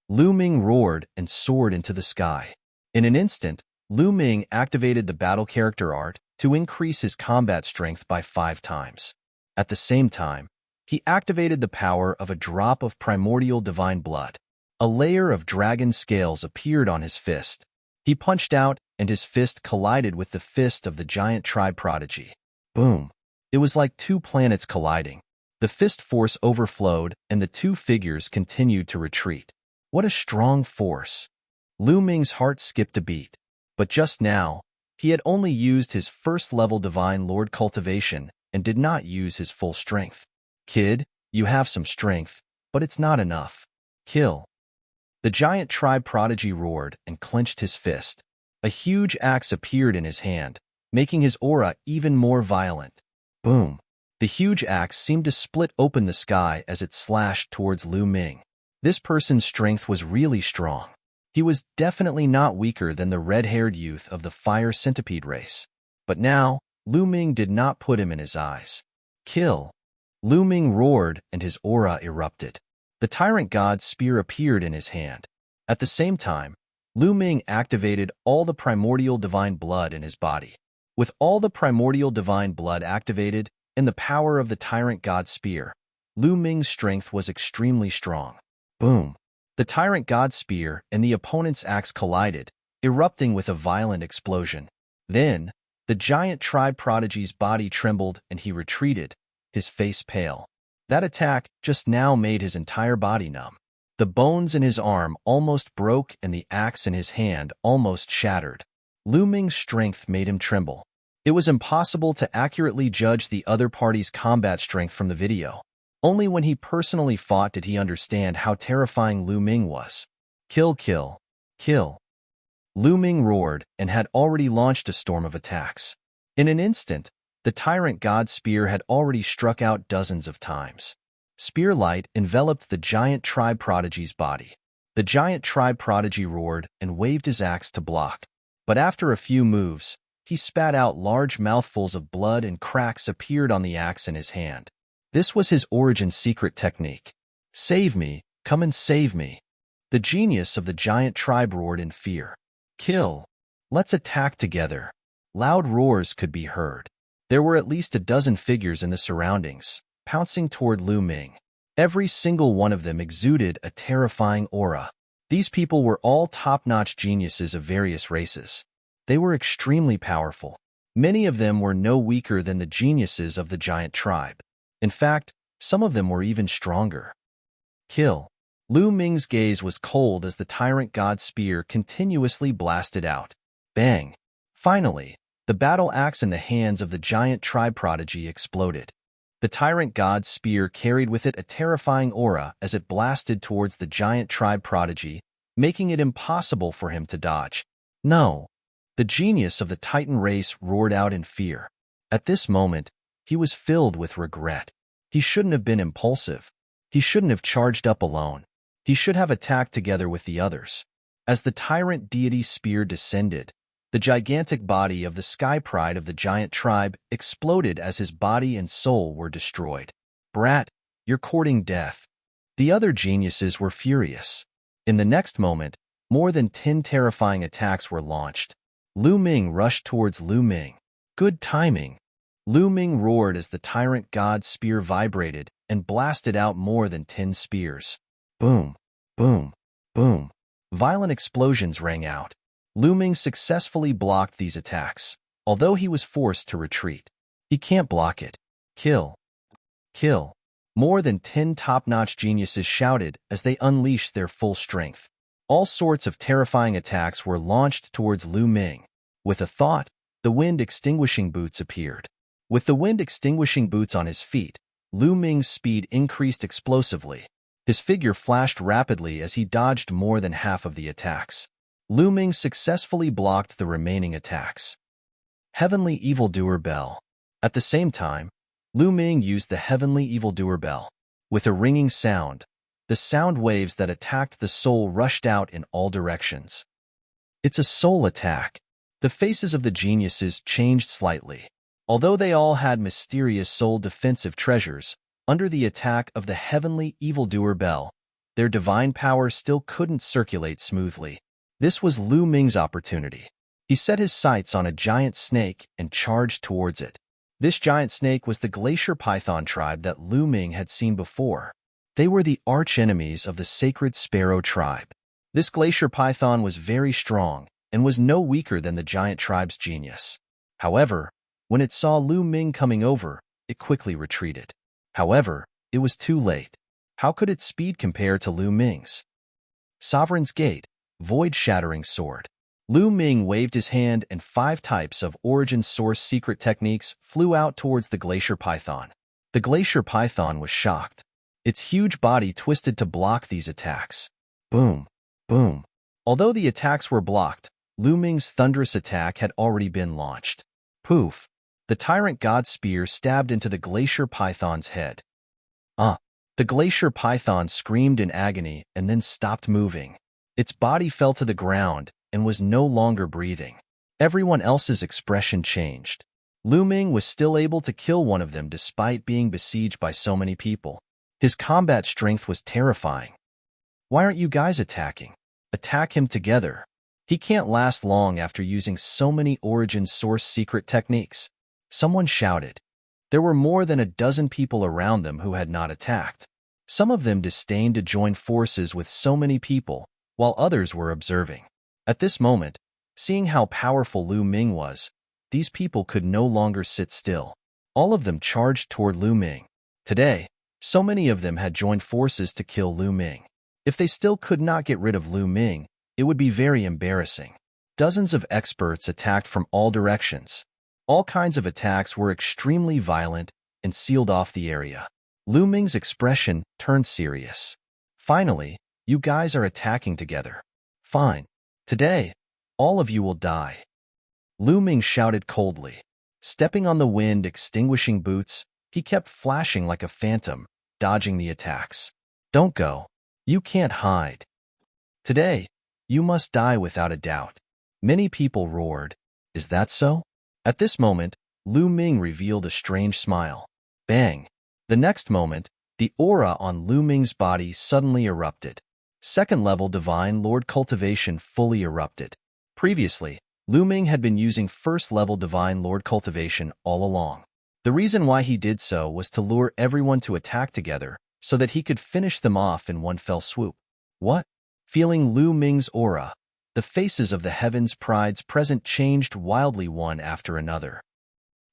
Lu Ming roared and soared into the sky. In an instant, Lu Ming activated the battle character art to increase his combat strength by 5 times. At the same time, he activated the power of a drop of primordial divine blood. A layer of dragon scales appeared on his fist. He punched out, and his fist collided with the fist of the giant tribe prodigy. Boom! It was like two planets colliding. The fist force overflowed, and the two figures continued to retreat. What a strong force! Lu Ming's heart skipped a beat. But just now, he had only used his first-level Divine Lord cultivation and did not use his full strength. Kid, you have some strength, but it's not enough. Kill. The giant tribe prodigy roared and clenched his fist. A huge axe appeared in his hand, making his aura even more violent. Boom! The huge axe seemed to split open the sky as it slashed towards Lu Ming. This person's strength was really strong. He was definitely not weaker than the red-haired youth of the fire centipede race. But now, Lu Ming did not put him in his eyes. Kill! Lu Ming roared and his aura erupted. The tyrant god's spear appeared in his hand. At the same time, Lu Ming activated all the primordial divine blood in his body. With all the primordial divine blood activated and the power of the tyrant god's spear, Lu Ming's strength was extremely strong. Boom! The tyrant god's spear and the opponent's axe collided, erupting with a violent explosion. Then, the giant tribe prodigy's body trembled and he retreated, his face pale. That attack just now made his entire body numb. The bones in his arm almost broke and the axe in his hand almost shattered. Lu Ming's strength made him tremble. It was impossible to accurately judge the other party's combat strength from the video. Only when he personally fought did he understand how terrifying Lu Ming was. Kill, kill, kill. Lu Ming roared and had already launched a storm of attacks. In an instant, the tyrant god's spear had already struck out dozens of times. Spear light enveloped the giant tribe prodigy's body. The giant tribe prodigy roared and waved his axe to block. But after a few moves, he spat out large mouthfuls of blood and cracks appeared on the axe in his hand. This was his origin secret technique. Save me, come and save me. The genius of the giant tribe roared in fear. Kill. Let's attack together. Loud roars could be heard. There were at least a dozen figures in the surroundings, pouncing toward Lu Ming. Every single one of them exuded a terrifying aura. These people were all top-notch geniuses of various races. They were extremely powerful. Many of them were no weaker than the geniuses of the giant tribe. In fact, some of them were even stronger. Kill. Lu Ming's gaze was cold as the tyrant god's spear continuously blasted out. Bang! Finally, the battle axe in the hands of the giant tribe prodigy exploded. The tyrant god's spear carried with it a terrifying aura as it blasted towards the giant tribe prodigy, making it impossible for him to dodge. No! The genius of the Titan race roared out in fear. At this moment, he was filled with regret. He shouldn't have been impulsive. He shouldn't have charged up alone. He should have attacked together with the others. As the tyrant deity's spear descended, the gigantic body of the sky pride of the giant tribe exploded as his body and soul were destroyed. Brat, you're courting death. The other geniuses were furious. In the next moment, more than 10 terrifying attacks were launched. Lu Ming rushed towards Lu Ming. Good timing. Lu Ming roared as the tyrant god's spear vibrated and blasted out more than 10 spears. Boom, boom, boom. Violent explosions rang out. Lu Ming successfully blocked these attacks, although he was forced to retreat. He can't block it. Kill. Kill. More than 10 top-notch geniuses shouted as they unleashed their full strength. All sorts of terrifying attacks were launched towards Lu Ming. With a thought, the wind-extinguishing boots appeared. With the wind-extinguishing boots on his feet, Lu Ming's speed increased explosively. His figure flashed rapidly as he dodged more than half of the attacks. Lu Ming successfully blocked the remaining attacks. Heavenly Evildoer Bell. At the same time, Lu Ming used the Heavenly Evildoer Bell. With a ringing sound, the sound waves that attacked the soul rushed out in all directions. It's a soul attack. The faces of the geniuses changed slightly. Although they all had mysterious soul defensive treasures, under the attack of the Heavenly Evildoer Bell, their divine power still couldn't circulate smoothly. This was Lu Ming's opportunity. He set his sights on a giant snake and charged towards it. This giant snake was the glacier python tribe that Lu Ming had seen before. They were the arch-enemies of the sacred sparrow tribe. This glacier python was very strong and was no weaker than the giant tribe's genius. However, when it saw Lu Ming coming over, it quickly retreated. However, it was too late. How could its speed compare to Lu Ming's? Sovereign's Gate, void-shattering sword. Lu Ming waved his hand and 5 types of origin source secret techniques flew out towards the glacier python. The glacier python was shocked. Its huge body twisted to block these attacks. Boom, boom. Although the attacks were blocked, Lu Ming's thunderous attack had already been launched. Poof! The tyrant god spear stabbed into the glacier python's head. The glacier python screamed in agony and then stopped moving. Its body fell to the ground and was no longer breathing. Everyone else's expression changed. Lu Ming was still able to kill one of them despite being besieged by so many people. His combat strength was terrifying. Why aren't you guys attacking? Attack him together. He can't last long after using so many origin source secret techniques. Someone shouted. There were more than a dozen people around them who had not attacked. Some of them disdained to join forces with so many people, while others were observing. At this moment, seeing how powerful Lu Ming was, these people could no longer sit still. All of them charged toward Lu Ming. Today, so many of them had joined forces to kill Lu Ming. If they still could not get rid of Lu Ming, it would be very embarrassing. Dozens of experts attacked from all directions. All kinds of attacks were extremely violent and sealed off the area. Lu Ming's expression turned serious. Finally, you guys are attacking together. Fine. Today, all of you will die. Lu Ming shouted coldly. Stepping on the wind, extinguishing boots, he kept flashing like a phantom, dodging the attacks. Don't go. You can't hide. Today, you must die without a doubt. Many people roared. Is that so? At this moment, Lu Ming revealed a strange smile. Bang! The next moment, the aura on Lu Ming's body suddenly erupted. Second-level Divine Lord cultivation fully erupted. Previously, Lu Ming had been using first-level Divine Lord cultivation all along. The reason why he did so was to lure everyone to attack together so that he could finish them off in one fell swoop. What? Feeling Lu Ming's aura, the faces of the heavens' prides present changed wildly one after another.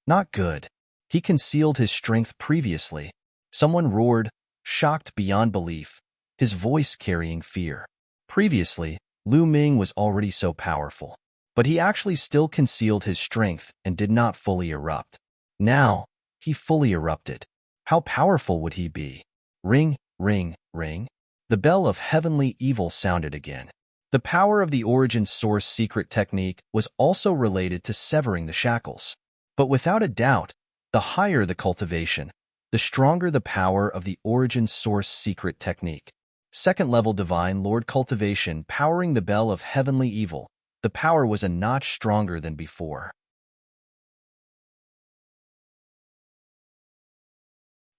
Not good. He concealed his strength previously. Someone roared, shocked beyond belief, his voice carrying fear. Previously, Lu Ming was already so powerful, but he actually still concealed his strength and did not fully erupt. Now, he fully erupted. How powerful would he be? Ring, ring, ring. The bell of heavenly evil sounded again. The power of the origin source secret technique was also related to severing the shackles. But without a doubt, the higher the cultivation, the stronger the power of the origin source secret technique. Second-level Divine Lord cultivation powering the bell of heavenly evil, the power was a notch stronger than before.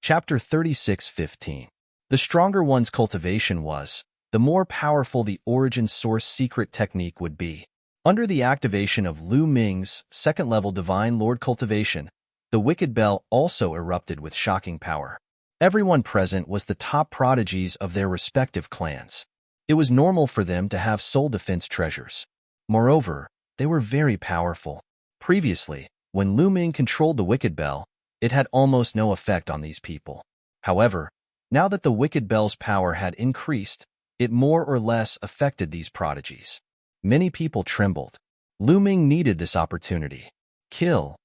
Chapter 36:15. The stronger one's cultivation was, the more powerful the origin source secret technique would be. Under the activation of Lu Ming's second-level Divine Lord cultivation, the Wicked Bell also erupted with shocking power. Everyone present was the top prodigies of their respective clans. It was normal for them to have soul defense treasures. Moreover, they were very powerful. Previously, when Lu Ming controlled the Wicked Bell, it had almost no effect on these people. However, now that the Wicked Bell's power had increased, it more or less affected these prodigies. Many people trembled. Lu Ming needed this opportunity. Kill!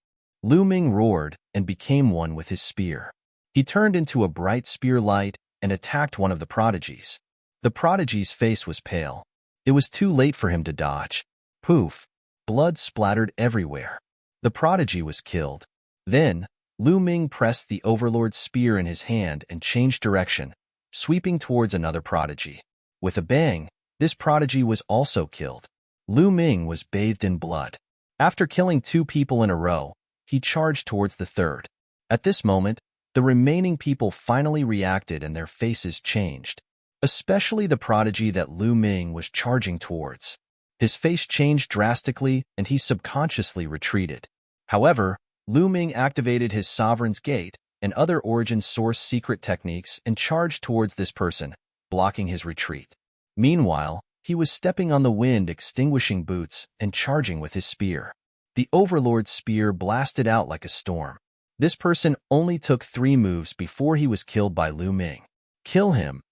Lu Ming roared and became one with his spear. He turned into a bright spear light and attacked one of the prodigies. The prodigy's face was pale. It was too late for him to dodge. Poof! Blood splattered everywhere. The prodigy was killed. Then, Lu Ming pressed the Overlord's spear in his hand and changed direction, sweeping towards another prodigy. With a bang, this prodigy was also killed. Lu Ming was bathed in blood. After killing 2 people in a row, he charged towards the third. At this moment, the remaining people finally reacted and their faces changed, especially the prodigy that Lu Ming was charging towards. His face changed drastically and he subconsciously retreated. However, Lu Ming activated his Sovereign's Gate, and other origin source secret techniques and charged towards this person, blocking his retreat. Meanwhile, he was stepping on the wind, extinguishing boots, and charging with his spear. The Overlord's spear blasted out like a storm. This person only took 3 moves before he was killed by Lu Ming. Kill him!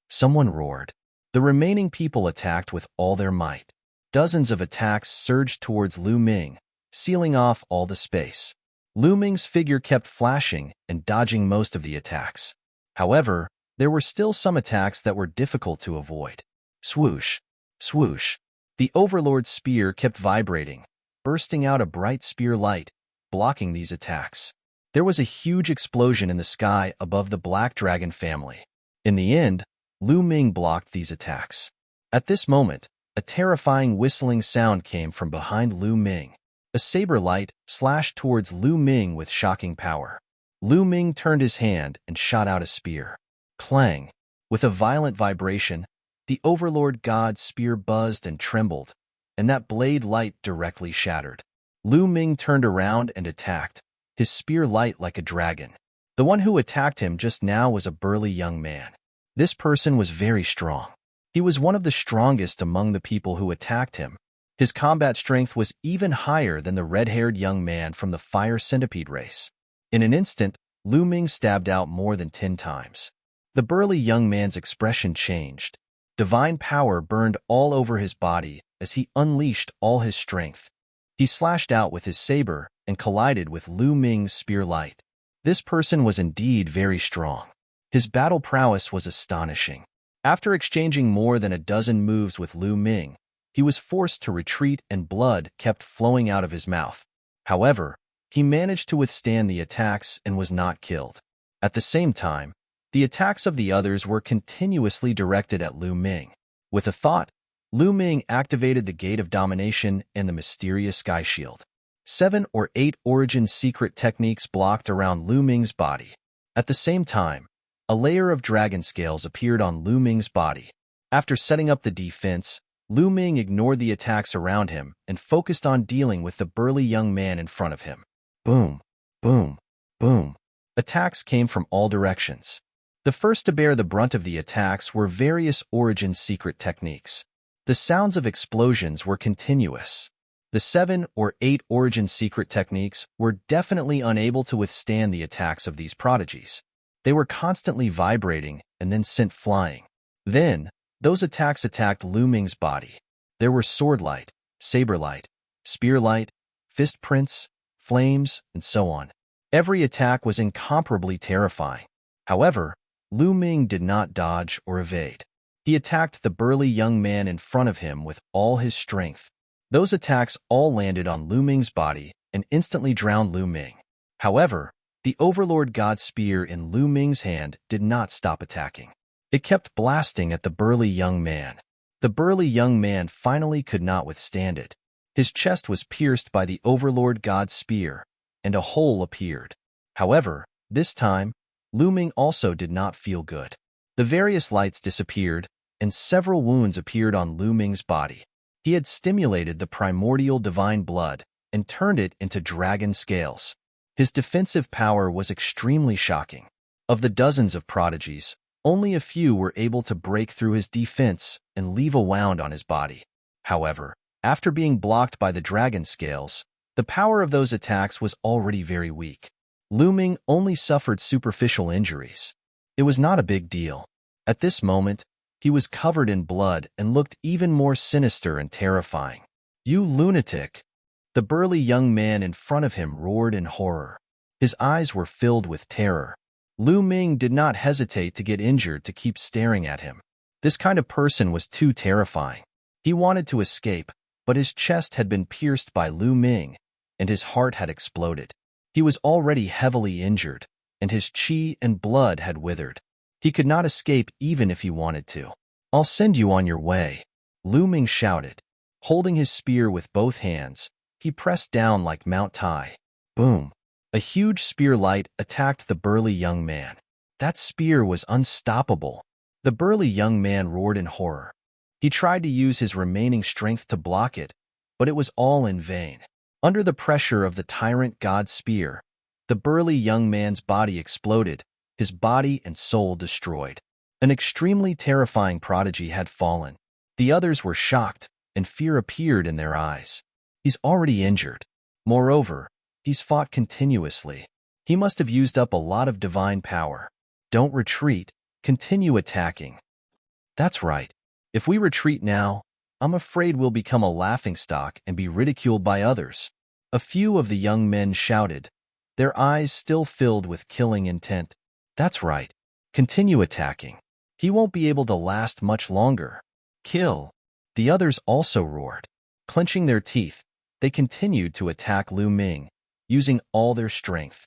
Someone roared. The remaining people attacked with all their might. Dozens of attacks surged towards Lu Ming, sealing off all the space. Lu Ming's figure kept flashing and dodging most of the attacks. However, there were still some attacks that were difficult to avoid. Swoosh! Swoosh! The Overlord's spear kept vibrating, bursting out a bright spear light, blocking these attacks. There was a huge explosion in the sky above the Black Dragon family. In the end, Lu Ming blocked these attacks. At this moment, a terrifying whistling sound came from behind Lu Ming. A saber light slashed towards Lu Ming with shocking power. Lu Ming turned his hand and shot out a spear. Clang! With a violent vibration, the Overlord God's spear buzzed and trembled, and that blade light directly shattered. Lu Ming turned around and attacked, his spear light like a dragon. The one who attacked him just now was a burly young man. This person was very strong. He was one of the strongest among the people who attacked him. His combat strength was even higher than the red-haired young man from the fire centipede race. In an instant, Lu Ming stabbed out more than 10 times. The burly young man's expression changed. Divine power burned all over his body as he unleashed all his strength. He slashed out with his saber and collided with Lu Ming's spear light. This person was indeed very strong. His battle prowess was astonishing. After exchanging more than a dozen moves with Lu Ming, he was forced to retreat and blood kept flowing out of his mouth. However, he managed to withstand the attacks and was not killed. At the same time, the attacks of the others were continuously directed at Lu Ming. With a thought, Lu Ming activated the Gate of Domination and the mysterious Sky Shield. 7 or 8 origin secret techniques blocked around Lu Ming's body. At the same time, a layer of dragon scales appeared on Lu Ming's body. After setting up the defense, Lu Ming ignored the attacks around him and focused on dealing with the burly young man in front of him. Boom, boom, boom. Attacks came from all directions. The first to bear the brunt of the attacks were various origin secret techniques. The sounds of explosions were continuous. The 7 or 8 origin secret techniques were definitely unable to withstand the attacks of these prodigies. They were constantly vibrating and then sent flying. Then, those attacks attacked Lu Ming's body. There were sword light, saber light, spear light, fist prints, flames, and so on. Every attack was incomparably terrifying. However, Lu Ming did not dodge or evade. He attacked the burly young man in front of him with all his strength. Those attacks all landed on Lu Ming's body and instantly drowned Lu Ming. However, the Overlord God's spear in Lu Ming's hand did not stop attacking. It kept blasting at the burly young man. The burly young man finally could not withstand it. His chest was pierced by the Overlord God's spear, and a hole appeared. However, this time, Lu Ming also did not feel good. The various lights disappeared, and several wounds appeared on Lu Ming's body. He had stimulated the primordial divine blood and turned it into dragon scales. His defensive power was extremely shocking. Of the dozens of prodigies, only a few were able to break through his defense and leave a wound on his body. However, after being blocked by the dragon scales, the power of those attacks was already very weak. Lu Ming only suffered superficial injuries. It was not a big deal. At this moment, he was covered in blood and looked even more sinister and terrifying. "You lunatic!" The burly young man in front of him roared in horror. His eyes were filled with terror. Lu Ming did not hesitate to get injured to keep staring at him. This kind of person was too terrifying. He wanted to escape, but his chest had been pierced by Lu Ming, and his heart had exploded. He was already heavily injured, and his chi and blood had withered. He could not escape even if he wanted to. "I'll send you on your way," Lu Ming shouted. Holding his spear with both hands, he pressed down like Mount Tai. Boom! A huge spear light attacked the burly young man. That spear was unstoppable. The burly young man roared in horror. He tried to use his remaining strength to block it, but it was all in vain. Under the pressure of the tyrant god's spear, The burly young man's body exploded, his body and soul destroyed. An extremely terrifying prodigy had fallen. The others were shocked, and fear appeared in their eyes. He's already injured. Moreover, he's fought continuously. He must have used up a lot of divine power. Don't retreat. Continue attacking. That's right. If we retreat now, I'm afraid we'll become a laughingstock and be ridiculed by others. A few of the young men shouted, their eyes still filled with killing intent. That's right. Continue attacking. He won't be able to last much longer. Kill. The others also roared. Clenching their teeth, they continued to attack Lu Ming, using all their strength.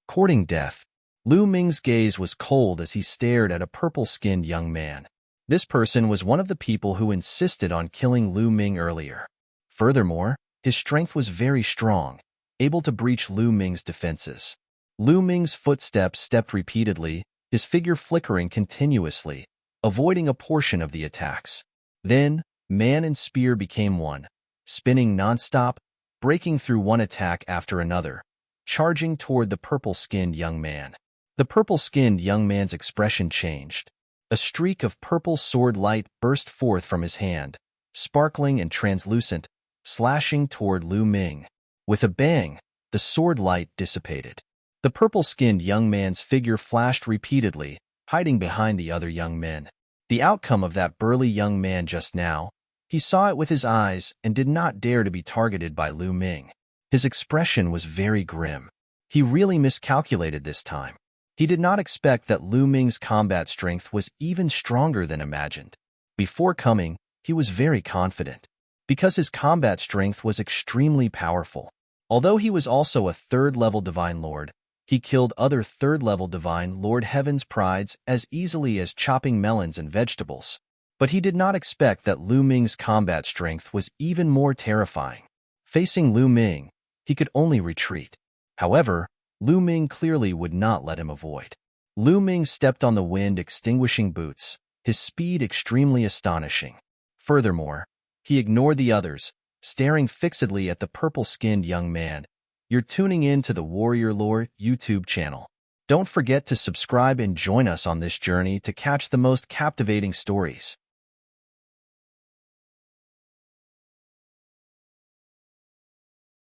Courting death, Lu Ming's gaze was cold as he stared at a purple-skinned young man. This person was one of the people who insisted on killing Lu Ming earlier. Furthermore, his strength was very strong, able to breach Lu Ming's defenses. Lu Ming's footsteps stepped repeatedly, his figure flickering continuously, avoiding a portion of the attacks. Then, man and spear became one, spinning non-stop, breaking through one attack after another, charging toward the purple-skinned young man. The purple-skinned young man's expression changed. A streak of purple sword light burst forth from his hand, sparkling and translucent, slashing toward Lu Ming. With a bang, the sword light dissipated. The purple-skinned young man's figure flashed repeatedly, hiding behind the other young men. The outcome of that burly young man just now, he saw it with his eyes and did not dare to be targeted by Lu Ming. His expression was very grim. He really miscalculated this time. He did not expect that Lu Ming's combat strength was even stronger than imagined. Before coming, he was very confident, because his combat strength was extremely powerful. Although he was also a third-level Divine Lord, he killed other third-level Divine Lord Heaven's prides as easily as chopping melons and vegetables. But he did not expect that Lu Ming's combat strength was even more terrifying. Facing Lu Ming, he could only retreat. However, Lu Ming clearly would not let him avoid. Lu Ming stepped on the wind-extinguishing boots, his speed extremely astonishing. Furthermore, he ignored the others, staring fixedly at the purple-skinned young man. You're tuning in to the Warrior Lore YouTube channel. Don't forget to subscribe and join us on this journey to catch the most captivating stories.